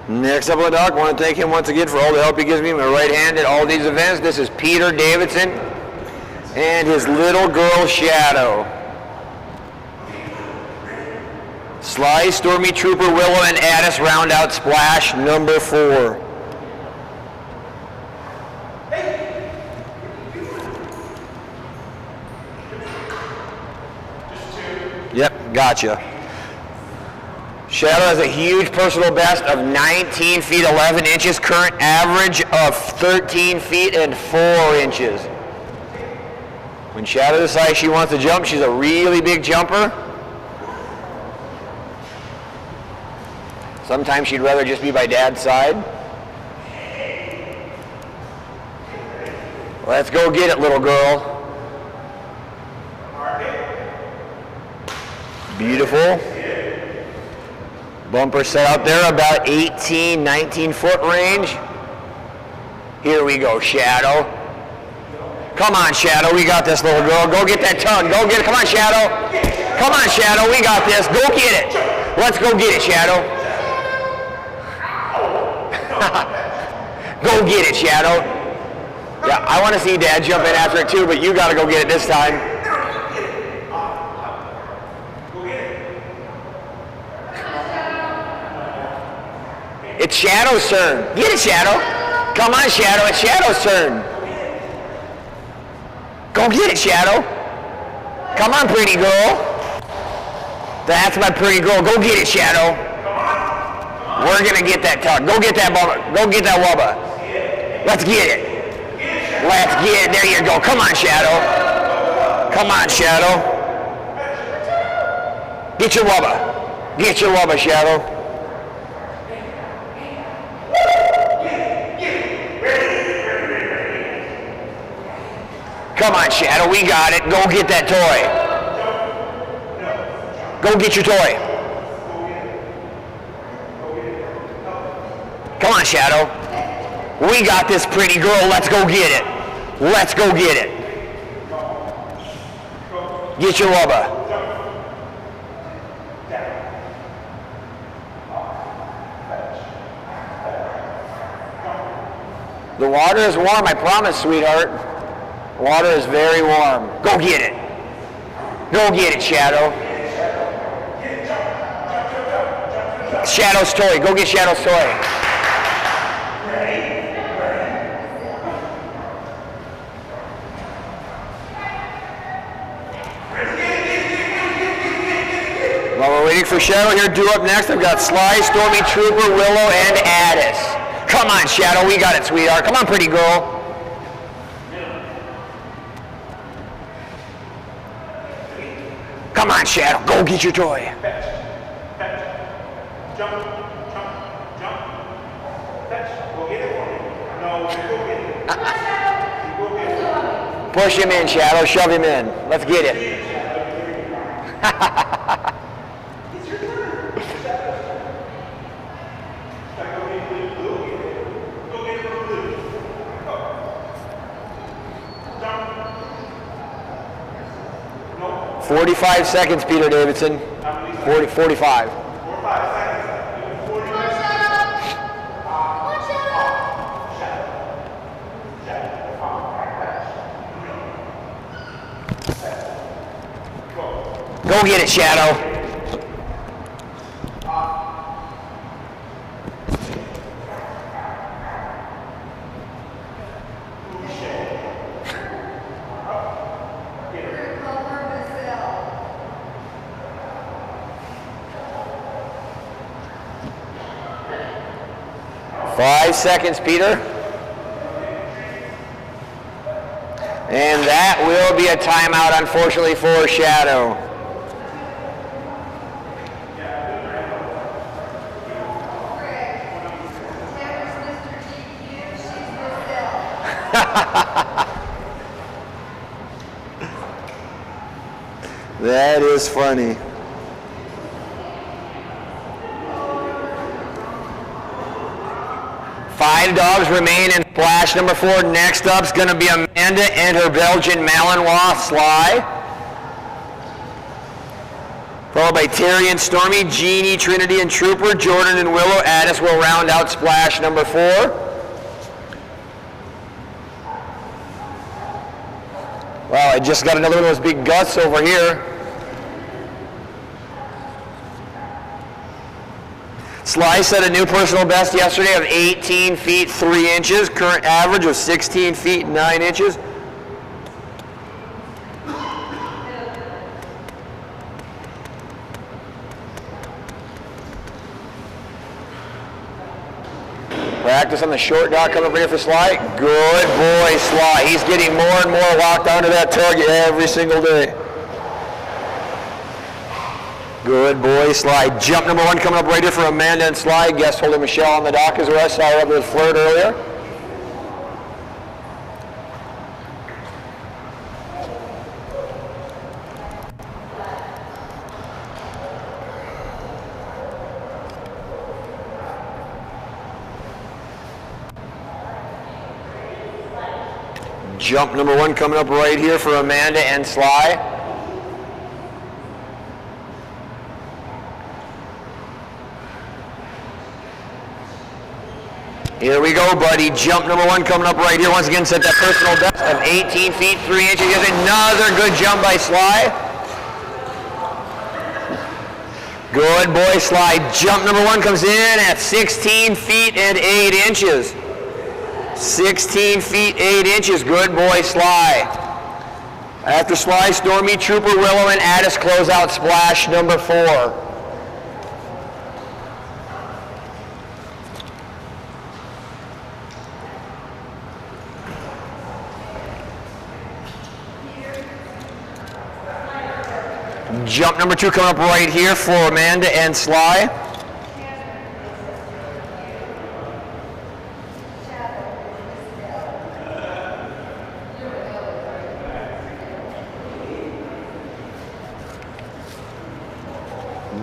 Next up on the dock, I want to thank him once again for all the help he gives me, my right hand at all these events. This is Peter Davidson and his little girl Shadow. Sly, Stormy Trooper, Willow, and Addis round out splash number 4. Yep, gotcha. Shadow has a huge personal best of 19 feet 11 inches, current average of 13 feet and 4 inches. When Shadow decides she wants to jump, she's a really big jumper. Sometimes she'd rather just be by Dad's side. Let's go get it, little girl. Beautiful. Bumper set out there about 18, 19 foot range. Here we go, Shadow. Come on, Shadow, we got this, little girl. Go get that tongue, go get it. Come on, Shadow. Come on, Shadow, we got this. Go get it. Let's go get it, Shadow. Go get it, Shadow. Yeah, I want to see Dad jump in after it too, but you got to go get it this time. It's Shadow's turn. Get it, Shadow. Come on, Shadow. It's Shadow's turn. Go get it, Shadow. Come on, pretty girl. That's my pretty girl. Go get it, Shadow. We're going to get that tuck. Go get that bubba. Go get that wubba. Let's get it. Let's get it. There you go. Come on, Shadow. Come on, Shadow. Get your wubba. Get your wubba, Shadow. Come on, Shadow, we got it. Go get that toy. Go get your toy. Come on, Shadow. We got this, pretty girl. Let's go get it. Let's go get it. Get your wubba. The water is warm, I promise, sweetheart. Water is very warm. Go get it. Go get it, Shadow. Shadow's toy. Go get Shadow's toy. While we're waiting for Shadow here, due up next, I've got Sly, Stormy Trooper, Willow, and Addis. Come on, Shadow. We got it, sweetheart. Come on, pretty girl. Come on, Shadow, go get your toy. Jump, jump, jump. Fetch. Go get it for me. No, go get it. Go get it. Push him in, Shadow, shove him in. Let's get it. It's your turn. Go get blue. Go get it from blue. Jump. 45 seconds, Peter Davidson. 45. 4 or 5 seconds. 45 seconds. Go get it, Shadow. Five seconds, Peter. And that will be a timeout, unfortunately, for Shadow. That is funny. Five dogs remain in splash number 4. Next up is going to be Amanda and her Belgian Malinois Sly. Followed by Terry and Stormy, Jeannie, Trinity, and Trooper, Jordan and Willow. Addis will round out splash number 4. Wow, I just got another one of those big gusts over here. Sly set a new personal best yesterday of 18 feet 3 inches. Current average of 16 feet 9 inches. Practice on the short dock coming up here for Sly. Good boy, Sly. He's getting more and more locked onto that target every single day. Good boy, Sly. Jump number 1 coming up right here for Amanda and Sly. Guest holder Michelle on the dock as well. I saw her up with Flirt earlier. Jump number 1 coming up right here for Amanda and Sly. Here we go, buddy. Jump number 1 coming up right here. Once again, set that personal best of 18 feet 3 inches. Here's another good jump by Sly. Good boy, Sly. Jump number 1 comes in at 16 feet and 8 inches. 16 feet 8 inches. Good boy, Sly. After Sly, Stormy, Trooper, Willow, and Addis close out splash number 4. Jump number 2 coming up right here for Amanda and Sly.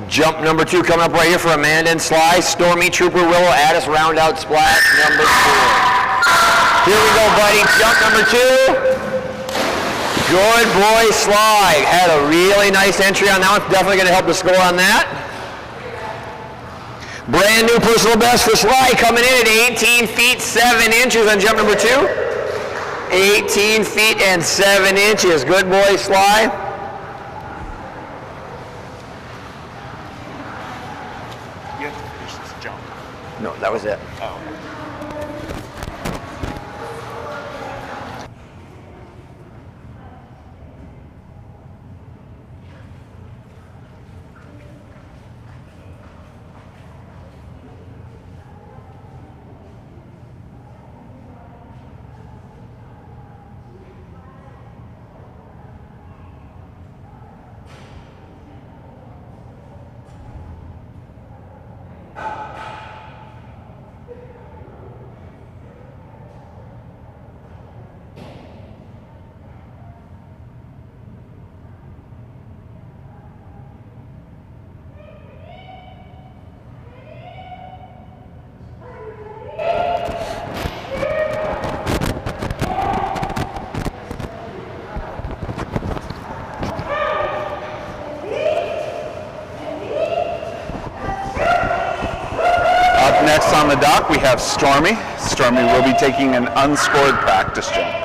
Jump number 2 coming up right here for Amanda and Sly. Stormy, Trooper, Willow, Addis, round out splash number 4. Here we go, buddy. Jump number 2. Good boy, Sly. Had a really nice entry on that one. Definitely going to help the score on that. Brand new personal best for Sly coming in at 18 feet 7 inches on jump number 2. 18 feet and 7 inches. Good boy, Sly. You have to finish this jump. No, that was it. Oh. Next on the dock, we have Stormy. Stormy will be taking an unscored practice jump.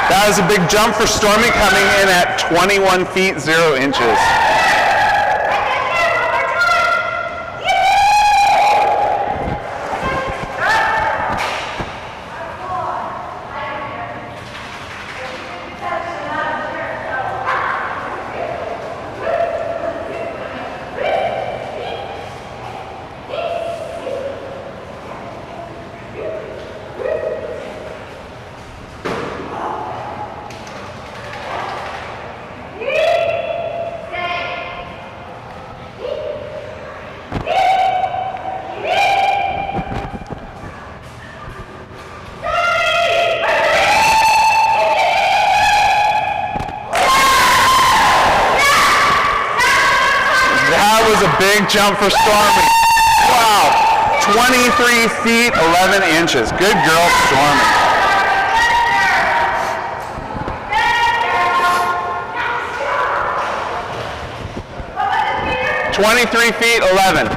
That was a big jump for Stormy, coming in at 21 feet 0 inches. That was a big jump for Stormy. Wow, 23 feet, 11 inches. Good girl, Stormy. 23 feet, 11.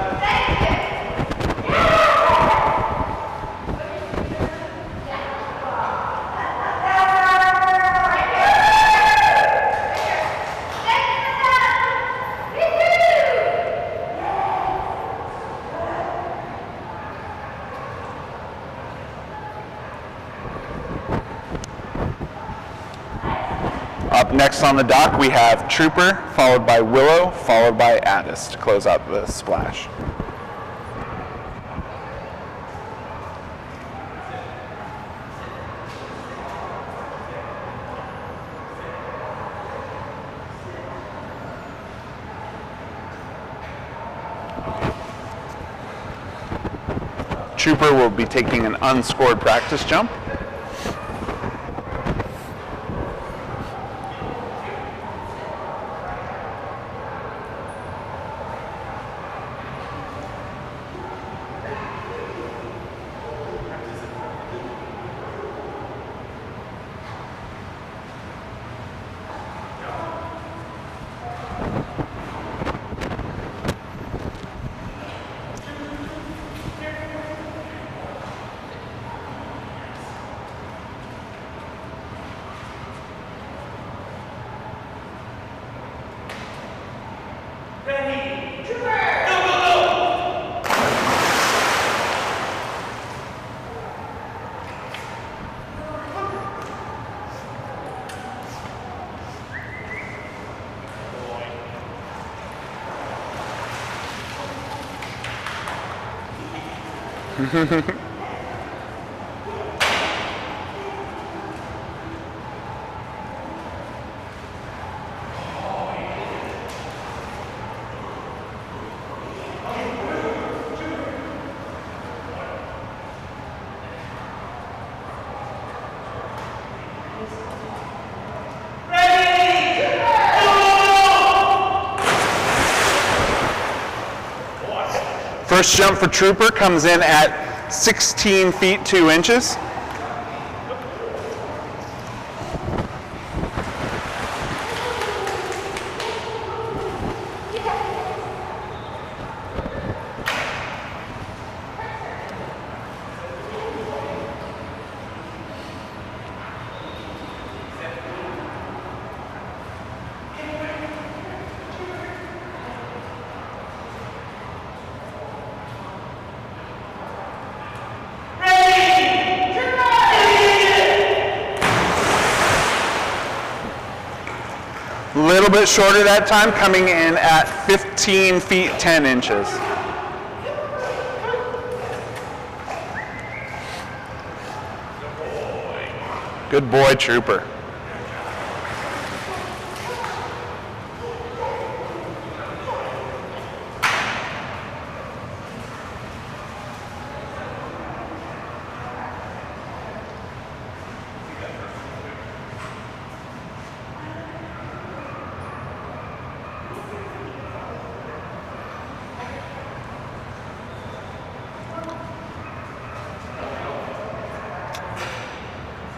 Up next on the dock, we have Trooper, followed by Willow, followed by Addis to close out the splash. Trooper will be taking an unscored practice jump. First jump for Trooper comes in at 16 feet 2 inches. A little bit shorter that time, coming in at 15 feet 10 inches. Good boy, Trooper.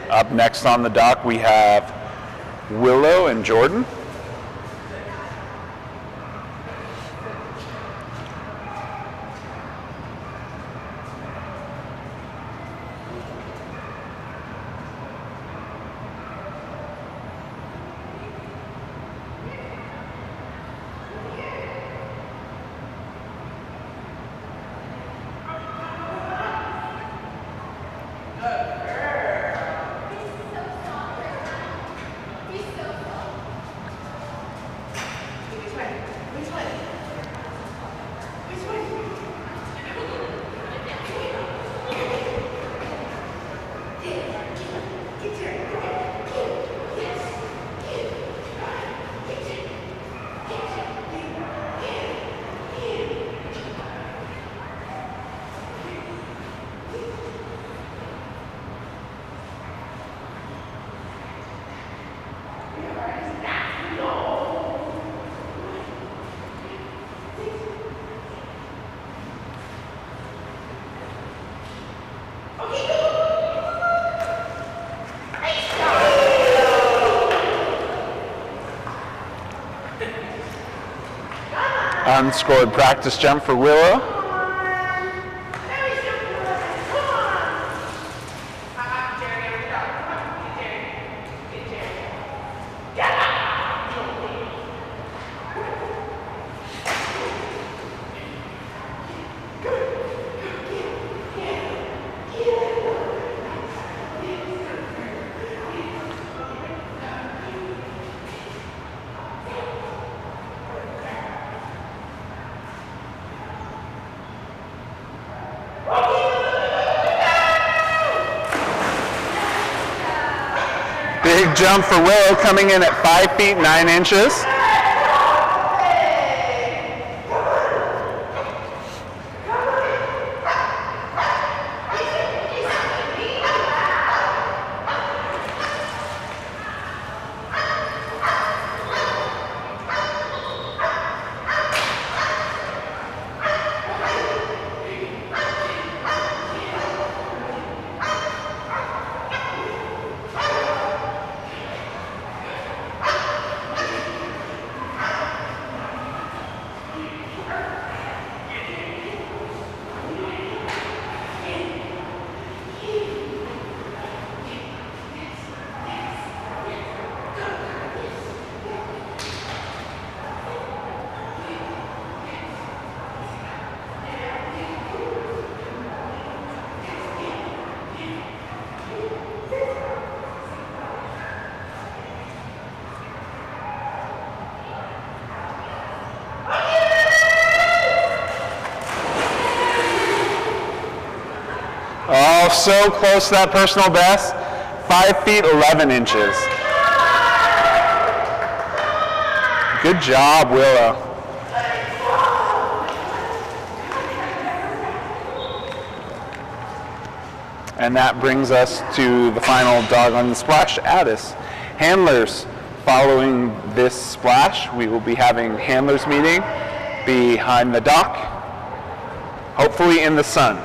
Up next on the dock, we have Willow and Jordan. Unscored practice jump for Willow. Big jump for Willow, coming in at 5 feet 9 inches. Oh, so close to that personal best. 5 feet 11 inches. Good job, Willow. And that brings us to the final dog on the splash, Addis. Handlers, following this splash, we will be having handlers meeting behind the dock, hopefully in the sun.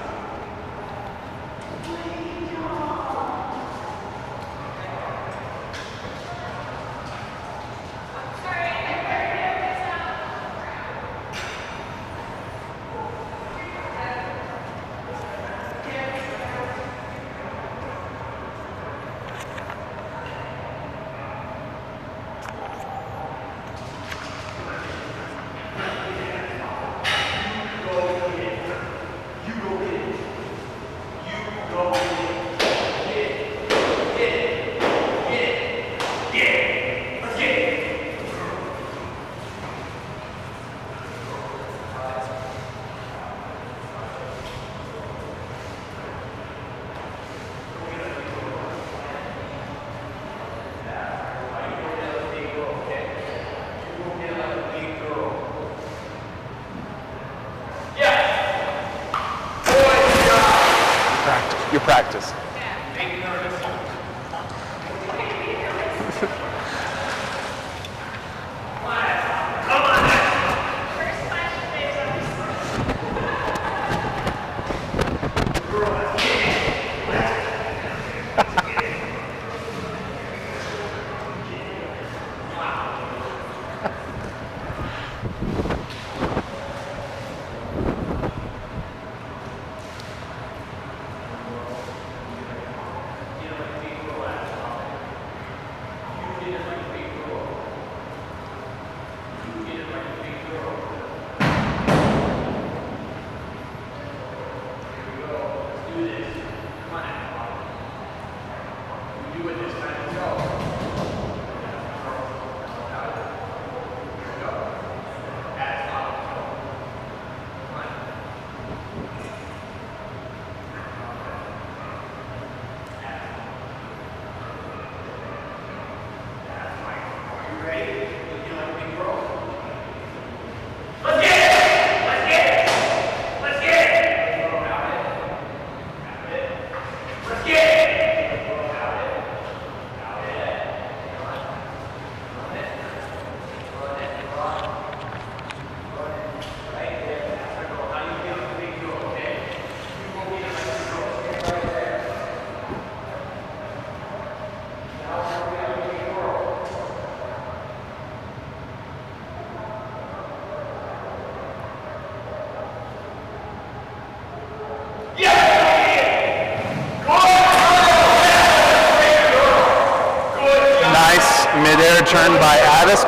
Your practice.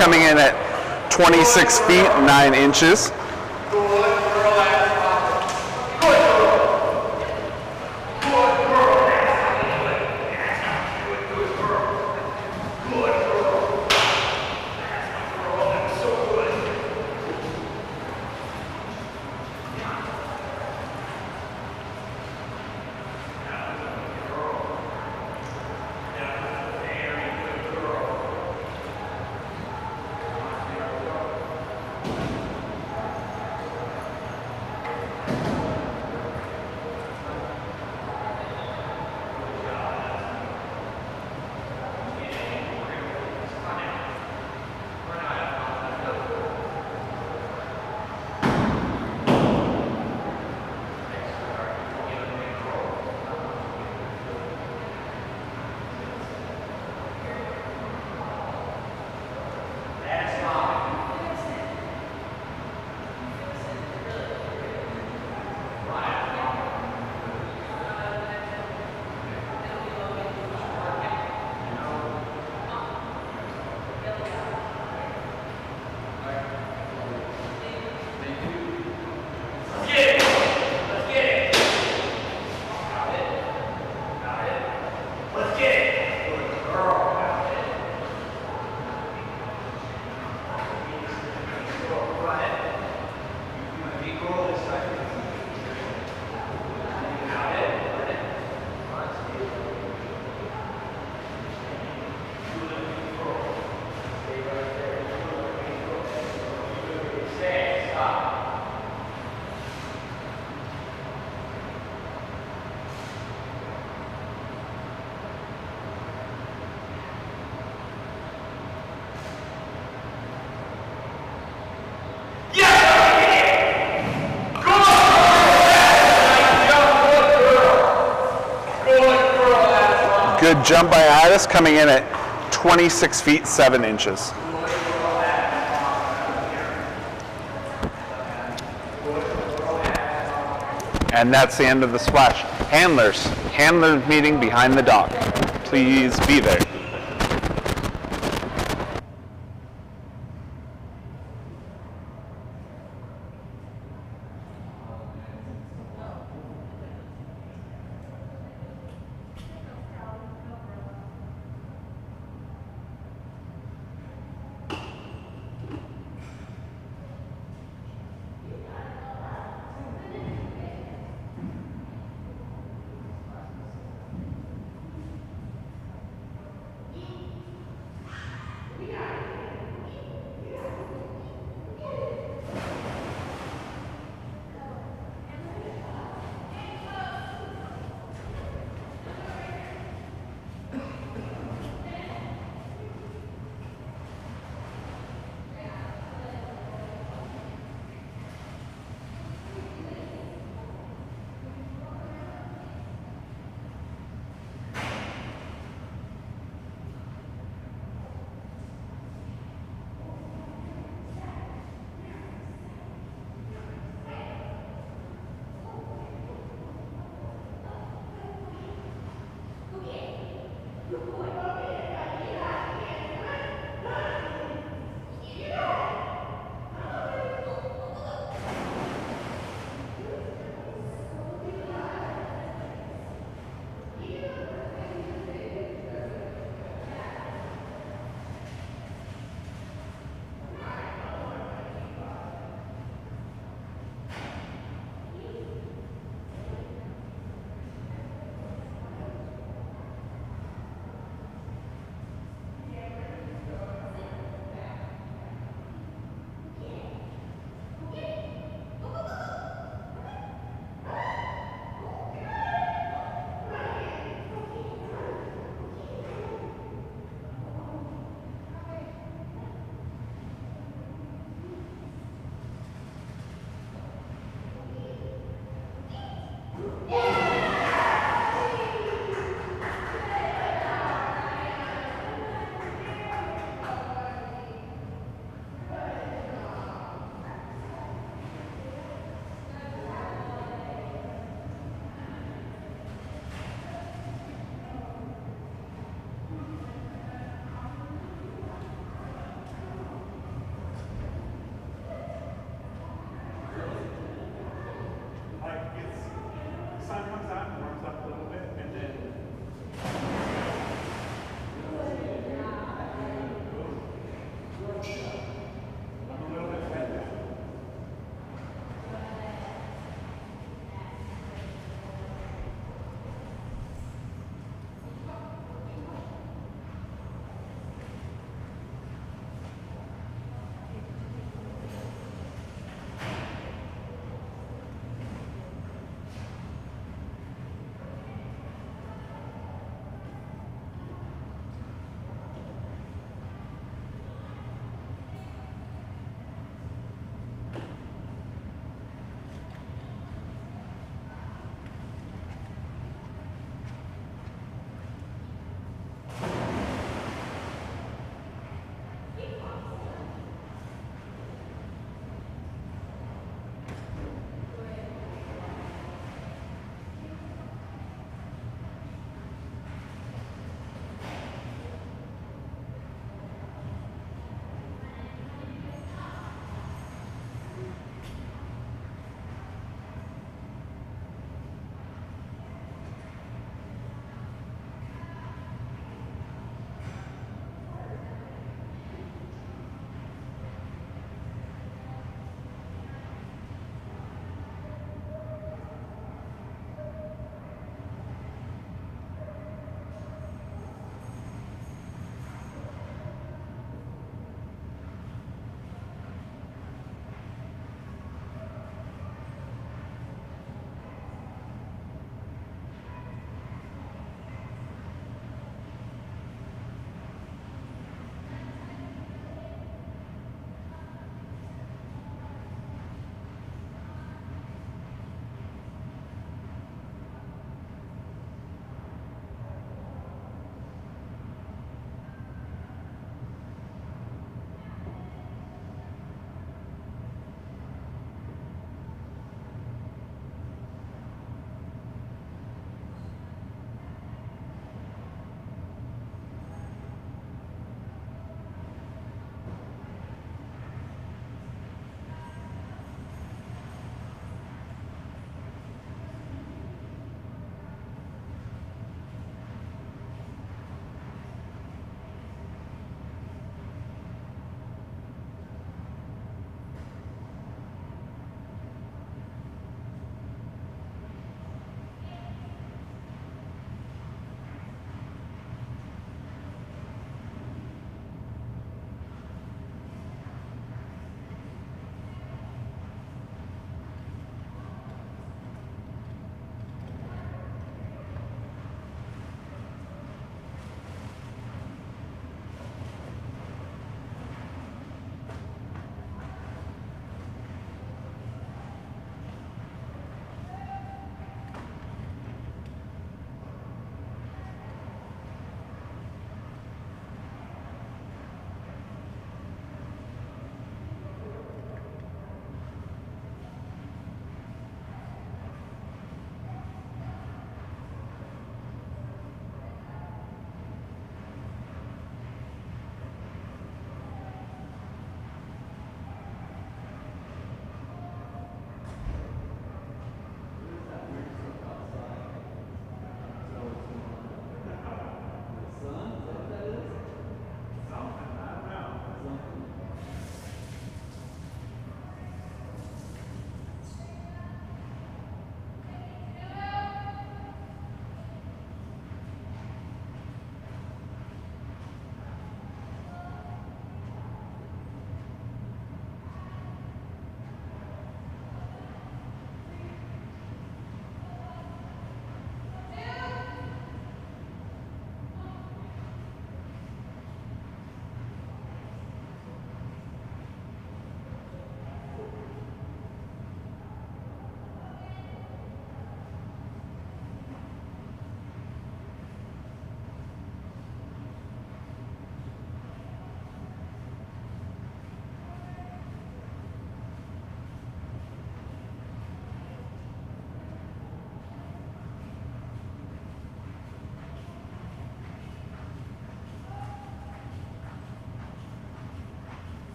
coming in at 26 feet 9 inches. Good jump by Addis, coming in at 26 feet 7 inches. And that's the end of the splash. Handler meeting behind the dock. Please be there.